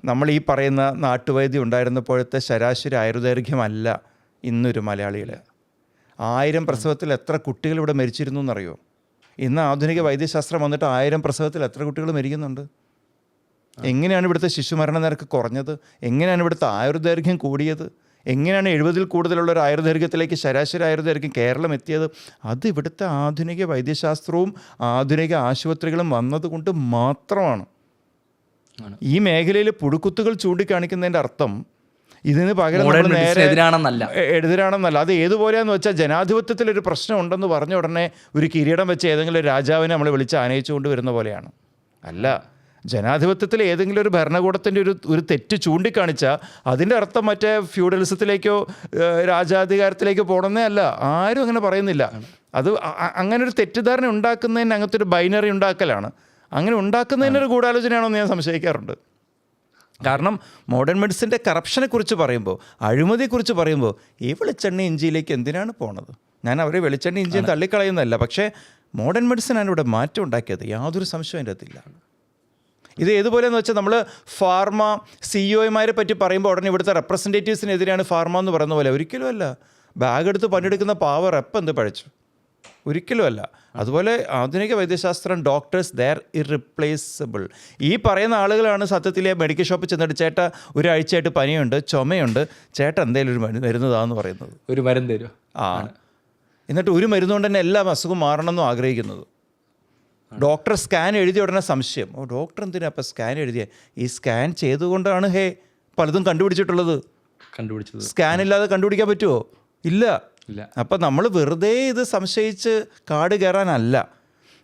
നമ്മൾ ഈ പറയുന്ന നാട്ടുവൈദ്യം ഉണ്ടായിരുന്നപ്പോഴത്തെ ശരാശരി ആയുർദൈർഘ്യമല്ല ഇന്നൊരു മലയാളിയുടെ. 1000 പ്രസവത്തിൽ എത്ര കുട്ടികൾ ഇവിടെ മരിച്ചിരുന്നു എന്നറിയോ? ഇന്ന് ആധുനിക വൈദ്യശാസ്ത്രം വന്നിട്ട് 1000 പ്രസവത്തിൽ എത്ര കുട്ടികൾ മരിക്കുന്നുണ്ട്? എങ്ങനെയാണ് ഇവിടുത്തെ ശിശുമരണ നിരക്ക് കുറഞ്ഞത്? എങ്ങനെയാണ് ഇവിടുത്തെ ആയുർദൈർഘ്യം കൂടിയത്? എങ്ങനെയാണ് 70-ൽ കൂടുതലുള്ള ഒരു ആയുർദൈർഘ്യത്തിലേക്ക് ശരാശരി ആയുർദൈർഘ്യം കേരളം എത്തിയത്? അത് ഇവിടുത്തെ ആധുനിക വൈദ്യശാസ്ത്രവും ആധുനിക ആശുപത്രികളും വന്നതുകൊണ്ട് മാത്രമാണ്. ഈ മേഖലയിൽ പുഴുക്കുത്തുകൾ ചൂണ്ടിക്കാണിക്കുന്നതിൻ്റെ അർത്ഥം ഇതിന് പകരം Modern നമ്മൾ medicine എതിരാണെന്നല്ല. എതിരാണെന്നല്ല. അത് ഏതുപോലെയാന്ന് വെച്ചാൽ ജനാധിപത്യത്തിലൊരു പ്രശ്നം ഉണ്ടെന്ന് പറഞ്ഞ ഉടനെ ഒരു കിരീടം വെച്ച് ഏതെങ്കിലും ഒരു രാജാവിനെ നമ്മൾ വിളിച്ച് ആനയിച്ചുകൊണ്ട് വരുന്ന പോലെയാണ്. അല്ല, ജനാധിപത്യത്തിൽ ഏതെങ്കിലും ഒരു ഭരണകൂടത്തിൻ്റെ ഒരു തെറ്റ് ചൂണ്ടിക്കാണിച്ചാൽ അതിൻ്റെ അർത്ഥം മറ്റേ ഫ്യൂഡലിസത്തിലേക്കോ രാജാധികാരത്തിലേക്കോ പോകണമെന്നേ അല്ല. ആരും അങ്ങനെ പറയുന്നില്ല. അത് അങ്ങനെ ഒരു തെറ്റിദ്ധാരണ ഉണ്ടാക്കുന്നതിന് അങ്ങനത്തെ ഒരു ബൈനറി ഉണ്ടാക്കലാണ്. അങ്ങനെ ഉണ്ടാക്കുന്നതിനൊരു ഗൂഢാലോചനയാണോ ഞാൻ സംശയിക്കാറുണ്ട്. കാരണം മോഡേൺ മെഡിസിൻ്റെ കറപ്ഷനെക്കുറിച്ച് പറയുമ്പോൾ, അഴിമതിയെക്കുറിച്ച് പറയുമ്പോൾ ഈ വെളിച്ചെണ്ണ ഇഞ്ചിയിലേക്ക് എന്തിനാണ് പോണത്? ഞാൻ അവരെ വെളിച്ചെണ്ണ ഇഞ്ചിയും തള്ളിക്കളയുന്നതല്ല. പക്ഷേ മോഡേൺ മെഡിസിനാണ് ഇവിടെ മാറ്റം ഉണ്ടാക്കിയത്. യാതൊരു സംശയവും അതിൻ്റെ അകത്തില്ല. ഇത് ഏതുപോലെയെന്ന് വെച്ചാൽ നമ്മൾ ഫാർമ സിഇഒമാരെ പറ്റി പറയുമ്പോൾ ഉടനെ ഇവിടുത്തെ റെപ്രസെൻറ്റേറ്റീവ്സിനെതിരെയാണ് ഫാർമ എന്ന് പറയുന്ന പോലെ. ഒരിക്കലും അല്ല. ബാഗ് എടുത്ത് പണിയെടുക്കുന്ന പാവർ എപ്പം എന്ത് പഴിച്ചു? ഒരിക്കലുമല്ല. അതുപോലെ ആധുനിക വൈദ്യശാസ്ത്രം, ഡോക്ടേഴ്സ്, ദേ ആർ ഇർറിപ്ലേസബിൾ. ഈ പറയുന്ന ആളുകളാണ് സത്യത്തിലെ മെഡിക്കൽ ഷോപ്പിൽ ചെന്നിട്ട് ചേട്ടാ ഒരാഴ്ചയായിട്ട് പനിയുണ്ട്, ചുമയുണ്ട്, ചേട്ടാ എന്തെങ്കിലും ഒരു മരുന്നതാന്ന് പറയുന്നത്. ഒരു മരുന്ന് തരും. എന്നിട്ട് ഒരു മരുന്നുകൊണ്ട് തന്നെ എല്ലാ അസുഖവും മാറണമെന്നും ആഗ്രഹിക്കുന്നത്. ഡോക്ടർ സ്കാൻ എഴുതിയ ഉടനെ സംശയം. ഡോക്ടർ എന്തിനാ അപ്പം സ്കാൻ എഴുതിയ? ഈ സ്കാൻ ചെയ്തുകൊണ്ടാണ് പലതും കണ്ടുപിടിച്ചിട്ടുള്ളത്. സ്കാൻ ഇല്ലാതെ കണ്ടുപിടിക്കാൻ പറ്റുമോ? ഇല്ല. അപ്പം നമ്മൾ വെറുതെ ഇത് സംശയിച്ച് കാട് കയറാനല്ല.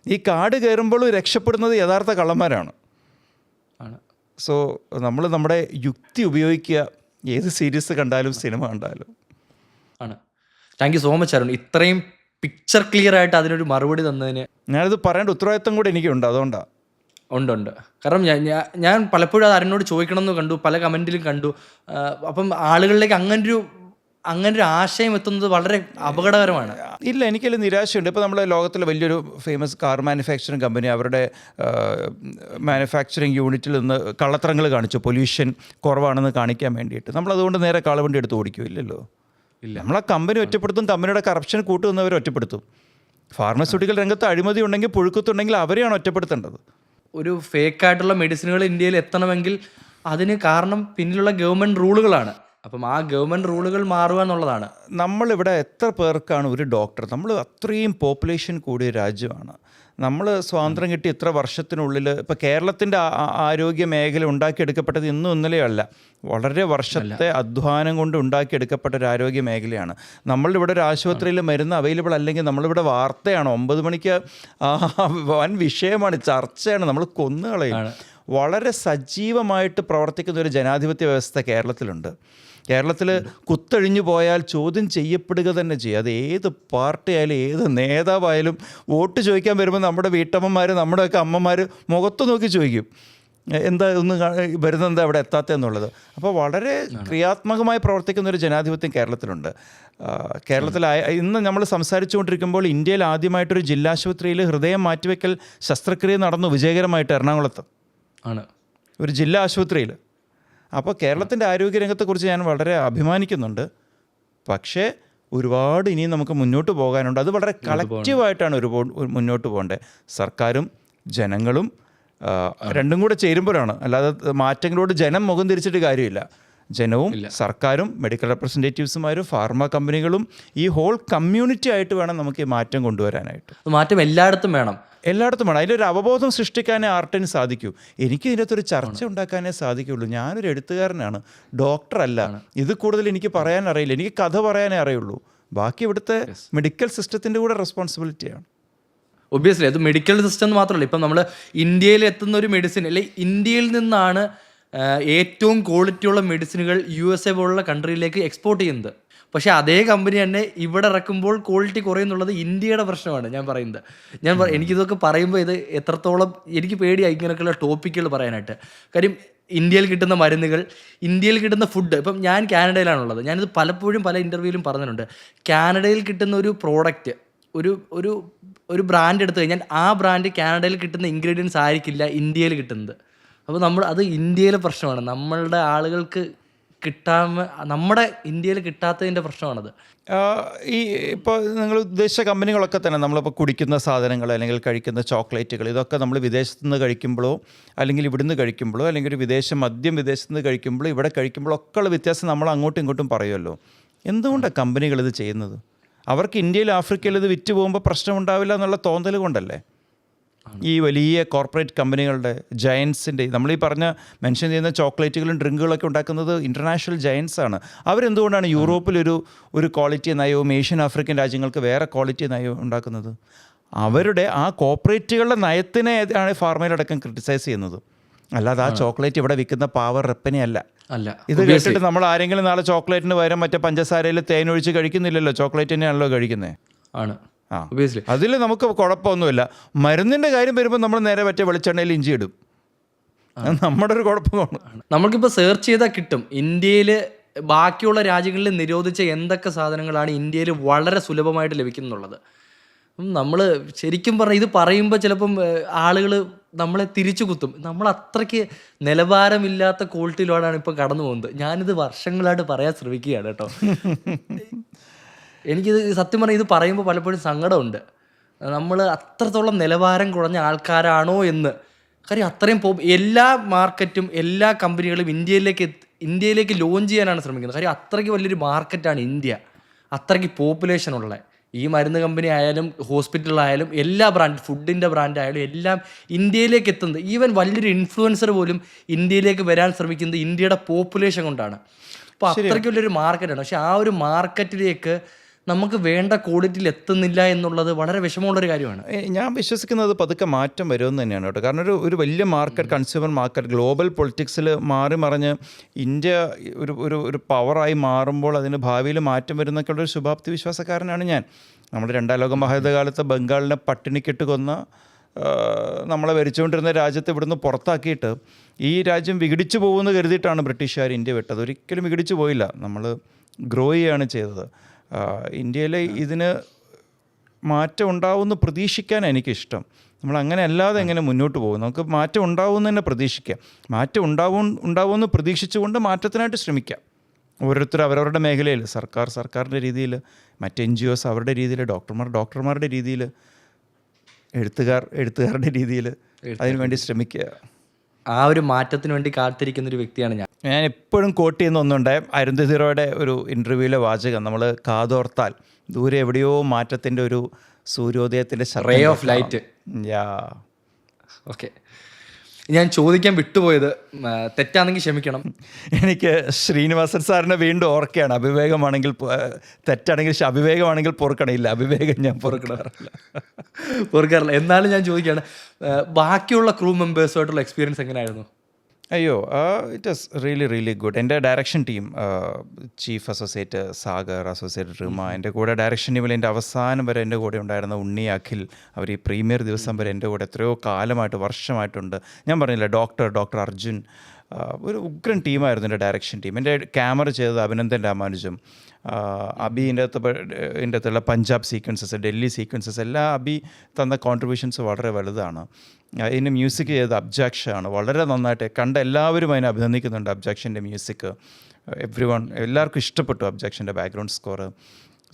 ഈ കാട് കയറുമ്പോഴും രക്ഷപ്പെടുന്നത് യഥാർത്ഥ കള്ളന്മാരാണ്. സോ നമ്മൾ നമ്മുടെ യുക്തി ഉപയോഗിക്കുക. ഏത് സീരീസ് കണ്ടാലും സിനിമ കണ്ടാലും. Thank you so much Arun, ഇത്രയും പിക്ചർ ക്ലിയർ ആയിട്ട് അതിനൊരു മറുപടി തന്നതിന്. ഞാനത് പറയേണ്ട ഉത്തരവാദിത്തം കൂടെ എനിക്കുണ്ട്. അതുകൊണ്ടാണ്. ഉണ്ട്. കാരണം ഞാൻ പലപ്പോഴും അത് അരുണിനോട് ചോദിക്കണം എന്ന് കണ്ടു, പല കമൻറ്റിലും കണ്ടു. അപ്പം ആളുകളിലേക്ക് അങ്ങനൊരു ആശയം എത്തുന്നത് വളരെ അപകടകരമാണ്. ഇല്ല, എനിക്കതിൽ നിരാശയുണ്ട്. ഇപ്പോൾ നമ്മുടെ ലോകത്തിലെ വലിയൊരു ഫേമസ് കാർ മാനുഫാക്ചറിങ് കമ്പനി അവരുടെ മാനുഫാക്ചറിങ് യൂണിറ്റിൽ നിന്ന് കള്ളത്തരങ്ങൾ കാണിച്ചു, പൊല്യൂഷൻ കുറവാണെന്ന് കാണിക്കാൻ വേണ്ടിയിട്ട്. നമ്മളതുകൊണ്ട് നേരെ കാളവണ്ടി എടുത്ത് ഓടിക്കുമില്ലല്ലോ. ഇല്ല, നമ്മളാ കമ്പനി ഒറ്റപ്പെടുത്തും, കമ്പനിയുടെ കറപ്ഷൻ കൂട്ടുന്നവർ ഒറ്റപ്പെടുത്തും. ഫാർമസ്യൂട്ടിക്കൽ രംഗത്ത് അഴിമതി ഉണ്ടെങ്കിൽ, പുഴുക്കത്തുണ്ടെങ്കിൽ അവരെയാണ് ഒറ്റപ്പെടുത്തേണ്ടത്. ഒരു ഫേക്കായിട്ടുള്ള മെഡിസിനുകൾ ഇന്ത്യയിൽ എത്തണമെങ്കിൽ അതിന് കാരണം പിന്നിലുള്ള ഗവൺമെൻറ് റൂളുകളാണ്. അപ്പം ആ ഗവൺമെൻറ് റൂളുകൾ മാറുക എന്നുള്ളതാണ്. നമ്മളിവിടെ എത്ര പേർക്കാണ് ഒരു ഡോക്ടർ? നമ്മൾ അത്രയും പോപ്പുലേഷൻ കൂടിയ രാജ്യമാണ്. നമ്മൾ സ്വാതന്ത്ര്യം കിട്ടി ഇത്ര വർഷത്തിനുള്ളിൽ ഇപ്പോൾ കേരളത്തിൻ്റെ ആരോഗ്യ മേഖല ഉണ്ടാക്കിയെടുക്കപ്പെട്ടത് ഇന്നും ഇന്നലെയോ അല്ല. വളരെ വർഷത്തെ അധ്വാനം കൊണ്ട് ഉണ്ടാക്കിയെടുക്കപ്പെട്ട ഒരു ആരോഗ്യ മേഖലയാണ്. നമ്മളുടെ ഇവിടെ ഒരു ആശുപത്രിയിൽ മരുന്ന് അവൈലബിൾ അല്ലെങ്കിൽ നമ്മളിവിടെ വാർത്തയാണ്. 9 മണിക്ക് വൻ വിഷയമാണ്, ചർച്ചയാണ്, നമ്മൾ കൊന്നുകളയും. വളരെ സജീവമായിട്ട് പ്രവർത്തിക്കുന്ന ഒരു ജനാധിപത്യ വ്യവസ്ഥ കേരളത്തിലുണ്ട്. കേരളത്തിൽ കുത്തഴിഞ്ഞു പോയാൽ ചോദ്യം ചെയ്യപ്പെടുക തന്നെ ചെയ്യും. അത് ഏത് പാർട്ടി ആയാലും ഏത് നേതാവായാലും വോട്ട് ചോദിക്കാൻ വരുമ്പോൾ നമ്മുടെ വീട്ടമ്മമാർ, നമ്മുടെയൊക്കെ അമ്മമാർ മുഖത്ത് നോക്കി ചോദിക്കും എന്താ ഒന്ന് വരുന്നത്, എന്താ അവിടെ എത്താത്തതെന്നുള്ളത്. അപ്പോൾ വളരെ ക്രിയാത്മകമായി പ്രവർത്തിക്കുന്ന ഒരു ജനാധിപത്യം കേരളത്തിലുണ്ട്. കേരളത്തിൽ ഇന്ന് നമ്മൾ സംസാരിച്ചുകൊണ്ടിരിക്കുമ്പോൾ ഇന്ത്യയിൽ ആദ്യമായിട്ടൊരു ജില്ലാശുപത്രിയിൽ ഹൃദയം മാറ്റിവെക്കൽ ശസ്ത്രക്രിയ നടന്നു വിജയകരമായിട്ട് എറണാകുളത്ത് ആണ്, ഒരു ജില്ലാ ആശുപത്രിയിൽ. അപ്പോൾ കേരളത്തിൻ്റെ ആരോഗ്യരംഗത്തെക്കുറിച്ച് ഞാൻ വളരെ അഭിമാനിക്കുന്നുണ്ട്. പക്ഷേ ഒരുപാട് ഇനിയും നമുക്ക് മുന്നോട്ട് പോകാനുണ്ട്. അത് വളരെ കളക്റ്റീവായിട്ടാണ് മുന്നോട്ട് പോകേണ്ടത്. സർക്കാരും ജനങ്ങളും രണ്ടും കൂടെ ചേരുമ്പോഴാണ്. അല്ലാതെ മാറ്റങ്ങളോട് ജനം മുഖം തിരിച്ചിട്ട് കാര്യമില്ല. ജനവും സർക്കാരും മെഡിക്കൽ റെപ്രസെൻറ്റേറ്റീവ്സുമാരും ഫാർമ കമ്പനികളും ഈ ഹോൾ കമ്മ്യൂണിറ്റി ആയിട്ട് വേണം നമുക്ക് ഈ മാറ്റം കൊണ്ടുവരാനായിട്ട്. മാറ്റം എല്ലായിടത്തും വേണം. അതിലൊരു അവബോധം സൃഷ്ടിക്കാനേ ആർട്ടിന് സാധിക്കൂ. എനിക്ക് ഇതിനകത്തൊരു ചർച്ച ഉണ്ടാക്കാനേ സാധിക്കുള്ളൂ. ഞാനൊരു എഴുത്തുകാരനാണ്, ഡോക്ടറല്ല. ഇത് കൂടുതൽ എനിക്ക് പറയാൻ അറിയില്ല. എനിക്ക് കഥ പറയാനേ അറിയുള്ളൂ. ബാക്കി ഇവിടുത്തെ മെഡിക്കൽ സിസ്റ്റത്തിൻ്റെ കൂടെ റെസ്പോൺസിബിലിറ്റിയാണ്. ഒബ്വിയസ്ലി അത് മെഡിക്കൽ സിസ്റ്റം മാത്രമല്ല. ഇപ്പം നമ്മൾ ഇന്ത്യയിൽ എത്തുന്ന ഒരു മെഡിസിൻ, അല്ലെങ്കിൽ ഇന്ത്യയിൽ നിന്നാണ് ഏറ്റവും ക്വാളിറ്റിയുള്ള മെഡിസിനുകൾ USA പോലുള്ള കൺട്രിയിലേക്ക് എക്സ്പോർട്ട് ചെയ്യുന്നത്. പക്ഷേ അതേ കമ്പനി തന്നെ ഇവിടെ ഇറക്കുമ്പോൾ ക്വാളിറ്റി കുറയുന്നുള്ളത് ഇന്ത്യയുടെ പ്രശ്നമാണ് ഞാൻ പറയുന്നത്. എനിക്കിതൊക്കെ പറയുമ്പോൾ ഇത് എത്രത്തോളം എനിക്ക് പേടിയായി ഇങ്ങനെയൊക്കെയുള്ള ടോപ്പിക്കുകൾ പറയാനായിട്ട്. കാര്യം ഇന്ത്യയിൽ കിട്ടുന്ന മരുന്നുകൾ, ഇന്ത്യയിൽ കിട്ടുന്ന ഫുഡ്. ഇപ്പം ഞാൻ കാനഡയിലാണുള്ളത്. ഞാനിത് പലപ്പോഴും പല ഇൻ്റർവ്യൂവിലും പറഞ്ഞിട്ടുണ്ട്. കാനഡയിൽ കിട്ടുന്ന ഒരു പ്രോഡക്റ്റ്, ഒരു ബ്രാൻഡ് എടുത്തു കഴിഞ്ഞാൽ ആ ബ്രാൻഡ് കാനഡയിൽ കിട്ടുന്ന ഇൻഗ്രീഡിയൻസ് ആയിരിക്കില്ല ഇന്ത്യയിൽ കിട്ടുന്നത്. അപ്പോൾ അത് ഇന്ത്യയിലെ പ്രശ്നമാണ്. നമ്മളുടെ ആളുകൾക്ക് നമ്മുടെ ഇന്ത്യയിൽ കിട്ടാത്തതിൻ്റെ പ്രശ്നമാണത്. ഈ ഇപ്പോൾ നിങ്ങൾ ഉദ്ദേശിച്ച കമ്പനികളൊക്കെ തന്നെ നമ്മളിപ്പോൾ കുടിക്കുന്ന സാധനങ്ങൾ അല്ലെങ്കിൽ കഴിക്കുന്ന ചോക്ലേറ്റുകൾ, ഇതൊക്കെ നമ്മൾ വിദേശത്ത് നിന്ന് കഴിക്കുമ്പോഴോ അല്ലെങ്കിൽ ഇവിടുന്ന് കഴിക്കുമ്പോഴോ അല്ലെങ്കിൽ ഒരു മദ്യം വിദേശത്ത് നിന്ന് കഴിക്കുമ്പോഴോ ഇവിടെ കഴിക്കുമ്പോഴോ ഒക്കെ ഉള്ള വ്യത്യാസം നമ്മൾ അങ്ങോട്ടും ഇങ്ങോട്ടും പറയുമല്ലോ. എന്തുകൊണ്ടാണ് കമ്പനികൾ ഇത് ചെയ്യുന്നത്? അവർക്ക് ഇന്ത്യയിൽ ആഫ്രിക്കയിൽ ഇത് വിറ്റ് പോകുമ്പോൾ പ്രശ്നമുണ്ടാവില്ല എന്നുള്ള തോന്നൽ കൊണ്ടല്ലേ. ഈ വലിയ കോർപ്പറേറ്റ് കമ്പനികളുടെ ജയൻസിൻ്റെ നമ്മളീ പറഞ്ഞ മെൻഷൻ ചെയ്യുന്ന ചോക്ലേറ്റുകളും ഡ്രിങ്കുകളൊക്കെ ഉണ്ടാക്കുന്നത് ഇൻ്റർനാഷണൽ ജയൻസ് ആണ്. അവരെന്തുകൊണ്ടാണ് യൂറോപ്പിലൊരു ക്വാളിറ്റി നയവും ഏഷ്യൻ ആഫ്രിക്കൻ രാജ്യങ്ങൾക്ക് വേറെ ക്വാളിറ്റി നയവും ഉണ്ടാക്കുന്നത്? അവരുടെ ആ കോർപ്പറേറ്റുകളുടെ നയത്തിനെ ആണ് ഫാർമയിലടക്കം ക്രിട്ടിസൈസ് ചെയ്യുന്നത്. അല്ലാതെ ആ ചോക്ലേറ്റ് ഇവിടെ വിൽക്കുന്ന പാവർ റെപ്പനെ അല്ല. ഇത് കേട്ടിട്ട് നമ്മൾ ആരെങ്കിലും നാളെ ചോക്ലേറ്റിന് പകരം മറ്റേ പഞ്ചസാരയിൽ തേനൊഴിച്ച് കഴിക്കുന്നില്ലല്ലോ, ചോക്ലേറ്റ് തന്നെയാണല്ലോ കഴിക്കുന്നത്. ആണ്. അതിൽ നമുക്ക് കുഴപ്പമൊന്നുമില്ല. മരുന്നിൻ്റെ കാര്യം വരുമ്പോൾ നമ്മൾ നേരെ മറ്റേ വെളിച്ചെണ്ണയിൽ ഇഞ്ചി ഇടും. നമ്മുടെ ഒരു കുഴപ്പമാണ്. നമ്മൾക്കിപ്പോൾ സെർച്ച് ചെയ്താൽ കിട്ടും ഇന്ത്യയിൽ ബാക്കിയുള്ള രാജ്യങ്ങളിൽ നിരോധിച്ച എന്തൊക്കെ സാധനങ്ങളാണ് ഇന്ത്യയിൽ വളരെ സുലഭമായിട്ട് ലഭിക്കുന്നുള്ളത്. നമ്മൾ ശരിക്കും പറഞ്ഞാൽ ഇത് പറയുമ്പോൾ ചിലപ്പം ആളുകൾ നമ്മളെ തിരിച്ചു കുത്തും. നമ്മൾ അത്രയ്ക്ക് നിലവാരമില്ലാത്ത ക്വാളിറ്റിയിലോടാണ് ഇപ്പോൾ കടന്നു പോകുന്നത്. ഞാനിത് വർഷങ്ങളായിട്ട് പറയാൻ ശ്രമിക്കുകയാണ് കേട്ടോ. എനിക്കിത് സത്യം പറഞ്ഞാൽ ഇത് പറയുമ്പോൾ പലപ്പോഴും സങ്കടമുണ്ട്. നമ്മൾ അത്രത്തോളം നിലവാരം കുറഞ്ഞ ആൾക്കാരാണോ എന്ന്. കാര്യം അത്രയും എല്ലാ മാർക്കറ്റും എല്ലാ കമ്പനികളും ഇന്ത്യയിലേക്ക് ലോഞ്ച് ചെയ്യാനാണ് ശ്രമിക്കുന്നത്. കാര്യം അത്രയ്ക്ക് വലിയൊരു മാർക്കറ്റാണ് ഇന്ത്യ. അത്രയ്ക്ക് പോപ്പുലേഷനുള്ള ഈ മരുന്ന് കമ്പനി ആയാലും ഹോസ്പിറ്റലായാലും എല്ലാ ഫുഡിൻ്റെ ബ്രാൻഡായാലും എല്ലാം ഇന്ത്യയിലേക്ക് എത്തുന്നത്. ഈവൻ വലിയൊരു ഇൻഫ്ലുവൻസർ പോലും ഇന്ത്യയിലേക്ക് വരാൻ ശ്രമിക്കുന്നത് ഇന്ത്യയുടെ പോപ്പുലേഷൻ കൊണ്ടാണ്. അപ്പോൾ അത്രയ്ക്ക് വലിയൊരു മാർക്കറ്റാണ്. പക്ഷെ ആ ഒരു മാർക്കറ്റിലേക്ക് നമുക്ക് വേണ്ട ക്വാളിറ്റിയിൽ എത്തുന്നില്ല എന്നുള്ളത് വളരെ വിഷമമുള്ളൊരു കാര്യമാണ്. ഞാൻ വിശ്വസിക്കുന്നത് പതുക്കെ മാറ്റം വരുമെന്ന് തന്നെയാണ് കേട്ടോ. കാരണം ഒരു വലിയ മാർക്കറ്റ്, കൺസ്യൂമർ മാർക്കറ്റ്, ഗ്ലോബൽ പൊളിറ്റിക്സിൽ മാറി മറിഞ്ഞ് ഇന്ത്യ ഒരു പവറായി മാറുമ്പോൾ അതിന് ഭാവിയിൽ മാറ്റം വരുന്നൊക്കെയുള്ളൊരു ശുഭാപ്തി വിശ്വാസക്കാരനാണ് ഞാൻ. നമ്മുടെ രണ്ടാം ലോക മഹായുദ്ധകാലത്ത് ബംഗാളിനെ പട്ടിണിക്കിട്ട് കൊന്ന നമ്മളെ ഭരിച്ചുകൊണ്ടിരുന്ന രാജ്യത്ത് ഇവിടുന്ന് പുറത്താക്കിയിട്ട് ഈ രാജ്യം വിഘടിച്ചു പോകുമെന്ന് കരുതിയിട്ടാണ് ബ്രിട്ടീഷുകാർ ഇന്ത്യ വിട്ടത്. ഒരിക്കലും വിഘടിച്ചു പോയില്ല. നമ്മൾ ഗ്രോ ചെയ്യുകയാണ് ചെയ്തത്. ഇന്ത്യയിൽ ഇതിന് മാറ്റം ഉണ്ടാവുമെന്ന് പ്രതീക്ഷിക്കാൻ എനിക്കിഷ്ടം. നമ്മൾ അങ്ങനെ അല്ലാതെ എങ്ങനെ മുന്നോട്ട് പോകും? നമുക്ക് മാറ്റം ഉണ്ടാവുമെന്ന് തന്നെ പ്രതീക്ഷിക്കാം. മാറ്റം ഉണ്ടാവുമെന്ന് പ്രതീക്ഷിച്ചുകൊണ്ട് മാറ്റത്തിനായിട്ട് ശ്രമിക്കാം. ഓരോരുത്തർ അവരവരുടെ മേഖലയിൽ, സർക്കാരിൻ്റെ രീതിയിൽ, മറ്റ് NGOs അവരുടെ രീതിയിൽ, ഡോക്ടർമാരുടെ രീതിയിൽ, എഴുത്തുകാരുടെ രീതിയിൽ അതിനുവേണ്ടി ശ്രമിക്കുക. ആ ഒരു മാറ്റത്തിന് വേണ്ടി കാത്തിരിക്കുന്നൊരു വ്യക്തിയാണ് ഞാൻ എപ്പോഴും കോട്ട് ചെയ്യുന്ന ഒന്നുണ്ട്, അരുന്ധതി റോയുടെ ഒരു ഇൻ്റർവ്യൂവിലെ വാചകം, നമ്മൾ കാതോർത്താൽ ദൂരെ എവിടെയോ മാറ്റത്തിൻ്റെ ഒരു സൂര്യോദയത്തിൻ്റെ റേ ഓഫ് ലൈറ്റ്. ഓക്കെ, ഞാൻ ചോദിക്കാൻ വിട്ടുപോയത് തെറ്റാണെങ്കിൽ ക്ഷമിക്കണം. എനിക്ക് ശ്രീനിവാസൻ സാറിനെ വീണ്ടും ഓർക്കുകയാണ്. അവിവേകമാണെങ്കിൽ തെറ്റാണെങ്കിൽ, അവിവേകമാണെങ്കിൽ പൊറുക്കണമില്ല. അവിവേകം ഞാൻ പൊറുക്കാറില്ല. എന്നാലും ഞാൻ ചോദിക്കുകയാണ്, ബാക്കിയുള്ള ക്രൂ മെമ്പേഴ്സുമായിട്ടുള്ള എക്സ്പീരിയൻസ് എങ്ങനെയായിരുന്നു? അയ്യോ, ഇറ്റ് ഈസ് റിയലി ഗുഡ്. എൻ്റെ direction team, chief associate Sagar, associate Rima, എൻ്റെ കൂടെ ഡയറക്ഷൻ ടീമിൽ എൻ്റെ അവസാനം വരെ എൻ്റെ കൂടെ ഉണ്ടായിരുന്ന ഉണ്ണി, അഖിൽ, അവർ ഈ പ്രീമിയർ ദിവസം വരെ എൻ്റെ കൂടെ എത്രയോ കാലമായിട്ട്, വർഷമായിട്ടുണ്ട്. ഞാൻ പറഞ്ഞില്ല, ഡോക്ടർ അർജുൻ, ഒരു ഉഗ്രൻ ടീമായിരുന്നു എൻ്റെ ഡയറക്ഷൻ ടീം. എൻ്റെ ക്യാമറ ചെയ്തത് അഭിനന്ദൻ രാമാനുജം, അബിൻ്റെ അകത്തുള്ള പഞ്ചാബ് സീക്വൻസസ്, ഡൽഹി സീക്വൻസസ്, എല്ലാം അബി തന്ന കോൺട്രിബ്യൂഷൻസ് വളരെ വലുതാണ്. ഇതിന് മ്യൂസിക് ചെയ്തത് അബ്ജാക്ഷാണ്. വളരെ നന്നായിട്ട് കണ്ട എല്ലാവരും അതിനെ അഭിനന്ദിക്കുന്നുണ്ട്. അബ്ജാക്ഷൻ്റെ മ്യൂസിക് എല്ലാവർക്കും ഇഷ്ടപ്പെട്ടു, അബ്ജാക്ഷൻ്റെ background score.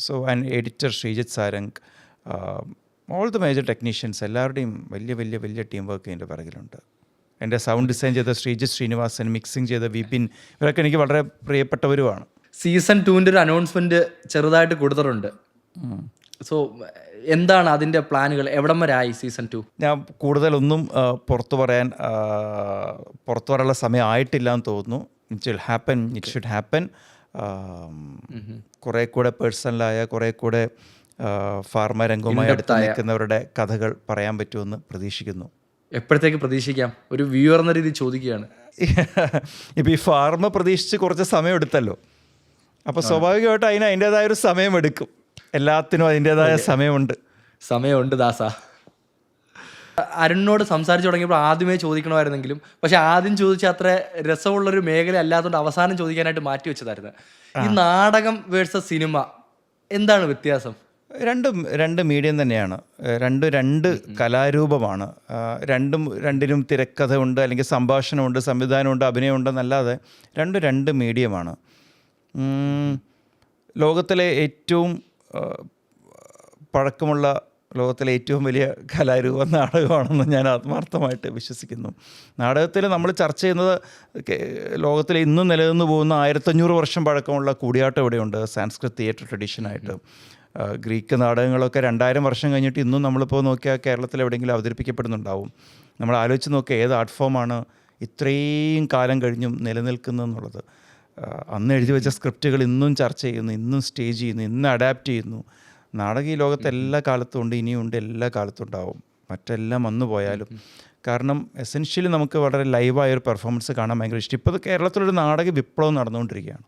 So and editor Sreejith Sarang, all the major technicians, എല്ലാവരുടെയും വലിയ ടീം വർക്ക് ഇതിൻ്റെ പിറകിലുണ്ട്. എൻ്റെ സൗണ്ട് ഡിസൈൻ ചെയ്ത ശ്രീജിത്ത് ശ്രീനിവാസൻ, മിക്സിങ് ചെയ്ത വിപിൻ, ഇവരൊക്കെ എനിക്ക് വളരെ പ്രിയപ്പെട്ടവരുമാണ്. സീസൺ 2 ഒരു അനൗൺസ്മെൻറ്റ് ചെറുതായിട്ട് കൊടുത്തിട്ടുണ്ട്. സോ എന്താണ് അതിൻ്റെ പ്ലാനുകൾ? എവിടം വരെ ആയി സീസൺ 2? ഞാൻ കൂടുതലൊന്നും പുറത്തു പറയാനുള്ള സമയം ആയിട്ടില്ല എന്ന് തോന്നുന്നു. It should happen. കുറേ കൂടെ പേഴ്സണലായ, കുറേ കൂടെ ഫാർമ രംഗവുമായി അടുത്ത് നിൽക്കുന്നവരുടെ കഥകൾ പറയാൻ പറ്റുമെന്ന് പ്രതീക്ഷിക്കുന്നു. എപ്പോഴത്തേക്ക് പ്രതീക്ഷിക്കാം? ഒരു വ്യൂവർ എന്ന രീതി ചോദിക്കുകയാണ്. ഇപ്പോൾ ഈ ഫാർമ പ്രതീക്ഷിച്ച് കുറച്ച് സമയം എടുത്തല്ലോ, അപ്പോൾ സ്വാഭാവികമായിട്ട് അതിൻ്റേതായ ഒരു സമയമെടുക്കും. എല്ലാത്തിനും അതിൻ്റേതായ സമയമുണ്ട് ദാസ. അരുണിനോട് സംസാരിച്ച് തുടങ്ങിയപ്പോൾ ആദ്യമേ ചോദിക്കണമായിരുന്നെങ്കിലും, പക്ഷെ ആദ്യം ചോദിച്ച അത്ര രസമുള്ളൊരു മേഖല അല്ലാത്തതുകൊണ്ട് അവസാനം ചോദിക്കാനായിട്ട് മാറ്റി വെച്ചതായിരുന്നു. ഈ നാടകം വേഴ്സസ് സിനിമ എന്താണ് വ്യത്യാസം? രണ്ട് മീഡിയം തന്നെയാണ്. രണ്ട് കലാരൂപമാണ്. രണ്ടിനും തിരക്കഥ ഉണ്ട്, അല്ലെങ്കിൽ സംഭാഷണമുണ്ട്, സംവിധാനമുണ്ട്, അഭിനയമുണ്ടെന്നല്ലാതെ രണ്ട് മീഡിയമാണ്. ലോകത്തിലെ ഏറ്റവും പഴക്കമുള്ള, ലോകത്തിലെ ഏറ്റവും വലിയ കലാരൂപം നാടകമാണെന്ന് ഞാൻ ആത്മാർത്ഥമായിട്ട് വിശ്വസിക്കുന്നു. നാടകത്തിൽ നമ്മൾ ചർച്ച ചെയ്യുന്നത് ലോകത്തിൽ ഇന്നും നിലനിന്ന് പോകുന്ന 1500 വർഷം പഴക്കമുള്ള കൂടിയാട്ടം ഇവിടെയുണ്ട്, സാൻസ്ക്രിറ്റ് തിയേറ്റർ ട്രഡീഷനായിട്ട്. ഗ്രീക്ക് നാടകങ്ങളൊക്കെ 2000 വർഷം കഴിഞ്ഞിട്ട് ഇന്നും നമ്മളിപ്പോൾ നോക്കിയാൽ കേരളത്തിൽ എവിടെയെങ്കിലും അവതരിപ്പിക്കപ്പെടുന്നുണ്ടാവും. നമ്മൾ ആലോചിച്ച് നോക്കുക ഏത് ആർട്ട് ഫോമാണ് ഇത്രയും കാലം കഴിഞ്ഞും നിലനിൽക്കുന്നതെന്നുള്ളത്. അന്ന് എഴുതി വെച്ച സ്ക്രിപ്റ്റുകൾ ഇന്നും ചർച്ച ചെയ്യുന്നു, ഇന്നും സ്റ്റേജ് ചെയ്യുന്നു, ഇന്നും അഡാപ്റ്റ് ചെയ്യുന്നു. നാടകം ഈ ലോകത്ത് എല്ലാ കാലത്തും ഉണ്ട്, ഇനിയുണ്ട്, എല്ലാ കാലത്തും ഉണ്ടാവും. മറ്റെല്ലാം വന്നു പോയാലും. കാരണം എസെൻഷ്യലി നമുക്ക് വളരെ ലൈവായൊരു പെർഫോമൻസ് കാണാൻ ഭയങ്കര ഇഷ്ടം. ഇപ്പോൾ കേരളത്തിലൊരു നാടക വിപ്ലവം നടന്നുകൊണ്ടിരിക്കുകയാണ്.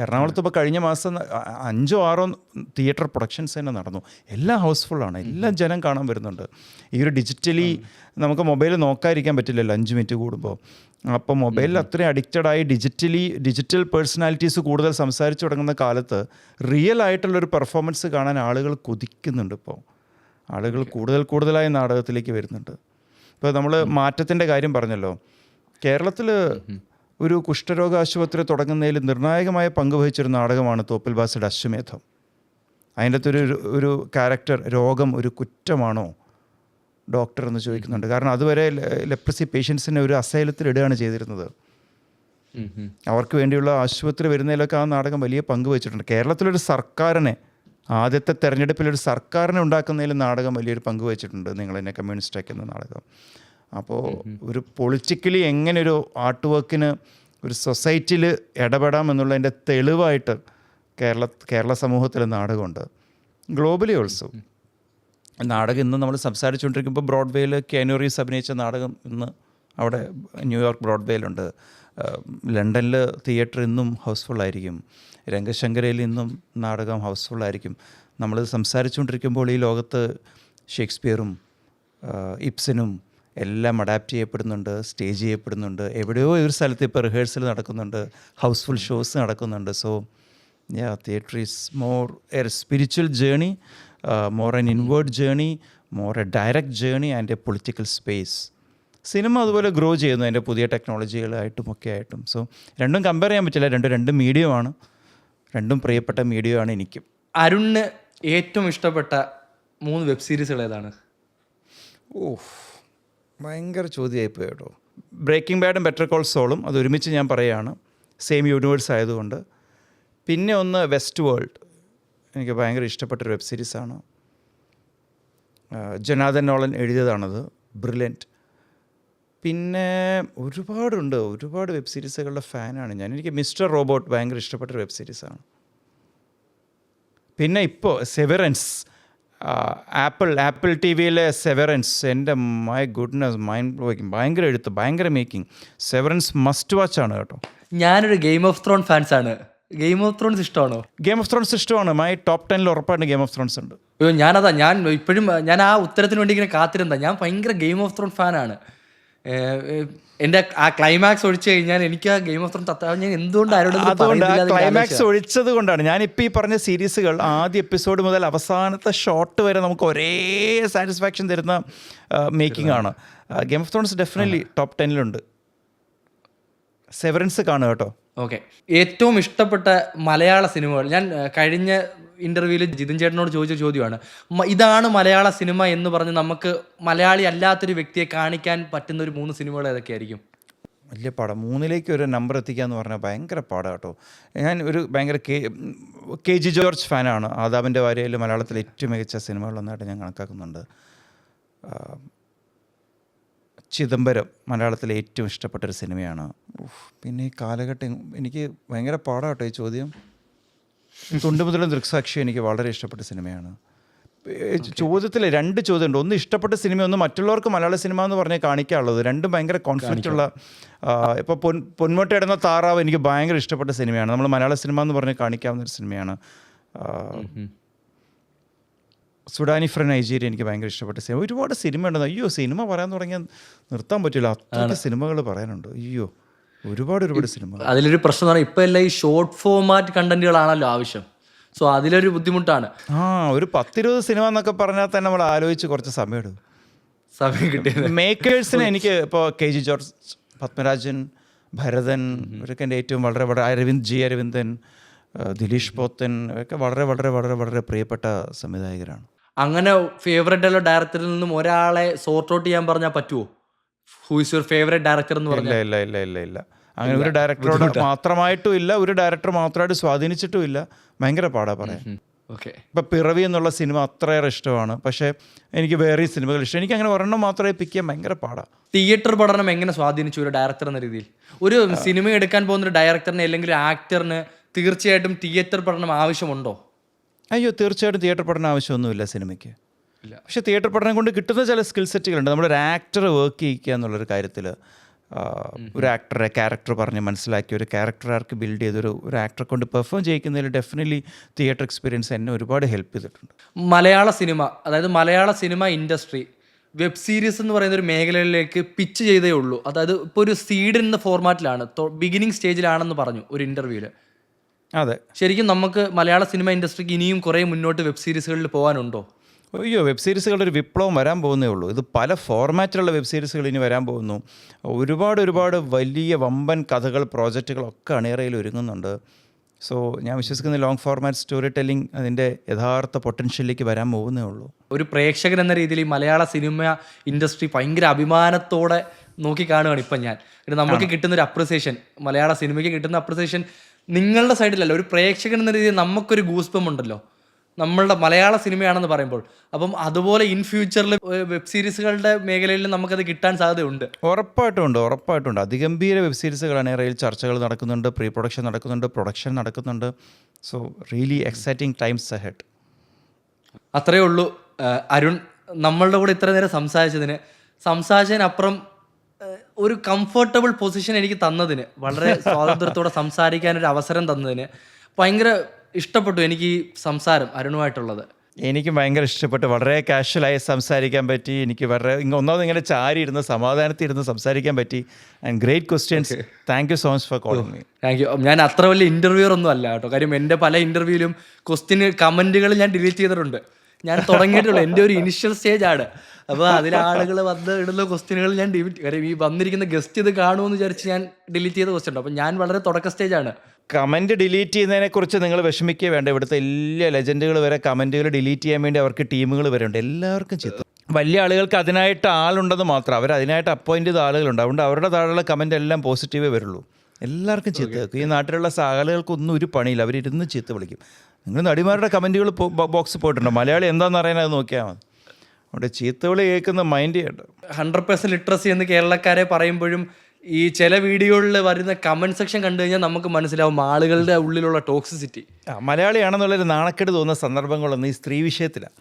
എറണാകുളത്ത് ഇപ്പോൾ കഴിഞ്ഞ മാസം 5 or 6 തിയേറ്റർ പ്രൊഡക്ഷൻസ് തന്നെ നടന്നു. എല്ലാം ഹൗസ്ഫുള്ളാണ്, എല്ലാം ജനം കാണാൻ വരുന്നുണ്ട്. ഈ ഒരു ഡിജിറ്റലി നമുക്ക് മൊബൈൽ നോക്കാതിരിക്കാൻ പറ്റില്ലല്ലോ 5 മിനിറ്റ് കൂടുമ്പോൾ. അപ്പോൾ മൊബൈലിൽ അത്രയും അഡിക്റ്റഡായി ഡിജിറ്റൽ പേഴ്സണാലിറ്റീസ് കൂടുതൽ സംസാരിച്ചു തുടങ്ങുന്ന കാലത്ത് റിയൽ ആയിട്ടുള്ളൊരു പെർഫോമൻസ് കാണാൻ ആളുകൾ കൊതിക്കുന്നുണ്ട്. ഇപ്പോൾ ആളുകൾ കൂടുതലായി നാടകത്തിലേക്ക് വരുന്നുണ്ട്. ഇപ്പോൾ നമ്മൾ മാറ്റത്തിൻ്റെ കാര്യം പറഞ്ഞല്ലോ. കേരളത്തിൽ ഒരു കുഷ്ഠരോഗ ആശുപത്രി തുടങ്ങുന്നതിൽ നിർണായകമായ പങ്ക് വഹിച്ചൊരു നാടകമാണ് തോപ്പിൽ ഭാസിയുടെ അശ്വമേധം. അതിൻ്റെ അകത്തൊരു ഒരു ക്യാരക്ടർ രോഗം ഒരു കുറ്റമാണോ ഡോക്ടർ എന്ന് ചോദിക്കുന്നുണ്ട്. കാരണം അതുവരെ ലെപ്രസി പേഷ്യൻസിനെ ഒരു അസൈലത്തിൽ ഇടുകയാണ് ചെയ്തിരുന്നത്. അവർക്ക് വേണ്ടിയുള്ള ആശുപത്രി വരുന്നതിലൊക്കെ ആ നാടകം വലിയ പങ്ക് വഹിച്ചിട്ടുണ്ട്. കേരളത്തിലൊരു സർക്കാരിനെ, ആദ്യത്തെ തെരഞ്ഞെടുപ്പിലൊരു സർക്കാരിനെ ഉണ്ടാക്കുന്നതിൽ നാടകം വലിയൊരു പങ്ക് വഹിച്ചിട്ടുണ്ട്. നിങ്ങളെന്നെ കമ്മ്യൂണിസ്റ്റാക്കി എന്ന നാടകം. അപ്പോൾ ഒരു പൊളിറ്റിക്കലി എങ്ങനെ ഒരു ആർട്ട് വർക്കിന് ഒരു സൊസൈറ്റിയിൽ ഇടപെടാം എന്നുള്ളതിൻ്റെ തെളിവായിട്ട് കേരള സമൂഹത്തിൽ നാടകമുണ്ട്. ഗ്ലോബലി ഓൾസോ നാടകം ഇന്ന് നമ്മൾ സംസാരിച്ചുകൊണ്ടിരിക്കുമ്പോൾ ബ്രോഡ്വേയിൽ കിയാനു റീവ്സ് അഭിനയിച്ച നാടകം ഇന്ന് അവിടെ ന്യൂയോർക്ക് ബ്രോഡ്വേയിലുണ്ട്. ലണ്ടനിൽ തിയേറ്റർ ഇന്നും ഹൗസ്ഫുള്ളായിരിക്കും. രംഗശങ്കരയിൽ ഇന്നും നാടകം ഹൗസ്ഫുള്ളായിരിക്കും. നമ്മൾ സംസാരിച്ചുകൊണ്ടിരിക്കുമ്പോൾ ഈ ലോകത്ത് ഷേക്സ്പിയറും ഇബ്സനും എല്ലാം അഡാപ്റ്റ് ചെയ്യപ്പെടുന്നുണ്ട്, സ്റ്റേജ് ചെയ്യപ്പെടുന്നുണ്ട്. എവിടെയോ ഒരു സ്ഥലത്ത് ഇപ്പോൾ റിഹേഴ്സൽ നടക്കുന്നുണ്ട്, ഹൗസ്ഫുൾ ഷോസ് നടക്കുന്നുണ്ട്. So theatre is more a spiritual journey, more an inward journey, more a direct journey and a political space. Cinema അതുപോലെ ഗ്രോ ചെയ്യുന്നു അതിൻ്റെ പുതിയ ടെക്നോളജികളായിട്ടും ഒക്കെ ആയിട്ടും. സോ രണ്ടും കമ്പയർ ചെയ്യാൻ പറ്റില്ല. രണ്ടും മീഡിയമാണ്, രണ്ടും പ്രിയപ്പെട്ട മീഡിയമാണ് എനിക്കും. അരുണിന് ഏറ്റവും ഇഷ്ടപ്പെട്ട 3 വെബ് സീരീസുകൾ ഏതാണ്? ഭയങ്കര ചോദ്യമായിപ്പോയി കേട്ടോ. ബ്രേക്കിംഗ് ബാഡും ബെറ്റർ കോൾ സോളും അത് ഒരുമിച്ച് ഞാൻ പറയുകയാണ്, സെയിം യൂണിവേഴ്സ് ആയതുകൊണ്ട്. പിന്നെ ഒന്ന് വെസ്റ്റ് വേൾഡ്, എനിക്ക് ഭയങ്കര ഇഷ്ടപ്പെട്ടൊരു വെബ് സീരീസാണ്. ജൊനാഥൻ നോളൻ എഴുതിയതാണത്, ബ്രില്യൻറ്റ്. പിന്നെ ഒരുപാട് വെബ് സീരീസുകളുടെ ഫാനാണ് ഞാൻ. എനിക്ക് മിസ്റ്റർ റോബോട്ട് ഭയങ്കര ഇഷ്ടപ്പെട്ടൊരു വെബ് സീരീസാണ്. പിന്നെ ഇപ്പോൾ സെവറൻസ്, ആപ്പിൾ ടി വിയിലെ സെവറൻസ്, എൻ്റെ മൈ ഗുഡ്നസ്, മൈൻഡ് ബ്ലോയിങ്, ഭയങ്കര എഴുത്ത്, ഭയങ്കര മേക്കിംഗ്. സെവറൻസ് മസ്റ്റ് വാച്ച് ആണ് കേട്ടോ. ഞാനൊരു ഗെയിം ഓഫ് ത്രോൺ ഫാൻസാണ്. ഗെയിം ഓഫ് ത്രോൺസ് ഇഷ്ടമാണോ? ഗെയിം ഓഫ് ത്രോൺസ് ഇഷ്ടമാണ്. മൈ ടോപ്പ് 10 ഉറപ്പായിട്ട് ഗെയിം ഓഫ് ത്രോൺസ് ഉണ്ട്. ഞാൻ ഇപ്പോഴും ആ ഉത്തരത്തിന് വേണ്ടി ഇങ്ങനെ കാത്തിരുന്ന. ഞാൻ ഭയങ്കര ഗെയിം ഓഫ് ത്രോൺ ഫാനാണ്. എൻ്റെ ആ ക്ലൈമാക്സ് ഒഴിച്ചു കഴിഞ്ഞാൽ എനിക്ക് ആ ഗെയിം ഓഫ് ത്രോൺ ഞാൻ എന്തുകൊണ്ട് അതുകൊണ്ട് ആ ക്ലൈമാക്സ് ഒഴിച്ചത് കൊണ്ടാണ് ഞാനിപ്പോൾ ഈ പറഞ്ഞ സീരീസുകൾ ആദ്യ എപ്പിസോഡ് മുതൽ അവസാനത്തെ ഷോട്ട് വരെ നമുക്ക് ഒരേ സാറ്റിസ്ഫാക്ഷൻ തരുന്ന മേക്കിംഗ് ആണ്. Game of Thrones definitely top 10 Severance കാണുക കേട്ടോ. ഓക്കെ, ഏറ്റവും ഇഷ്ടപ്പെട്ട മലയാള സിനിമകൾ. ഞാൻ കഴിഞ്ഞ ഇൻ്റർവ്യൂവിൽ ജിതിൻ ചേട്ടനോട് ചോദിച്ച ചോദ്യമാണ്, ഇതാണ് മലയാള സിനിമ എന്ന് പറഞ്ഞ് നമുക്ക് മലയാളി അല്ലാത്തൊരു വ്യക്തിയെ കാണിക്കാൻ പറ്റുന്ന ഒരു 3 സിനിമകൾ ഏതൊക്കെയായിരിക്കും? വലിയ പാടാണ്. 3ലേക്ക് ഒരു നമ്പർ എത്തിക്കുക എന്ന് പറഞ്ഞാൽ ഭയങ്കര പാടാണ് കേട്ടോ. ഞാൻ ഒരു ഭയങ്കര കെ ജി ജോർജ് ഫാനാണ്. ആദാമിൻ്റെ വാര്യയിൽ മലയാളത്തിലെ ഏറ്റവും മികച്ച സിനിമകളൊന്നായിട്ട് ഞാൻ കണക്കാക്കുന്നുണ്ട്. ചിദംബരം മലയാളത്തിലെ ഏറ്റവും ഇഷ്ടപ്പെട്ടൊരു സിനിമയാണ്. പിന്നെ ഈ കാലഘട്ടം എനിക്ക് ഭയങ്കര പാടാട്ടോ ഈ ചോദ്യം. തൊണ്ടുമുതലും ദൃക്സാക്ഷി എനിക്ക് വളരെ ഇഷ്ടപ്പെട്ട സിനിമയാണ്. ചോദ്യത്തിൽ 2 ചോദ്യമുണ്ട്. ഒന്ന് ഇഷ്ടപ്പെട്ട സിനിമ, ഒന്ന് മറ്റുള്ളവർക്ക് മലയാള സിനിമ എന്ന് പറഞ്ഞാൽ കാണിക്കാനുള്ളത്. രണ്ടും ഭയങ്കര കോൺഫ്ലിക്റ്റ് ഉള്ള. ഇപ്പോൾ പൊന്മുട്ടയിടുന്ന താറാവ് എനിക്ക് ഭയങ്കര ഇഷ്ടപ്പെട്ട സിനിമയാണ്. നമ്മൾ മലയാള സിനിമ എന്ന് പറഞ്ഞ് കാണിക്കാവുന്നൊരു സിനിമയാണ്. സുഡാനി ഫ്രം നൈജീരിയ എനിക്ക് ഭയങ്കര ഇഷ്ടപ്പെട്ട സിനിമ. ഒരുപാട് സിനിമ ഉണ്ടെന്ന്. അയ്യോ, സിനിമ പറയാൻ തുടങ്ങിയാൽ നിർത്താൻ പറ്റില്ല, അത്രയ്ക്ക് സിനിമകൾ പറയാനുണ്ട്. അയ്യോ, ഒരുപാട് സിനിമ. അതിലൊരു പ്രശ്നം എന്ന് പറഞ്ഞാൽ ഇപ്പം എല്ലാം ഈ ഷോർട്ട് ഫോർമാറ്റ് കണ്ടന്റുകളാണല്ലോ ആവശ്യം. സോ അതിലൊരു ബുദ്ധിമുട്ടാണ്. ഒരു 10-20 സിനിമ എന്നൊക്കെ പറഞ്ഞാൽ തന്നെ നമ്മൾ ആലോചിച്ച് കുറച്ച് സമയം കിട്ടിയത്. മേക്കേഴ്സിന് എനിക്ക് ഇപ്പോൾ K G George, Padmarajan, Bharathan, ഇവരൊക്കെ എൻ്റെ ഏറ്റവും വളരെ അരവിന്ദൻ, ദിലീഷ് പോത്തൻ ഒക്കെ വളരെ പ്രിയപ്പെട്ട സംവിധായകരാണ്. അങ്ങനെ ഫേവറേറ്റ് ഉള്ള ഡയറക്ടറിൽ നിന്നും ഒരാളെ സോർട്ട് ഔട്ട് ചെയ്യാൻ പറഞ്ഞാൽ പറ്റുമോ? Who is your favourite director എന്ന് പറഞ്ഞാൽ? ഇല്ല. അങ്ങനെ ഒരു ഡയറക്ടറോട് മാത്രമായിട്ടും ഇല്ല, ഒരു ഡയറക്ടർ മാത്രമായിട്ട് സ്വാധീനിച്ചിട്ടും ഇല്ല. ഭയങ്കര പാടാ പറയാൻ. ഓക്കെ. ഇപ്പോൾ പിറവി എന്നുള്ള സിനിമ അത്രയേറെ ഇഷ്ടമാണ്. പക്ഷേ എനിക്ക് വേറെ സിനിമകൾ ഇഷ്ടം. എനിക്ക് അങ്ങനെ ഒരെണ്ണം മാത്രമേ പിക്ക് ചെയ്യാൻ ഭയങ്കര പാടാണ്. തിയേറ്റർ പഠനം എങ്ങനെ സ്വാധീനിച്ചു ഒരു ഡയറക്ടർ എന്ന രീതിയിൽ? ഒരു സിനിമ എടുക്കാൻ പോകുന്ന ഒരു ഡയറക്ടറിന് അല്ലെങ്കിൽ ഒരു ആക്ടറിന് തീർച്ചയായിട്ടും തിയേറ്റർ പഠനം ആവശ്യമുണ്ടോ? അയ്യോ, തീർച്ചയായിട്ടും തിയേറ്റർ പഠനം ആവശ്യമൊന്നുമില്ല സിനിമയ്ക്ക്. ഇല്ല. പക്ഷേ തിയേറ്റർ പഠനം കൊണ്ട് കിട്ടുന്ന ചില സ്കിൽ സെറ്റുകളുണ്ട്. നമ്മളൊരു ആക്ടർ വർക്ക് ചെയ്യിക്കുക എന്നുള്ളൊരു കാര്യത്തിൽ ഒരു ആക്ടറെ ക്യാരക്ടർ പറഞ്ഞ് മനസ്സിലാക്കി ഒരു ക്യാരക്ടർ ആർക്ക് ബിൽഡ് ചെയ്തൊരു ആക്ടറെ കൊണ്ട് പെർഫോം ചെയ്യിക്കുന്നതിൽ ഡെഫിനറ്റ്ലി തിയേറ്റർ എക്സ്പീരിയൻസ് എന്നെ ഒരുപാട് ഹെൽപ്പ് ചെയ്തിട്ടുണ്ട്. മലയാള സിനിമ, അതായത് മലയാള സിനിമ ഇൻഡസ്ട്രി വെബ് സീരീസ് എന്ന് പറയുന്ന ഒരു മേഖലയിലേക്ക് പിച്ച് ചെയ്തേ ഉള്ളൂ. അതായത് ഇപ്പോൾ ഒരു സീഡ് എന്ന ഫോർമാറ്റിലാണ്, ബിഗിനിങ് സ്റ്റേജിലാണെന്ന് പറഞ്ഞു ഒരു ഇൻ്റർവ്യൂവിൽ. അതെ, ശരിക്കും നമുക്ക് മലയാള സിനിമ ഇൻഡസ്ട്രിക്ക് ഇനിയും കുറേ മുന്നോട്ട് വെബ് സീരീസുകളിൽ പോകാനുണ്ടോ? അയ്യോ, വെബ് സീരീസുകളുടെ ഒരു വിപ്ലവം വരാൻ പോകുന്നേ ഉള്ളൂ. ഇത് പല ഫോർമാറ്റിലുള്ള വെബ് സീരീസുകൾ ഇനി വരാൻ പോകുന്നു. ഒരുപാട് വലിയ വമ്പൻ കഥകൾ പ്രോജക്റ്റുകളൊക്കെ അണിയറയിൽ ഒരുങ്ങുന്നുണ്ട്. സോ ഞാൻ വിശ്വസിക്കുന്ന ലോങ് ഫോർമാറ്റ് സ്റ്റോറി ടെല്ലിംഗ് അതിൻ്റെ യഥാർത്ഥ പൊട്ടൻഷ്യലിലേക്ക് വരാൻ പോകുന്നേ ഉള്ളൂ. ഒരു പ്രേക്ഷകൻ എന്ന രീതിയിൽ ഈ മലയാള സിനിമ ഇൻഡസ്ട്രി ഭയങ്കര അഭിമാനത്തോടെ നോക്കി കാണുകയാണ് ഇപ്പം ഞാൻ. നമുക്ക് കിട്ടുന്നൊരു അപ്രിസിയേഷൻ, മലയാള സിനിമയ്ക്ക് കിട്ടുന്ന അപ്രിസിയേഷൻ നിങ്ങളുടെ സൈഡിലല്ല, ഒരു പ്രേക്ഷകൻ എന്ന രീതിയിൽ നമുക്കൊരു ഗൂസ്പം ഉണ്ടല്ലോ നമ്മളുടെ മലയാള സിനിമയാണെന്ന് പറയുമ്പോൾ. അപ്പം അതുപോലെ ഇൻ ഫ്യൂച്ചറിൽ വെബ് സീരീസുകളുടെ മേഖലയിൽ നമുക്കത് കിട്ടാൻ സാധ്യതയുണ്ട്. ഉറപ്പായിട്ടുണ്ട്. അതിഗംഭീര വെബ് സീരീസുകൾ അണിയറയിൽ ചർച്ചകൾ നടക്കുന്നുണ്ട്, പ്രീ പ്രൊഡക്ഷൻ നടക്കുന്നുണ്ട്, പ്രൊഡക്ഷൻ നടക്കുന്നുണ്ട്. So really exciting times ahead. അത്രയേ ഉള്ളൂ. അരുൺ, നമ്മളുടെ കൂടെ ഇത്ര നേരം സംസാരിച്ചതിനപ്പുറം ഒരു കംഫർട്ടബിൾ പൊസിഷൻ എനിക്ക് തന്നതിന്, വളരെ സ്വാതന്ത്ര്യത്തോടെ സംസാരിക്കാനൊരു അവസരം തന്നതിന് ഭയങ്കര ഇഷ്ടപ്പെട്ടു എനിക്ക് ഈ സംസാരം അരുണുമായിട്ടുള്ളത്. എനിക്ക് ഭയങ്കര ഇഷ്ടപ്പെട്ടു. വളരെ കാഷ്വലായി സംസാരിക്കാൻ പറ്റി. എനിക്ക് ഒന്നാമത് ഇങ്ങനെ ചാരി ഇരുന്ന് സമാധാനത്തിൽ ഇരുന്ന് സംസാരിക്കാൻ പറ്റി. And great questions. Thank you so much for calling me. Thank you. ഞാൻ അത്ര വലിയ ഇൻ്റർവ്യൂർ ഒന്നും അല്ല കേട്ടോ. കാര്യം എൻ്റെ പല ഇൻ്റർവ്യൂവിലും കമൻറ്റുകൾ ഞാൻ ഡിലീറ്റ് ചെയ്തിട്ടുണ്ട്. ഞാൻ തുടങ്ങിയിട്ടുള്ളൂ, എൻ്റെ ഒരു ഇനിഷ്യൽ സ്റ്റേജ് ആണ്. അപ്പോൾ അതിൽ ആളുകൾ വന്ന് ഇടുന്ന ക്വസ്റ്റ്യനുകൾ ഞാൻ ഡിലീറ്റ്, കാര്യം ഈ വന്നിരിക്കുന്ന ഗസ്റ്റ് ഇത് കാണുമെന്ന് വിചാരിച്ച് ഞാൻ ഡിലീറ്റ് ചെയ്ത ക്വസ്റ്റ്യൻ ഉണ്ട്. അപ്പോൾ ഞാൻ വളരെ തുടക്ക സ്റ്റേജാണ്. കമൻറ്റ് ഡിലീറ്റ് ചെയ്യുന്നതിനെക്കുറിച്ച് നിങ്ങൾ വിഷമിക്കുക വേണ്ട. ഇവിടുത്തെ എല്ലാ ലെജൻഡുകൾ വരെ കമൻറ്റുകൾ ഡിലീറ്റ് ചെയ്യാൻ വേണ്ടി അവർക്ക് ടീമുകൾ വരെ ഉണ്ട്. എല്ലാവർക്കും ചിത്രം വലിയ ആളുകൾക്ക് അതിനായിട്ട് ആളുണ്ടെന്ന് മാത്രം, അവർ അതിനായിട്ട് അപ്പോയിൻ്റ് ചെയ്ത ആളുകളുണ്ട്. അതുകൊണ്ട് അവരുടെ താഴെയുള്ള കമൻ്റ് എല്ലാം പോസിറ്റീവേ വരുള്ളൂ. എല്ലാവർക്കും ചീത്ത കേൾക്കും. ഈ നാട്ടിലുള്ള ആളുകൾക്കൊന്നും ഒരു പണിയില്ല, അവരിരുന്ന് ചീത്ത വിളിക്കും. നിങ്ങൾ നടിമാരുടെ കമൻറ്റുകൾ ബോക്സ് പോയിട്ടുണ്ടോ? മലയാളി എന്താണെന്ന് അറിയാൻ അത് നോക്കിയാൽ മതി. അവിടെ ചീത്തവിളി കേൾക്കുന്ന മൈൻഡ് ചെയ്യണ്ട. 100% ലിറ്ററസി എന്ന് കേരളക്കാരെ പറയുമ്പോഴും ഈ ചില വീഡിയോകളിൽ വരുന്ന കമൻറ്റ് സെക്ഷൻ കണ്ടു കഴിഞ്ഞാൽ നമുക്ക് മനസ്സിലാവും ആളുകളുടെ ഉള്ളിലുള്ള ടോക്സിസിറ്റി. മലയാളിയാണെന്നുള്ളൊരു നാണക്കേട് തോന്നുന്ന സന്ദർഭങ്ങളൊന്നും ഈ സ്ത്രീ വിഷയത്തിലാണ്.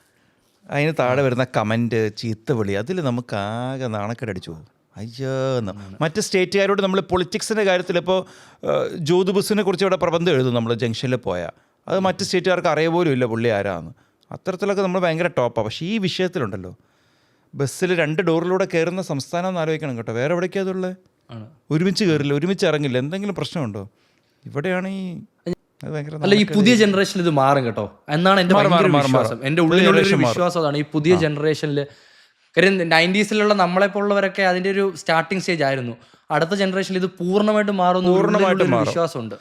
അതിന് താഴെ വരുന്ന കമൻറ്റ്, ചീത്തവിളി, അതിൽ നമുക്ക് ആകെ നാണക്കേട് അടിച്ചു പോകും. അയ്യോന്ന്. മറ്റ് സ്റ്റേറ്റുകാരോട് നമ്മൾ പൊളിറ്റിക്സിൻ്റെ കാര്യത്തിൽ ഇപ്പോൾ ജ്യോതിബുസിനെ കുറിച്ച് ഇവിടെ പ്രബന്ധം എഴുതും നമ്മൾ ജംഗ്ഷനിൽ പോയാൽ. അത് മറ്റ് സ്റ്റേറ്റുകാർക്ക് അറിയ പോലും ഇല്ല പുള്ളി ആരാന്ന്. അത്തരത്തിലൊക്കെ നമ്മൾ ഭയങ്കര ടോപ്പാണ്. പക്ഷേ ഈ വിഷയത്തിലുണ്ടല്ലോ, ബസ്സിൽ 2 ഡോറിലൂടെ കയറുന്ന സംസ്ഥാനം എന്ന് ആലോചിക്കണം കേട്ടോ. വേറെ എവിടേക്കാ അതുള്ളത്? ഒരുമിച്ച് കയറില്ല, ഒരുമിച്ച് ഇറങ്ങില്ല. എന്തെങ്കിലും പ്രശ്നമുണ്ടോ? ഇവിടെയാണ് ഈ അല്ല, ഈ പുതിയ ജനറേഷനിൽ ഇത് മാറും കേട്ടോ എന്നാണ് എൻ്റെ വിശ്വാസം. എൻ്റെ ഉള്ളിലുള്ള വിശ്വാസം അതാണ്. ഈ പുതിയ ജനറേഷനിൽ, കാര്യം 90s നമ്മളെപ്പോലുള്ളവരൊക്കെ അതിൻ്റെ ഒരു സ്റ്റാർട്ടിങ് സ്റ്റേജ് ആയിരുന്നു. അടുത്ത ജനറേഷനിൽ ഇത് പൂർണ്ണമായിട്ട് മാറും വിശ്വാസമുണ്ട്.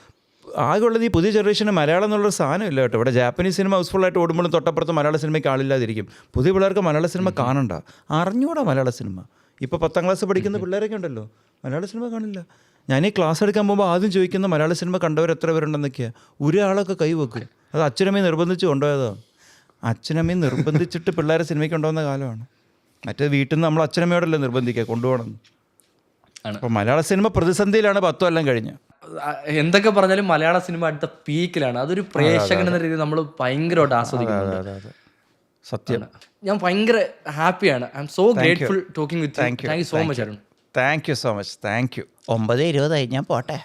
ആകെ ഉള്ളത് ഈ പുതിയ ജനറേഷന് മലയാളം എന്നുള്ളൊരു സാധനം ഇല്ല കേട്ടോ. ഇവിടെ ജാപ്പനീസ് സിനിമ ഹൗസ്ഫുള്ളായിട്ട് ഓടുമ്പോഴും തൊട്ടപ്പുറത്ത് മലയാള സിനിമയ്ക്ക് ആളില്ലാതിരിക്കും. പുതിയ പിള്ളേർക്ക് മലയാള സിനിമ കാണണ്ട, അറിഞ്ഞൂടാ മലയാള സിനിമ. ഇപ്പോൾ 10ാം ക്ലാസ് പഠിക്കുന്ന പിള്ളേരൊക്കെ ഉണ്ടല്ലോ, മലയാള സിനിമ കാണില്ല. ഞാൻ ഈ ക്ലാസ് എടുക്കാൻ പോകുമ്പോൾ ആദ്യം ചോദിക്കുന്ന മലയാള സിനിമ കണ്ടവർ എത്ര പേരുണ്ടെന്നൊക്കെയാണ്. ഒരാളൊക്കെ കൈവെക്കും. അത് അച്ഛനമ്മയും നിർബന്ധിച്ച് കൊണ്ടുപോയതാണ്. അച്ഛനമ്മയും നിർബന്ധിച്ചിട്ട് പിള്ളേരെ സിനിമയ്ക്ക് കൊണ്ടുപോകുന്ന കാലമാണ്. മറ്റേ വീട്ടിൽ നിന്ന് നമ്മൾ അച്ഛനമ്മയോടല്ലേ നിർബന്ധിക്കുക കൊണ്ടുപോകണം. അപ്പോൾ മലയാള സിനിമ പ്രതിസന്ധിയിലാണ് 10 കൊല്ലം കഴിഞ്ഞ്. എന്തൊക്കെ പറഞ്ഞാലും മലയാള സിനിമ അടുത്ത പീക്കിലാണ്. അതൊരു പ്രേക്ഷകൻ എന്ന രീതിയിൽ നമ്മൾ ഭയങ്കരമായിട്ട് ആസ്വദിക്കുന്നുണ്ട്. സത്യം. ഞാൻ ഭയങ്കര ഹാപ്പിയാണ്. I M so grateful talking with you. Thank you so much Arun. Thank you so much. Thank you. 9:20 ഞാൻ പോട്ടെ.